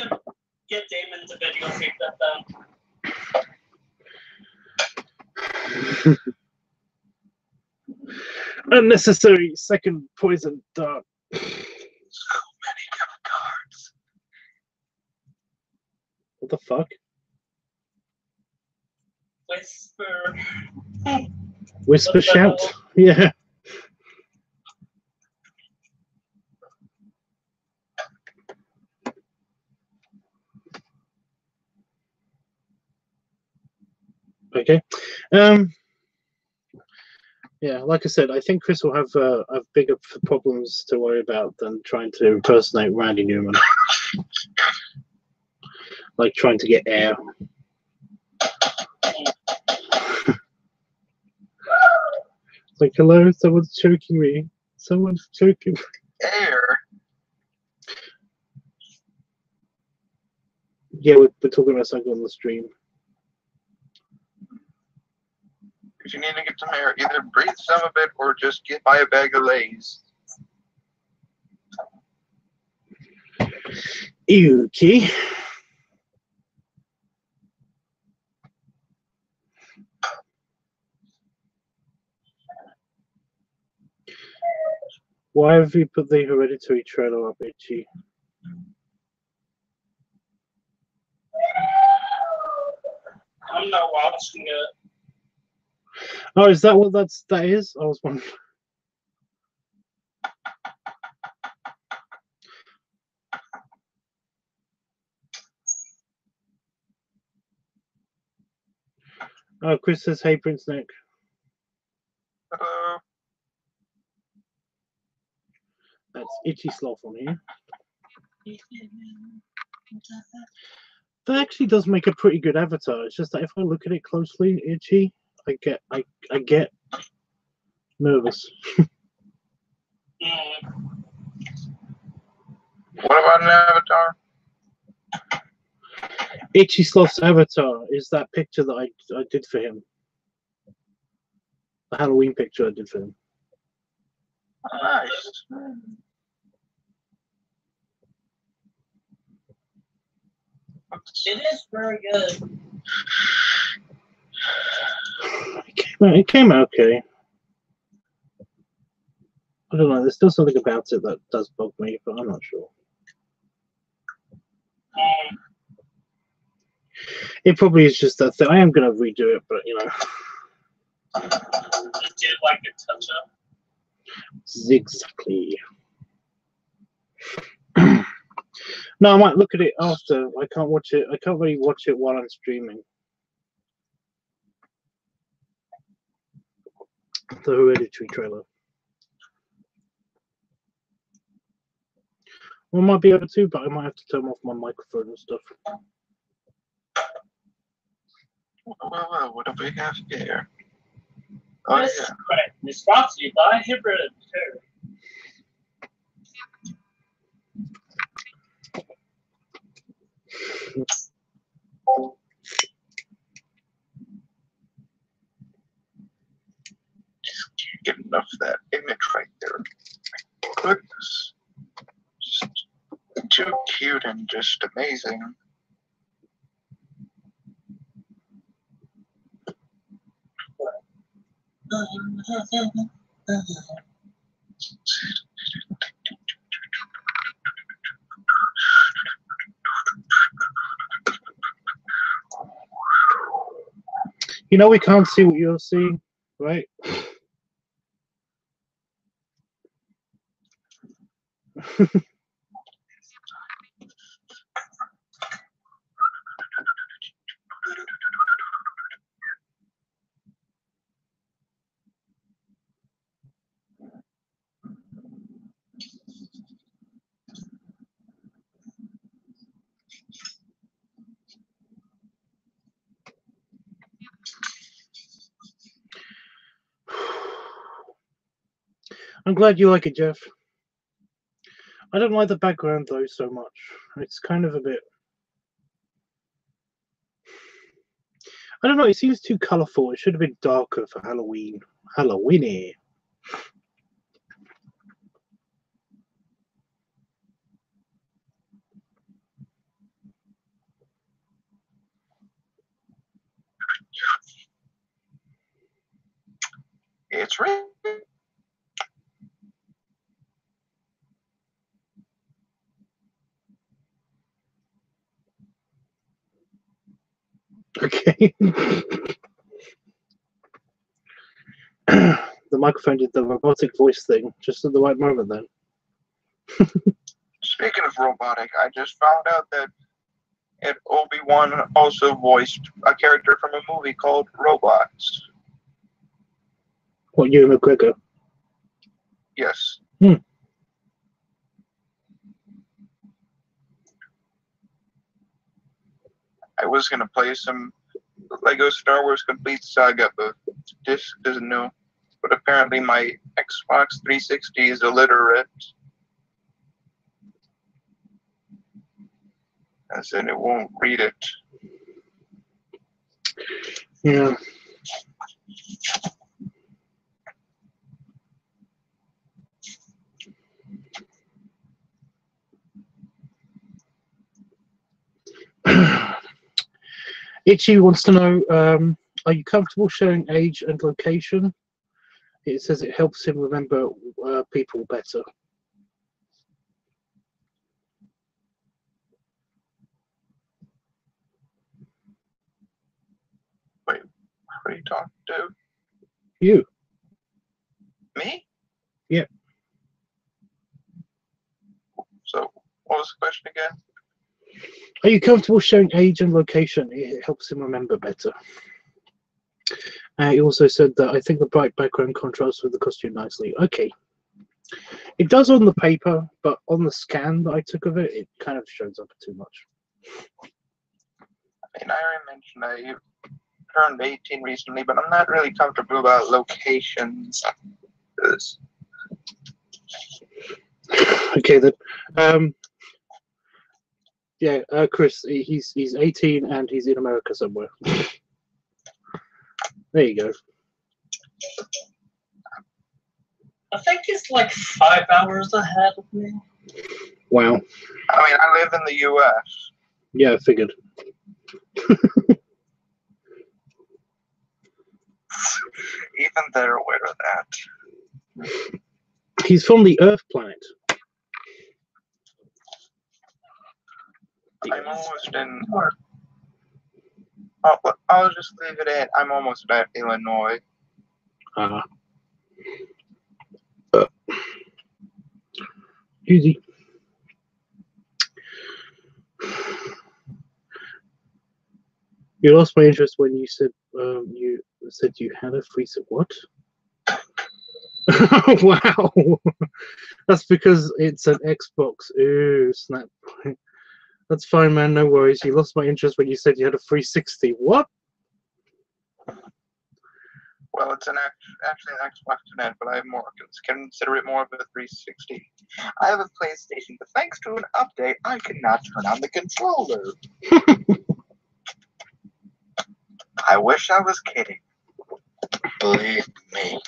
Speaker 2: get Damon to videotape that then.
Speaker 1: Unnecessary second poison dart. So many different cards. What the fuck? Whisper shout. Yeah. Okay. Yeah, like I said, I think Chris will have bigger problems to worry about than trying to impersonate Randy Newman. Like trying to get air. It's like, hello, someone's choking me. Someone's choking me.
Speaker 3: Air?
Speaker 1: Yeah, we're talking about something on the stream.
Speaker 3: Because you need to get some air. Either breathe some of it or just get buy a bag of Lay's.
Speaker 1: Okay. Why have you put the hereditary trailer up, Itchy?
Speaker 2: I'm not watching it.
Speaker 1: Oh, is that what that is? I was wondering. Oh, Chris says, hey, Prince Nick.
Speaker 3: Hello.
Speaker 1: That's Itchy Sloth on here. That actually does make a pretty good avatar. It's just that if I look at it closely, Itchy, I get nervous.
Speaker 3: What about an avatar?
Speaker 1: Itchy Sloth's avatar is that picture that I did for him. The Halloween picture I did for him.
Speaker 3: Nice.
Speaker 2: It is very good.
Speaker 1: It came out okay. I don't know. There's still something about it that does bug me, but I'm not sure. It probably is just that thing. I am going to redo it, but you know.
Speaker 2: You did like a touch-up?
Speaker 1: Exactly. No, I might look at it after. I can't watch it. I can't really watch it while I'm streaming. The Hereditary trailer. Well, I might be able to, but I might have to turn off my microphone and stuff.
Speaker 3: Well, what do we have here? Oh,
Speaker 2: Yes,
Speaker 3: yeah.
Speaker 2: right. Responsible by Hybrid too.
Speaker 3: Just can't get enough of that image right there. My goodness. Just too cute and just amazing.
Speaker 1: You know, we can't see what you're seeing, right? I'm glad you like it, Jeff. I don't like the background though so much. It's kind of a bit. I don't know. It seems too colourful. It should have been darker for Halloween. Halloweeny.
Speaker 3: It's real.
Speaker 1: Okay. The microphone did the robotic voice thing just at the right moment then.
Speaker 3: Speaking of robotic, I just found out that Obi-Wan also voiced a character from a movie called Robots.
Speaker 1: What, Ewan McGregor?
Speaker 3: Yes. I was going to play some Lego Star Wars Complete Saga, but this isn't new. But apparently my Xbox 360 is illiterate. As in, it won't read it.
Speaker 1: Yeah. Itchy wants to know, are you comfortable sharing age and location? It says it helps him remember people better.
Speaker 3: Wait, what are you talking to?
Speaker 1: You?
Speaker 3: Me?
Speaker 1: Yeah.
Speaker 3: So, what was the question again?
Speaker 1: Are you comfortable sharing age and location? It helps him remember better. He also said that I think the bright background contrasts with the costume nicely. Okay. It does on the paper, but on the scan that I took of it, it kind of shows up too much.
Speaker 3: I mean, I already mentioned I turned 18 recently, but I'm not really comfortable about locations.
Speaker 1: Okay then. Yeah, Chris, he's 18 and he's in America somewhere. There you go.
Speaker 2: I think he's like 5 hours ahead of me.
Speaker 1: Wow.
Speaker 3: I mean, I live in the U.S.
Speaker 1: Yeah, I figured.
Speaker 3: Even they're aware of that.
Speaker 1: He's from the Earth planet.
Speaker 3: I'm almost in. I'll just leave it at. I'm almost at Illinois.
Speaker 1: Easy. You lost my interest when you said you had a free what? Wow, that's because it's an Xbox. Ooh, snap. That's fine, man. No worries. You lost my interest when you said you had a 360. What?
Speaker 3: Well, it's actually an Xbox One, but I consider it more of a 360. I have a PlayStation, but thanks to an update, I cannot turn on the controller. I wish I was kidding. Believe me.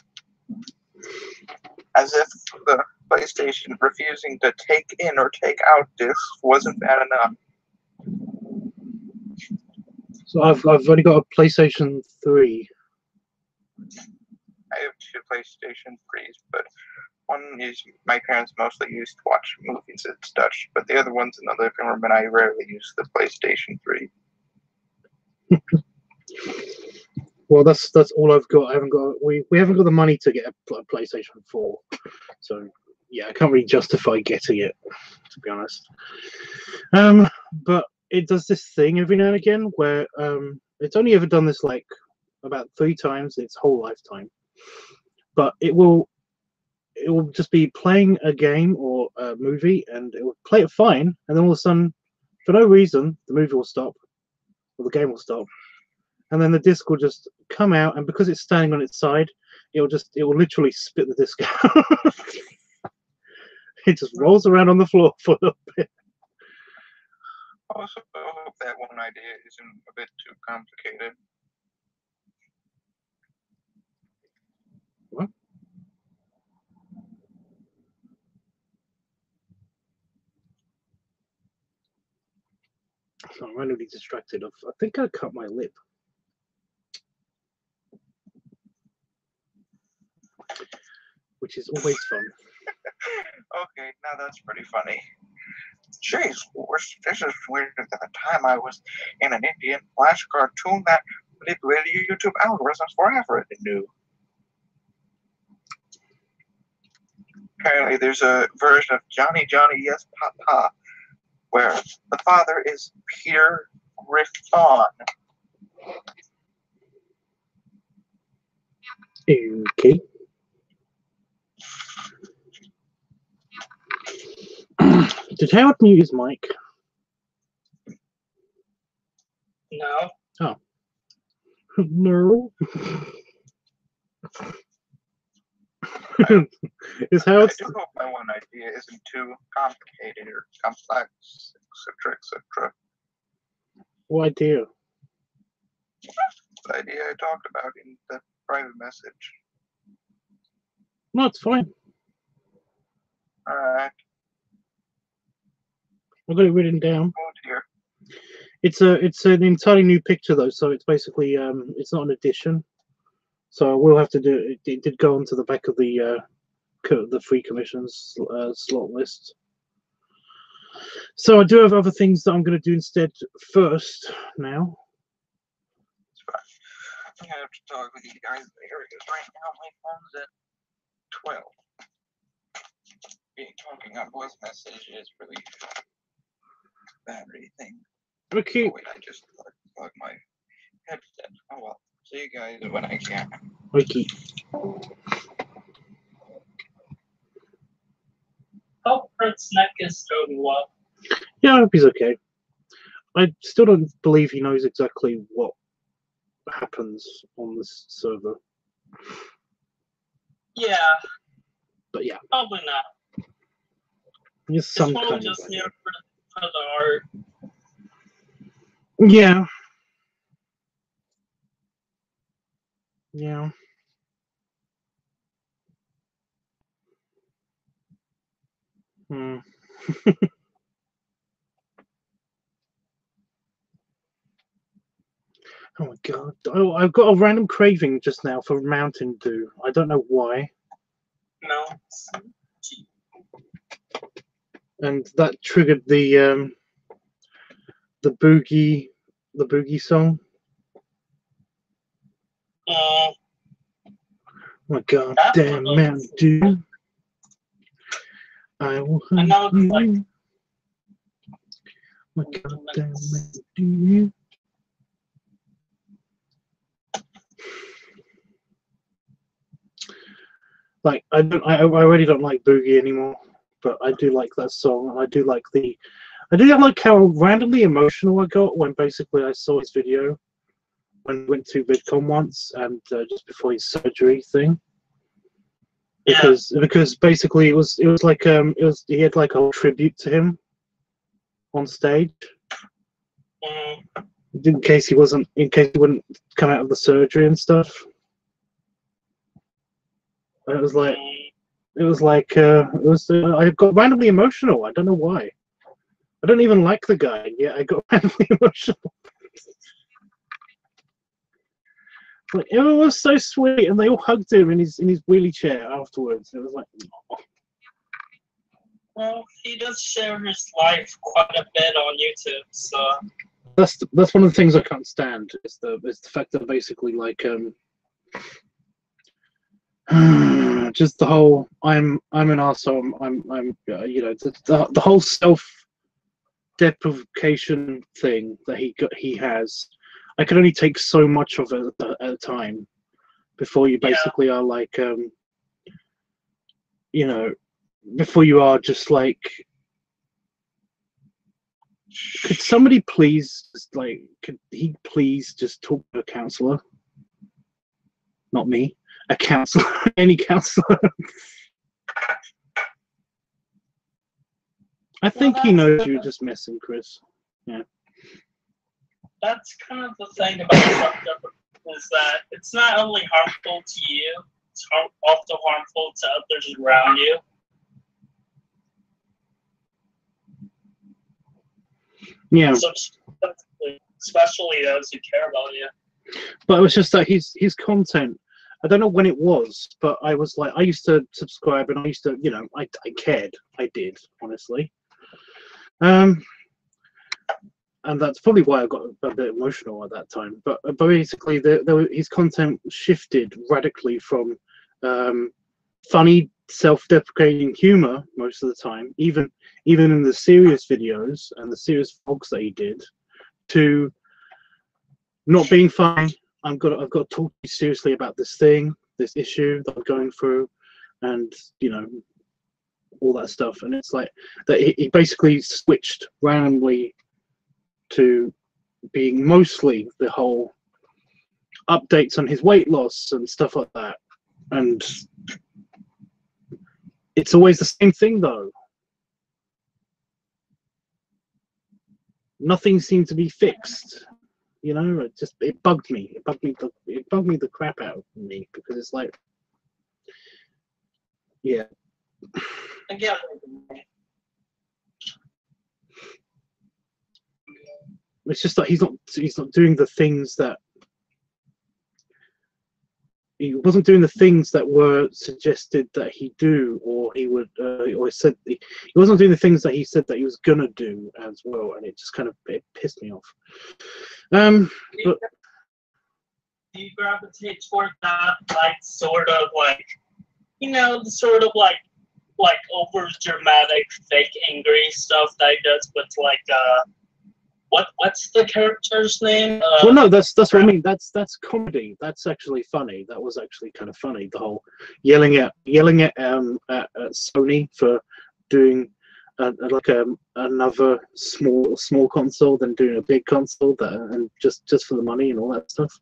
Speaker 3: As if the PlayStation refusing to take in or take out discs wasn't bad enough.
Speaker 1: So I've only got a PlayStation 3.
Speaker 3: I have 2 PlayStation 3s, but one is my parents mostly use to watch movies. It's Dutch, but the other one's in the living room, and I rarely use the PlayStation 3.
Speaker 1: Well, that's all I've got. I haven't got. We haven't got the money to get a PlayStation 4, so yeah, I can't really justify getting it, to be honest. But it does this thing every now and again where it's only ever done this like about 3 times in its whole lifetime. But it will just be playing a game or a movie, and it will play it fine, and then all of a sudden, for no reason, the movie will stop or the game will stop. And then the disc will just come out, and because it's standing on its side, it will literally spit the disc out. It just rolls around on the floor for a little bit.
Speaker 3: Also, I hope that one idea isn't a bit too complicated.
Speaker 1: What? So I'm randomly distracted. I think I cut my lip. Which is always fun.
Speaker 3: Okay, now that's pretty funny. Jeez, this is weird. At the time I was in an Indian flash cartoon that manipulated YouTube algorithms forever, it knew. Apparently there's a version of Johnny Johnny Yes Papa where the father is Peter Griffon.
Speaker 1: Okay. Did Howard mute his mic?
Speaker 2: No.
Speaker 1: Oh. No. Is Howard?
Speaker 3: I do hope my one idea isn't too complicated or complex, etc., etc.
Speaker 1: What idea?
Speaker 3: The idea I talked about in the private message.
Speaker 1: No, it's fine.
Speaker 3: Alright.
Speaker 1: I've got it written down.
Speaker 3: Oh dear.
Speaker 1: It's an entirely new picture though, so it's basically it's not an addition. So we'll have to do it. It did go onto the back of the free commissions slot list. So I do have other things that I'm going to do instead first now.
Speaker 3: It's fine. I'm gonna have to talk with you guys later because right now my phone's at 12. Talking on voice messages really battery thing.
Speaker 1: Okay.
Speaker 3: Oh, wait, I just plugged my headset. Oh well. See you guys when I can.
Speaker 1: Okay.
Speaker 2: Hope Fred's neck is doing well.
Speaker 1: Yeah, I hope he's okay. I still don't believe he knows exactly what happens on this server.
Speaker 2: Yeah.
Speaker 1: But yeah.
Speaker 2: Probably not.
Speaker 1: Just some
Speaker 2: it's
Speaker 1: kind
Speaker 2: just
Speaker 1: of
Speaker 2: here for the art.
Speaker 1: Yeah. Yeah. Hmm. Oh my god. Oh, I've got a random craving just now for Mountain Dew. I don't know why.
Speaker 2: No.
Speaker 1: And that triggered the the boogie song. My God, damn man, dude. I will hunt you.
Speaker 2: Like,
Speaker 1: My God, damn man, dude. Like I already don't like Boogie anymore, but I do like that song, and I do like how randomly emotional I got when basically I saw his video when I went to VidCon once, and just before his surgery thing. Because basically it was like he had like a whole tribute to him on stage. In case he wouldn't come out of the surgery and stuff. And it was like I got randomly emotional. I don't know why. I don't even like the guy, yet I got randomly emotional. Like everyone was so sweet, and they all hugged him in his wheelchair afterwards. It was like, oh.
Speaker 2: Well, he does share his life quite a bit on YouTube, so
Speaker 1: that's one of the things I can't stand. Is the fact that basically like just the whole I'm an arsehole. I'm you know the whole self-deprecation thing that he has. I can only take so much of it at a time before you basically are like you know, before you are just like, could somebody please could he please just talk to a counselor? Not me, a counselor. Any counselor. I think he knows you're just messing, Chris. Yeah.
Speaker 2: That's kind of the thing about self-deprecation, is that it's not only harmful to you, it's also harmful to others around you.
Speaker 1: Yeah.
Speaker 2: So especially those who care about you.
Speaker 1: But it was just that his content, I don't know when it was, but I was like, I used to subscribe, and I used to, you know, I cared. I did, honestly. And that's probably why I got a bit emotional at that time. But basically, his content shifted radically from funny, self-deprecating humor most of the time, even in the serious videos and the serious vlogs that he did, to not being funny. I've got to talk to you seriously about this issue that I'm going through, and you know, all that stuff. And it's like that he basically switched randomly to being mostly the whole updates on his weight loss and stuff like that. And it's always the same thing, though. Nothing seemed to be fixed. You know, it bugged me. It bugged me the crap out of me, because it's like, yeah.
Speaker 2: Again,
Speaker 1: it's just that he's not doing the things that he wasn't doing the things that were suggested that he do, or he would, or said he wasn't doing the things that he said that he was gonna do as well, and it just kind of pissed me off. But
Speaker 2: do you gravitate toward that, like, sort of like, you know, the sort of like over dramatic, fake, angry stuff that he does with like what's the character's name?
Speaker 1: Well, no, that's what I mean. That's comedy. That's actually funny. That was actually kind of funny. The whole yelling at Sony for doing another small console than doing a big console, and just for the money and all that stuff.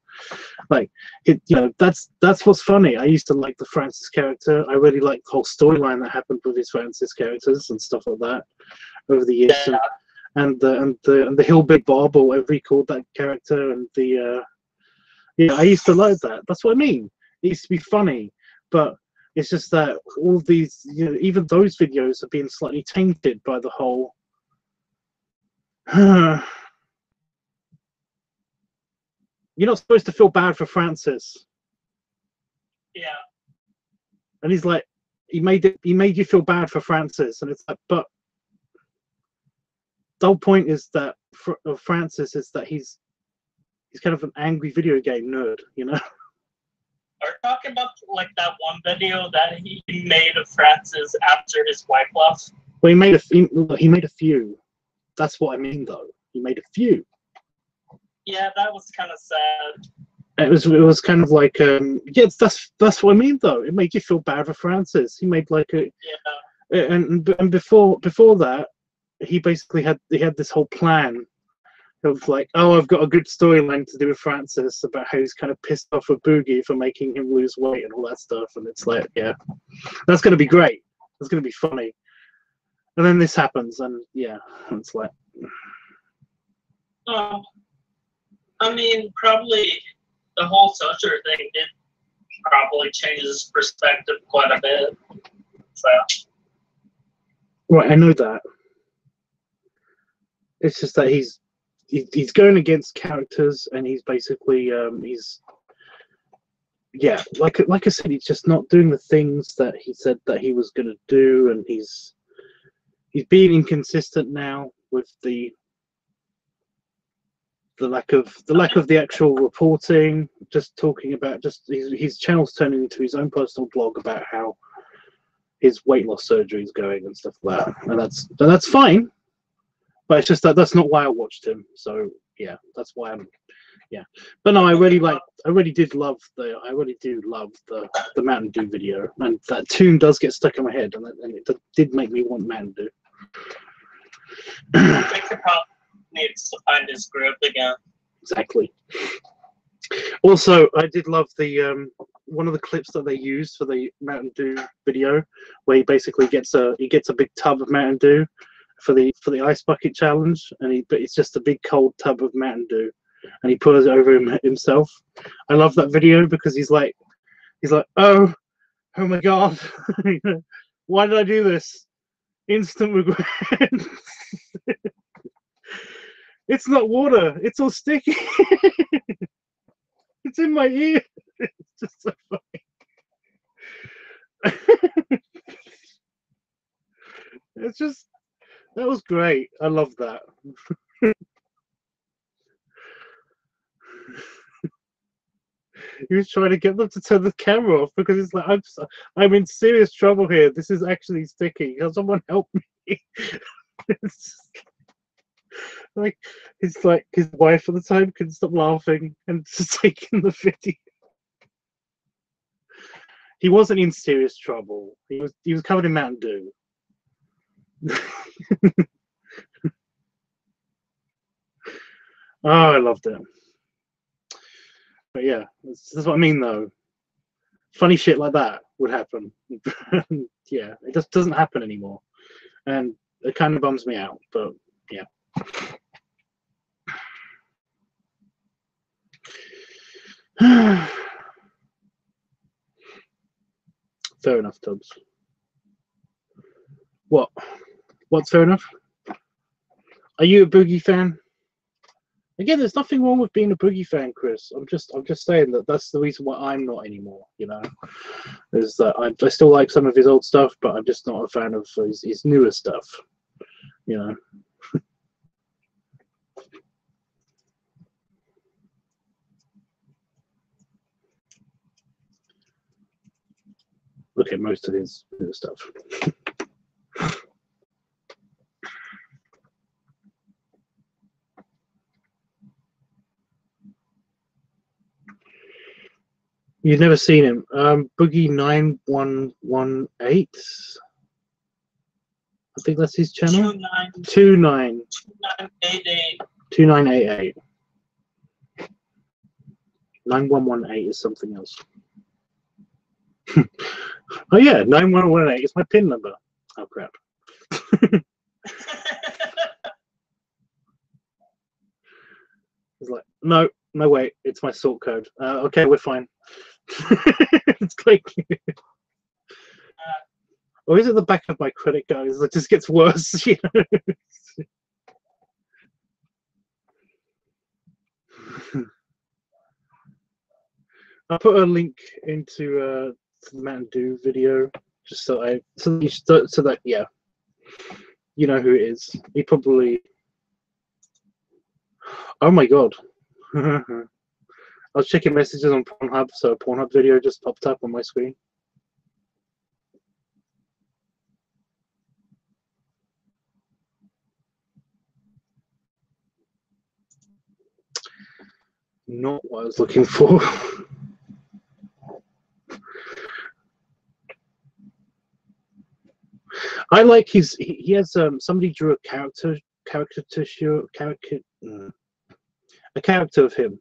Speaker 1: Like it, you know, that's what's funny. I used to like the Francis character. I really liked the whole storyline that happened with his Francis characters and stuff like that over the years.
Speaker 2: Yeah.
Speaker 1: And the Hill Big Bob, or whatever he called that character, and the yeah, I used to like that. That's what I mean. It used to be funny, but it's just that all these, you know, even those videos have been slightly tainted by the whole. You're not supposed to feel bad for Francis.
Speaker 2: Yeah.
Speaker 1: And he's like, he made you feel bad for Francis, and it's like, but the whole point is that of Francis is that he's kind of an angry video game nerd, you know.
Speaker 2: Are you talking about like that one video that he made of Francis after his wife left?
Speaker 1: Well, he made a few. That's what I mean, though. He made a few.
Speaker 2: Yeah, that was kind of sad.
Speaker 1: It was kind of like yeah, that's what I mean, though. It made you feel bad for Francis. He made like a and before that, he basically had this whole plan of like, oh, I've got a good storyline to do with Francis about how he's kind of pissed off with Boogie for making him lose weight and all that stuff. And it's like, yeah, that's going to be great. That's going to be funny. And then this happens, and yeah, it's like.
Speaker 2: I mean, probably the whole Toucher thing did probably change his perspective quite a bit. So.
Speaker 1: Right, I know that. It's just that he's going against characters, and he's basically yeah, like I said, he's just not doing the things that he said that he was going to do, and he's being inconsistent now with the lack of the actual reporting. Just talking about his channel's turning into his own personal blog about how his weight loss surgery is going and stuff like that, and that's fine. But it's just that's not why I watched him. So yeah, that's why I'm. Yeah, but no, I really do love the Mountain Dew video, and that tune does get stuck in my head, and it did make me want Mountain Dew.
Speaker 2: I think he probably needs to find his groove again.
Speaker 1: Exactly. Also, I did love the one of the clips that they used for the Mountain Dew video, where he basically gets a big tub of Mountain Dew for the ice bucket challenge, and it's just a big cold tub of Mountain Dew, and he pours it over himself. I love that video because he's like, oh my god, why did I do this? Instant regret. It's not water. It's all sticky. It's in my ear. It's just so funny. It's just, that was great. I love that. He was trying to get them to turn the camera off because it's like, I'm in serious trouble here. This is actually sticky. Can someone help me? It's like his wife at the time couldn't stop laughing and just taking the video. He wasn't in serious trouble. He was covered in Mountain Dew. Oh, I loved it. But yeah, that's what I mean, though. Funny shit like that would happen. Yeah, it just doesn't happen anymore, and it kind of bums me out. But yeah. Fair enough, Tubbs. What? What's fair enough? Are you a Boogie fan? Again, there's nothing wrong with being a Boogie fan, Chris. I'm just saying that's the reason why I'm not anymore. You know, is that I still like some of his old stuff, but I'm just not a fan of his newer stuff. You know. Look at most of his newer stuff. You've never seen him. Boogie 9118. I think that's his channel. 2988. 9118 is something else. Oh yeah, 9118 is my PIN number. Oh crap. It's like, no, wait, it's my sort code. Okay, we're fine. It's like, or is it the back of my credit card? It just gets worse, you know. I'll put a link into the Mountain Dew video just so that yeah, you know who it is. He probably Oh my god. I was checking messages on Pornhub, so a Pornhub video just popped up on my screen. Not what I was looking for. I like his. He has somebody drew a character of him.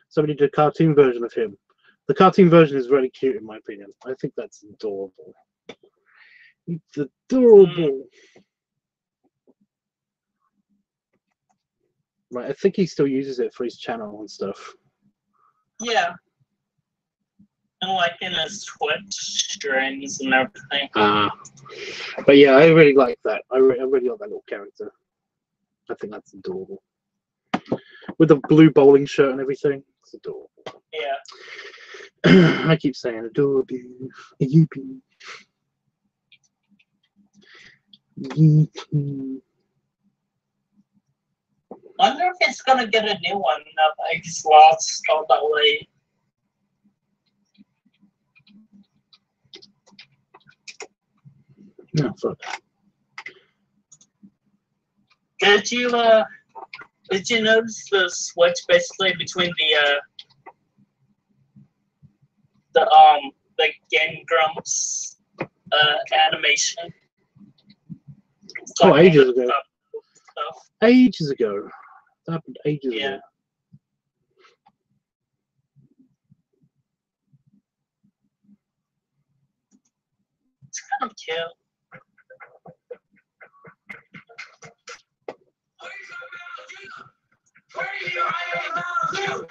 Speaker 1: Somebody did a cartoon version of him. The cartoon version is really cute, in my opinion. I think that's adorable. It's adorable. Right, I think he still uses it for his channel and stuff.
Speaker 2: Yeah. And like in his Twitch streams and everything.
Speaker 1: But yeah, I really like that. I really like that little character. I think that's adorable. With the blue bowling shirt and everything. It's adorable.
Speaker 2: Yeah.
Speaker 1: I keep saying adorable. Yippee. Yippee.
Speaker 2: I wonder if it's gonna get a new one now that it's lost all that way.
Speaker 1: No, fuck.
Speaker 2: Did you notice the switch basically between the Game Grumps animation?
Speaker 1: Oh, ages ago.
Speaker 2: Stuff.
Speaker 1: Ages ago. That happened ages ago.
Speaker 2: It's kind of cute.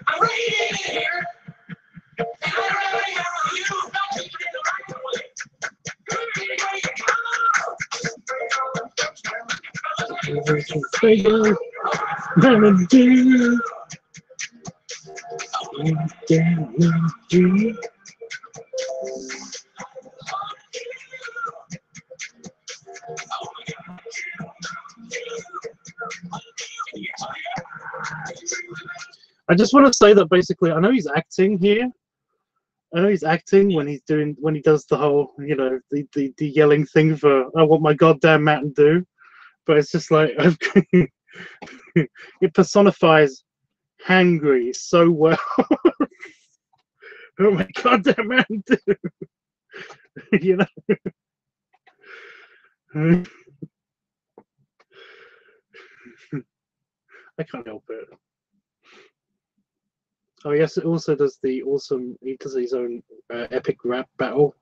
Speaker 4: I'm reading here.
Speaker 1: I just want to say that basically, I know he's acting here. I know he's acting when he does the whole, you know, the yelling thing for "I want my goddamn Mountain Dew," but it's just like it personifies hangry so well. Oh my goddamn Mountain Dew, you know. I can't help it. Oh yes, it also does the awesome. He does his own epic rap battle,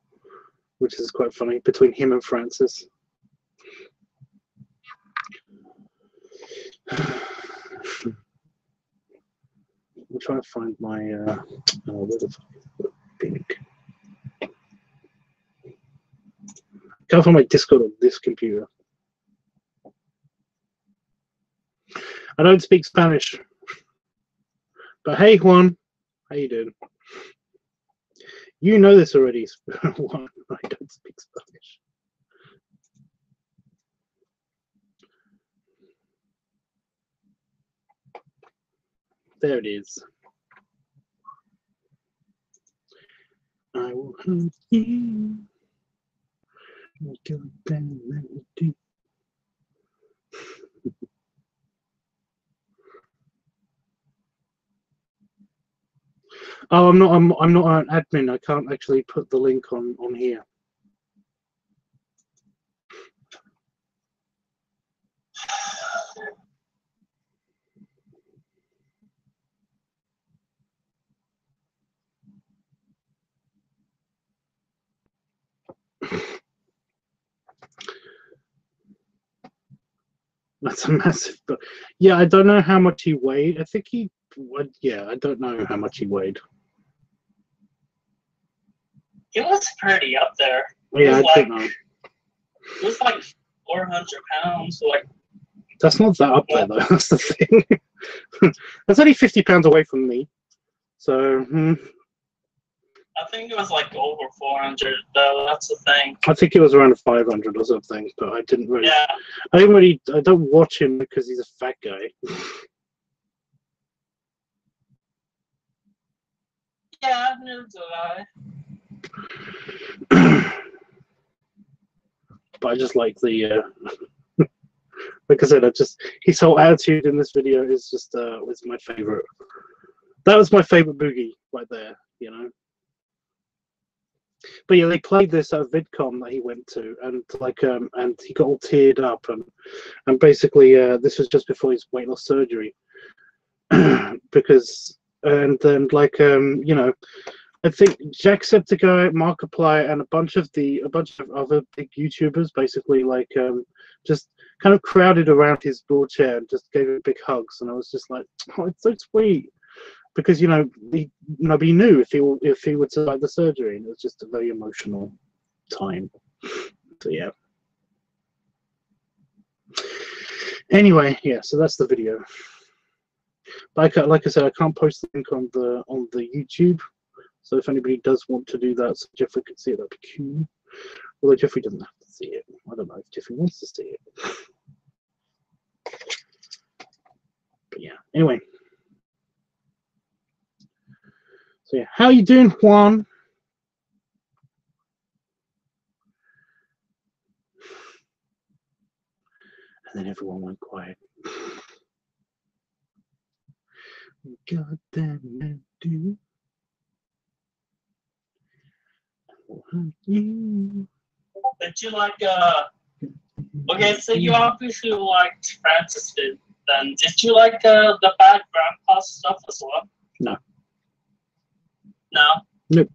Speaker 1: which is quite funny between him and Francis. I'm trying to find my. Where the fuck is the pink? Can't find my Discord on this computer. I don't speak Spanish. But hey, Juan, how you doing? You know this already, Juan. I don't speak Spanish. There it is. I will hunt you. Oh, I'm not an admin. I can't actually put the link on here. That's a massive, but yeah, I don't know how much he weighed. I think yeah, I don't know how much he weighed.
Speaker 2: He was pretty up there.
Speaker 1: Yeah, I don't know.
Speaker 2: It was like 400 pounds. Like,
Speaker 1: that's not that up there though. That's the thing. That's only 50 pounds away from me. So.
Speaker 2: I think it was like over 400 though. That's the thing.
Speaker 1: I think it was around 500 or something, but I didn't really.
Speaker 2: Yeah.
Speaker 1: I don't watch him because he's a fat guy.
Speaker 2: Yeah, neither do I.
Speaker 1: But I just like the like I said, his whole attitude in this video is just was my favorite. That was my favorite boogie right there, you know. But yeah, they played this at a VidCon that he went to, and and he got all teared up, and basically this was just before his weight loss surgery, because and then you know, I think Jacksepticeye, Markiplier, and a bunch of other big YouTubers basically just kind of crowded around his wheelchair and just gave him big hugs, and I was just like, oh, it's so sweet, because you know nobody knew if he would survive the surgery, and it was just a very emotional time. So yeah. Anyway, yeah. So that's the video. Like I said, I can't post the link on the YouTube. So if anybody does want to do that, so Jeffrey could see it, that'd be cool. Although Jeffrey doesn't have to see it. I don't know if Jeffrey wants to see it. But yeah, anyway. So yeah, how you doing, Juan? And then everyone went quiet. God damn it, dude.
Speaker 2: Did you like okay, so you obviously liked Francis then. Did you like the bad grandpa stuff as well?
Speaker 1: No.
Speaker 2: No?
Speaker 1: Nope.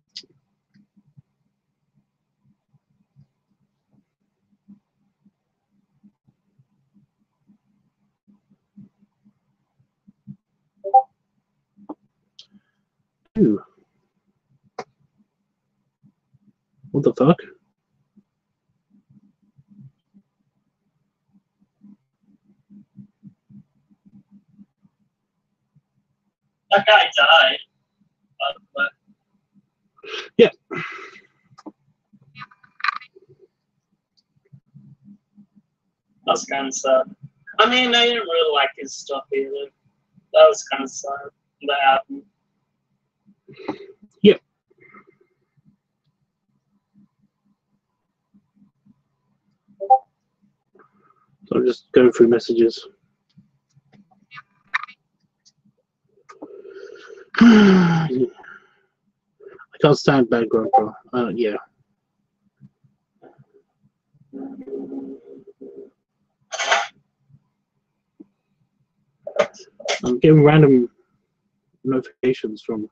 Speaker 1: Ooh. What the fuck?
Speaker 2: That guy died. But
Speaker 1: yeah.
Speaker 2: That's kind of sad. I mean, I didn't really like his stuff either. That was kind of sad. That happened.
Speaker 1: Yep. So I'm just going through messages. I can't stand bad grandpa. Yeah. I'm getting random notifications from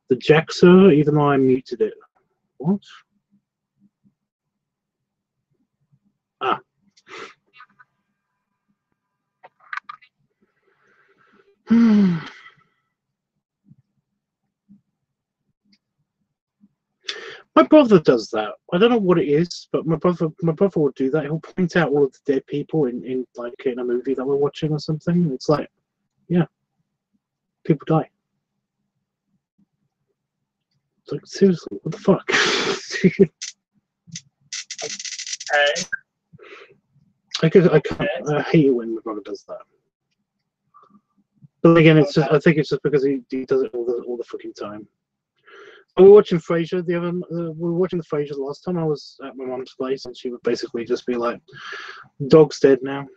Speaker 1: the Jaxer, even though I muted it. What? Ah. My brother does that. I don't know what it is, but my brother will do that. He'll point out all of the dead people in a movie that we're watching or something. It's like, yeah, people die. It's like, seriously, what the fuck?
Speaker 2: Hey.
Speaker 1: I hate it when my brother does that. But again, it's just, I think it's just because he does it all the fucking time. We were watching Frasier we were watching the Frasier the last time I was at my mom's place, and she would basically just be like, "Dog's dead now.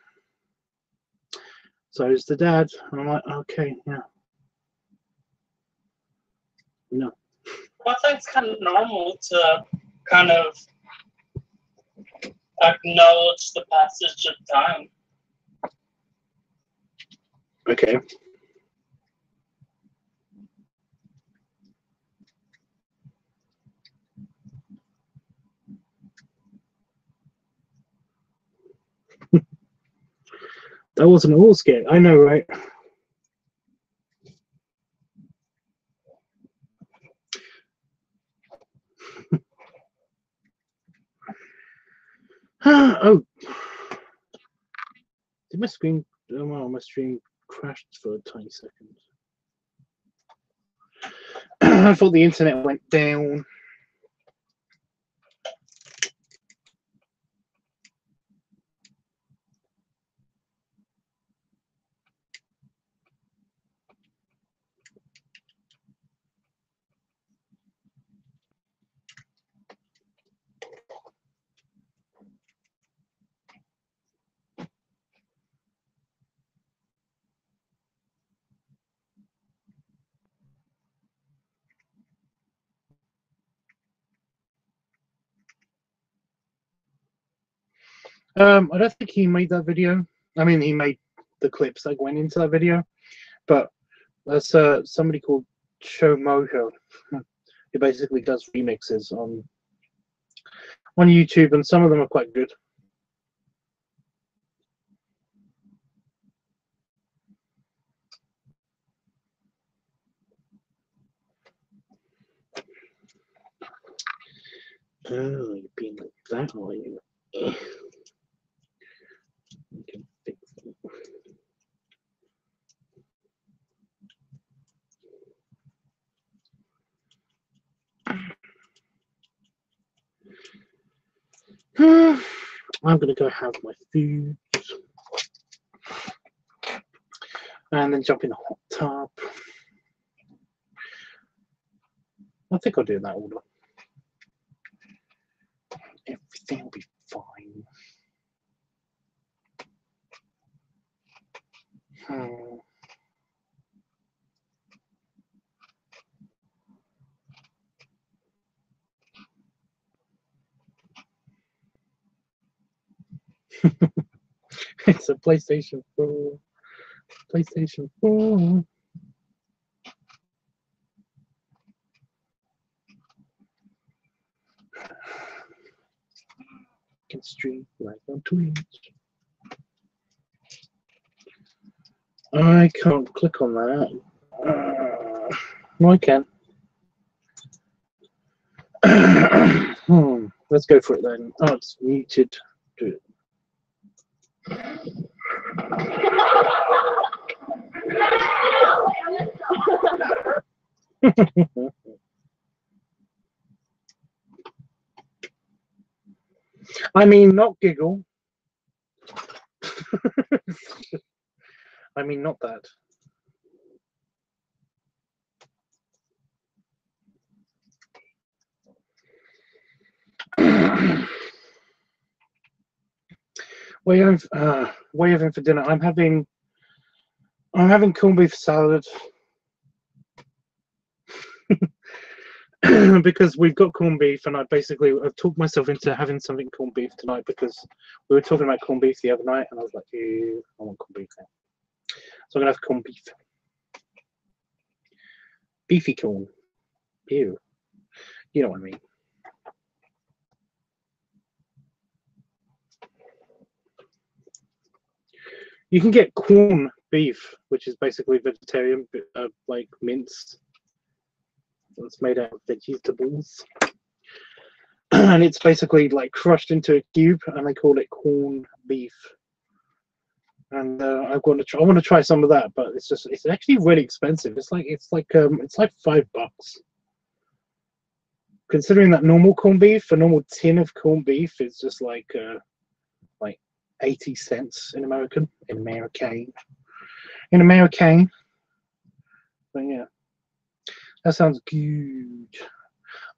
Speaker 1: So is the dad." And I'm like, "Okay, yeah, no."
Speaker 2: Well, I think it's kind of normal to kind of acknowledge the passage of time.
Speaker 1: Okay. That wasn't all scared. I know, right? Oh, did my screen? Oh, well, my stream crashed for a tiny second. I thought the internet went down. I don't think he made that video. I mean, he made the clips that went into that video, but there's somebody called Mojo who basically does remixes on YouTube, and some of them are quite good. Oh, you're being like that, are you? You can fix it. I'm gonna go have my food and then jump in the hot tub. I think I'll do that order. Everything will be fine. It's a PlayStation 4. PlayStation 4. Can stream live on Twitch. I can't click on that. No, I can. Let's go for it then. Oh, it's muted. Do it. I mean, not giggle. I mean, not that. Way of for dinner. I'm having corned beef salad because we've got corned beef, and I've talked myself into having something corned beef tonight because we were talking about corned beef the other night, and I was like, ew, I want corned beef now. So I'm gonna have corned beef, beefy corn. Ew, you know what I mean. You can get corned beef, which is basically vegetarian, like minced. It's made out of vegetables, and it's basically like crushed into a cube, and they call it corned beef. And I want to try some of that, but it's actually really expensive. It's like $5. Considering that normal corned beef, a normal tin of corned beef is just like 80 cents in American. But yeah, that sounds good.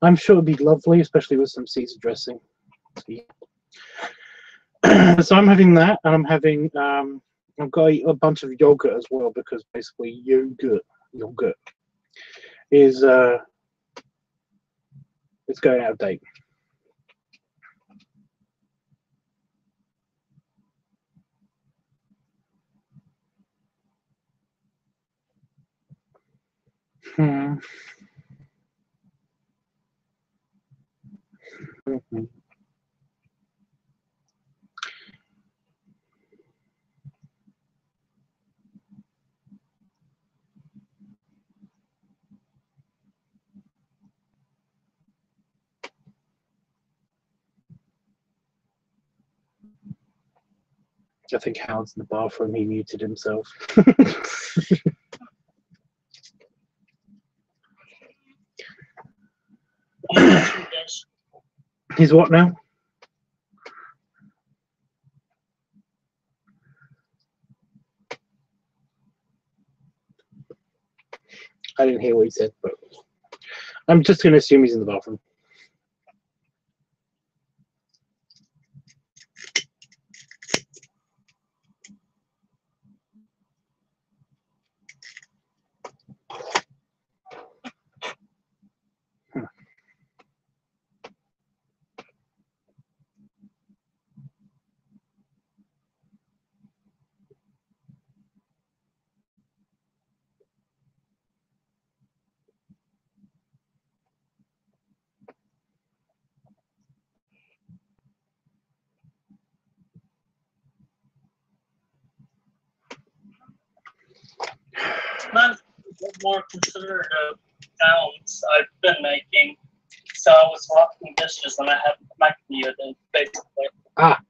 Speaker 1: I'm sure it'd be lovely, especially with some Caesar dressing. So, yeah. So I'm having that, and I'm having I've got a bunch of yogurt as well, because basically yogurt is it's going out of date. I think Howard's in the bathroom. He muted himself. He's what now? I didn't hear what he said, but I'm just going to assume he's in the bathroom.
Speaker 2: more considerate sounds I've been making. So I was washing dishes and I had my muted, basically.
Speaker 1: Ah.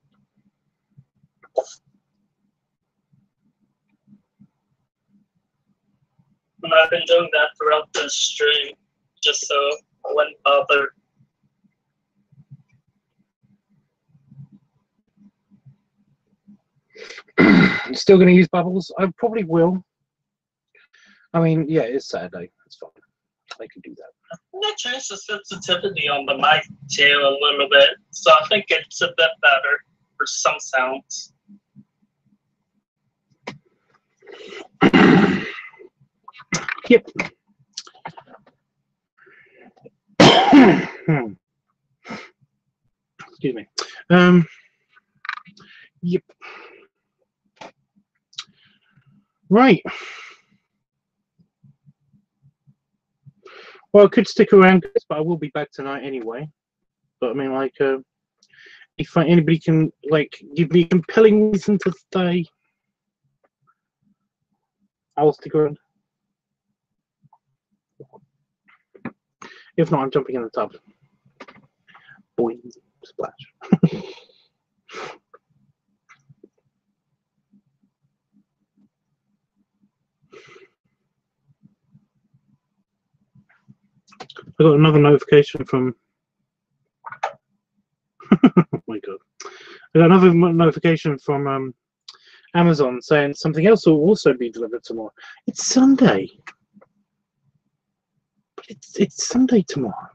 Speaker 2: And I've been doing that throughout the stream, just so I wouldn't bother.
Speaker 1: Still going to use bubbles? I probably will. I mean, yeah, it's Saturday. It's fine. I can do that.
Speaker 2: I'm going to change the sensitivity on the mic too a little bit, so I think it's a bit better for some sounds.
Speaker 1: Yep. Excuse me. Yep. Right. Well, I could stick around, but I will be back tonight anyway. But I mean, like, if anybody can, like, give me a compelling reason to stay, I'll stick around. If not, I'm jumping in the tub. Boing, splash. I got another notification from. Oh my god! I got another notification from Amazon saying something else will also be delivered tomorrow. It's Sunday. But it's Sunday tomorrow.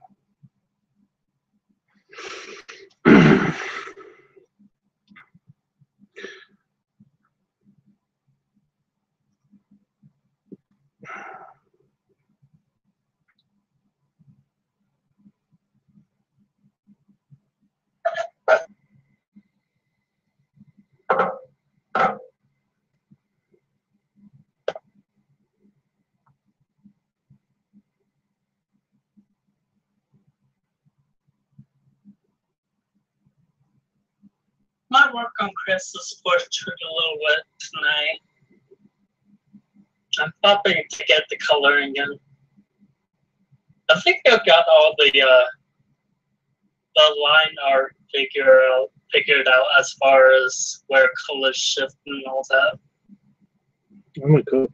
Speaker 2: My work on Chris's portrait a little bit tonight. I'm hoping to get the coloring in. I think I've got all the line art figured out as far as where colors shift and all that.
Speaker 1: Oh my god.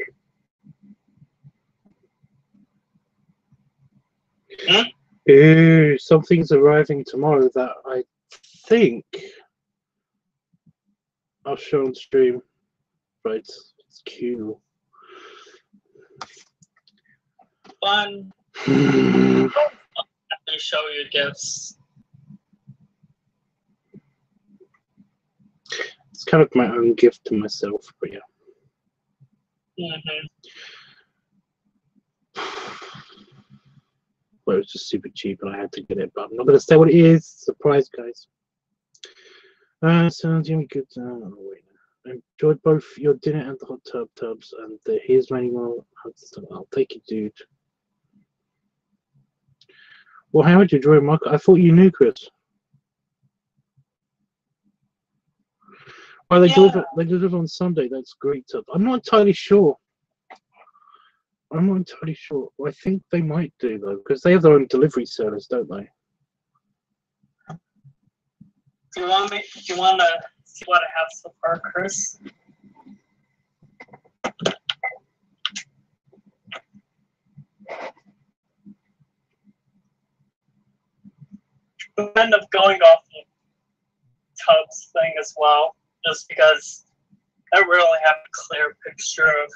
Speaker 2: Hmm?
Speaker 1: Ooh, something's arriving tomorrow that I think I'll show on stream. Right, it's cute.
Speaker 2: Fun. Let me show you gifts.
Speaker 1: It's kind of my own gift to myself, but yeah. Well, it was just super cheap and I had to get it, but I'm not going to say what it is. Surprise, guys. Sounds really good. Oh, wait. I enjoyed both your dinner and the hot tubs, and here's many more. I'll take it, dude. Well, how would you enjoy Mark? I thought you knew, Chris. Well, they deliver on Sunday. That's great. I'm not entirely sure. I'm not entirely sure. Well, I think they might do though, because they have their own delivery service, don't they?
Speaker 2: Do you want to see what I have so far, Chris? I'm kind of going off the Tubbs thing as well, just because I don't really have a clear picture of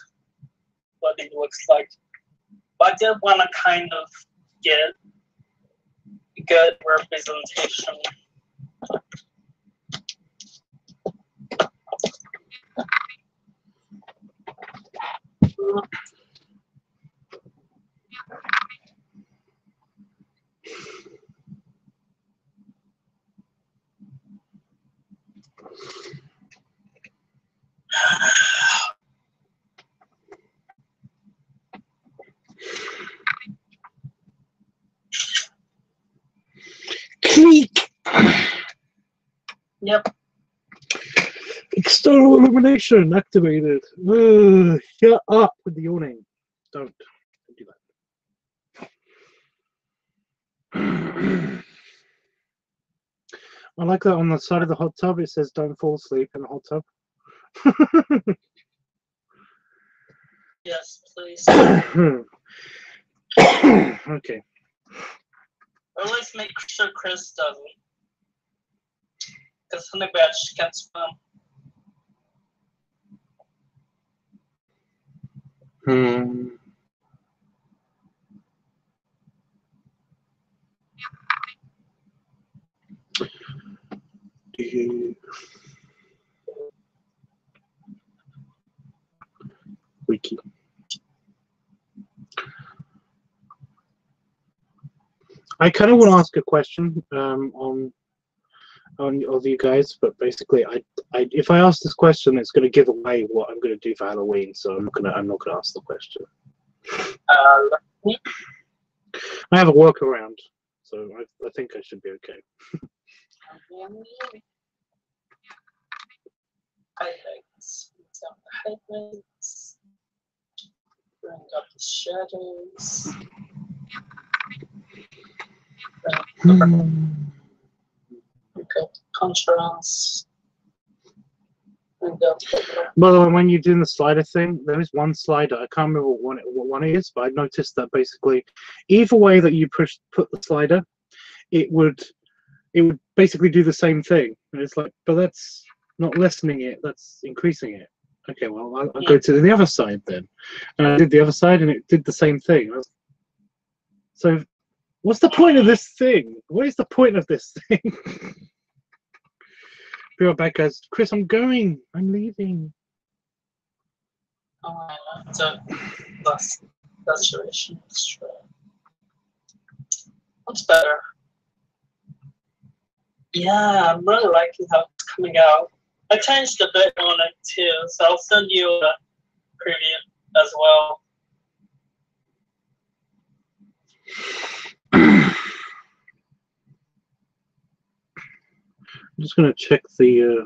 Speaker 2: what he looks like. But I did want to kind of get good representation.
Speaker 1: Click.
Speaker 2: Yep.
Speaker 1: External illumination activated. Shut up with the yawning. Don't. I like that on the side of the hot tub it says don't fall asleep in the hot tub.
Speaker 2: Yes, please.
Speaker 1: Okay.
Speaker 2: Or at least make sure Chris doesn't. Because honey badge can't swim.
Speaker 1: Wiki. I kind of want to ask a question on of you guys, but basically, if I ask this question, it's going to give away what I'm going to do for Halloween, so I'm not gonna ask the question. I have a workaround, so I think I should be okay.
Speaker 2: Highlights. Highlights. Bring up the shadows. Bring up the contrast.
Speaker 1: By the way, when you're doing the slider thing, there is one slider. I can't remember what one it is, but I noticed that basically, either way that you put the slider, it would basically do the same thing. And it's like, but that's not lessening it, that's increasing it. Okay, well, I'll go to the other side then. And I did the other side, and it did the same thing. So, what's the point of this thing? What is the point of this thing? Be right back, guys. Chris, I'm going. I'm leaving.
Speaker 2: Oh, so less saturation. What's better? Yeah, I'm really liking how it's coming out. I changed a bit on it too, so I'll send you a preview as well.
Speaker 1: I'm just going to check the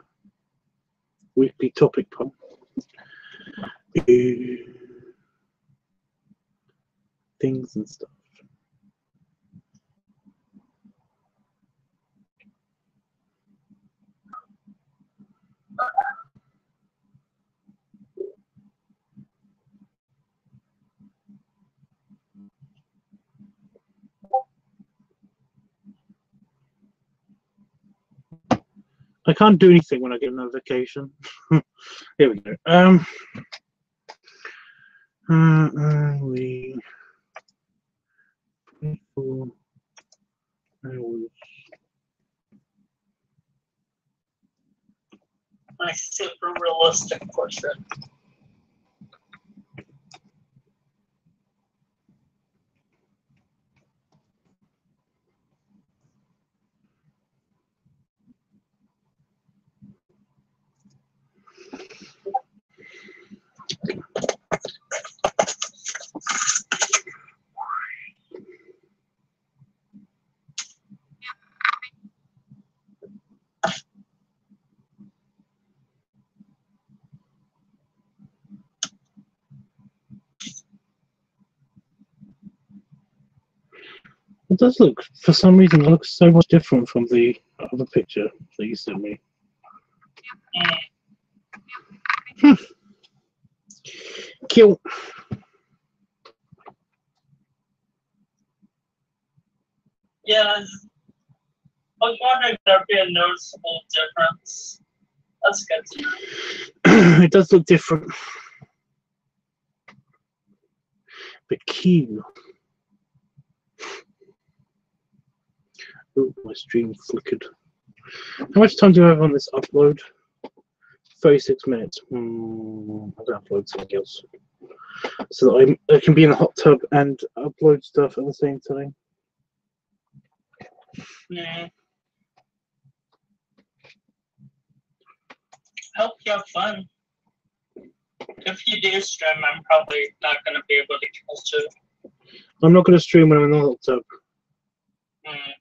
Speaker 1: weekly topic poll. Things and stuff. I can't do anything when I get a notification. Here we go.
Speaker 2: My super realistic portrait.
Speaker 1: It does look, for some reason, it looks so much different from the other picture that you sent me. Cute.
Speaker 2: Yeah, I was wondering if there'd be a noticeable difference. That's good to know.
Speaker 1: It does look different. But cute. Oh, my stream flickered. How much time do I have on this upload? 36 minutes. I'm going to upload something else. So that I can be in the hot tub and upload stuff at the same time.
Speaker 2: Yeah. Hope you have fun. If you do stream, I'm probably not going to be able to catch it.
Speaker 1: I'm not going to stream when I'm in the hot tub.
Speaker 2: Mm.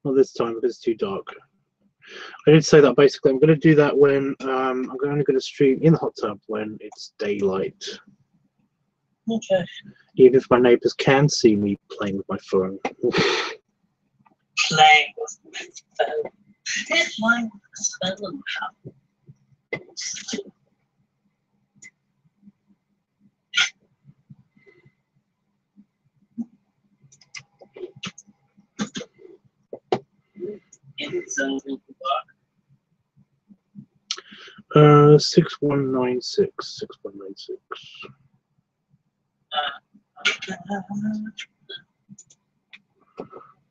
Speaker 1: Not this time because it's too dark. I did say that basically I'm going to do that when I'm only going to stream in the hot tub when it's daylight.
Speaker 2: Okay.
Speaker 1: Even if my neighbors can see me playing with my phone.
Speaker 2: playing with my phone. It's my phone. It's
Speaker 1: 6196. 6196.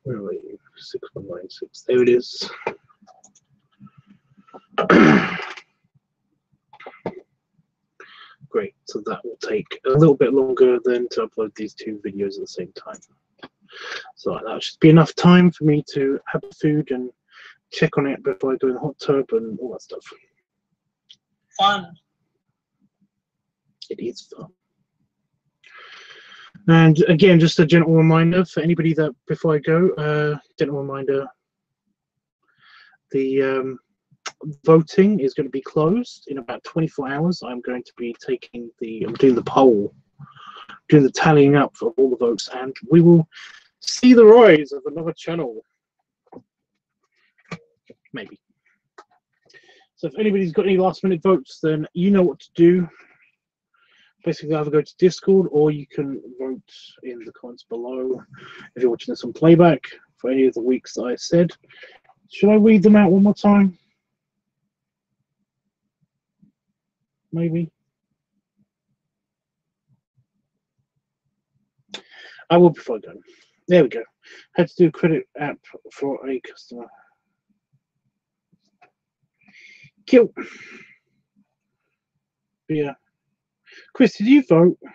Speaker 1: Where are you? 6196. There it is. Great. So that will take a little bit longer than to upload these two videos at the same time. So that should be enough time for me to have food and check on it before I go in the hot tub and all that stuff.
Speaker 2: fun.
Speaker 1: It is fun. And again, just a gentle reminder for anybody that, before I go, gentle reminder, the voting is going to be closed in about 24 hours. I'm going to be taking I'm doing the poll, doing the tallying up of all the votes, and we will see the rise of another channel. Maybe. So if anybody's got any last minute votes, then you know what to do. Basically, either go to Discord or you can vote in the comments below if you're watching this on playback for any of the weeks that I said. Should I read them out one more time? Maybe. I will before I go. There we go. Had to do a credit app for a customer. Kill. Yeah. Chris, did you vote? I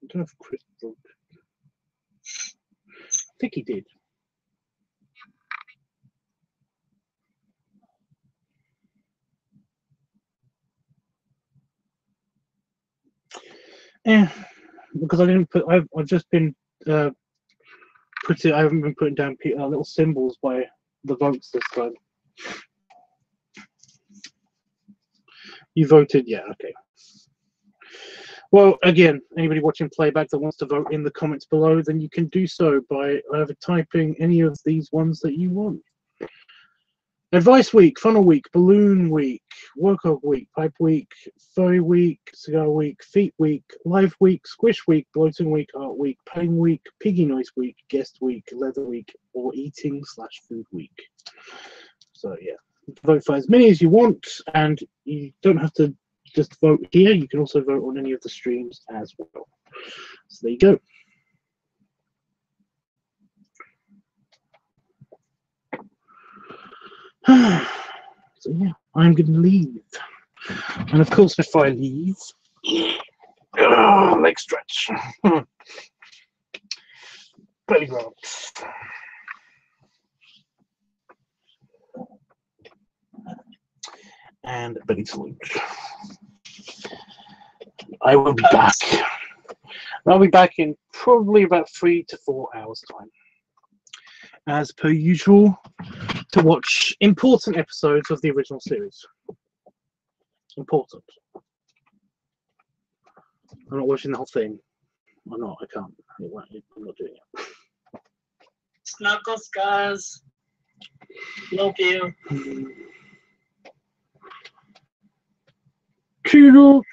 Speaker 1: don't know if Chris voted. I think he did. Yeah, because I didn't put. I've just been I haven't been putting down little symbols by the votes this time. You voted, yeah, okay. Well, again, anybody watching playback that wants to vote in the comments below, then you can do so by either typing any of these ones that you want. Advice week, funnel week, balloon week, workout week, pipe week, furry week, cigar week, feet week, live week, squish week, bloating week, art week, pain week, piggy noise week, guest week, leather week, or eating/food week. So yeah, vote for as many as you want, and you don't have to just vote here. You can also vote on any of the streams as well. So there you go. So yeah, I'm going to leave. And of course, before I leave, leg stretch, belly rub, and belly salute. I will be back. I'll be back in probably about 3 to 4 hours' time, as per usual, to watch important episodes of the original series. Important. I'm not watching the whole thing. I'm not. I can't. I'm not doing it.
Speaker 2: Snuggles, guys. Love you.
Speaker 1: Kudos.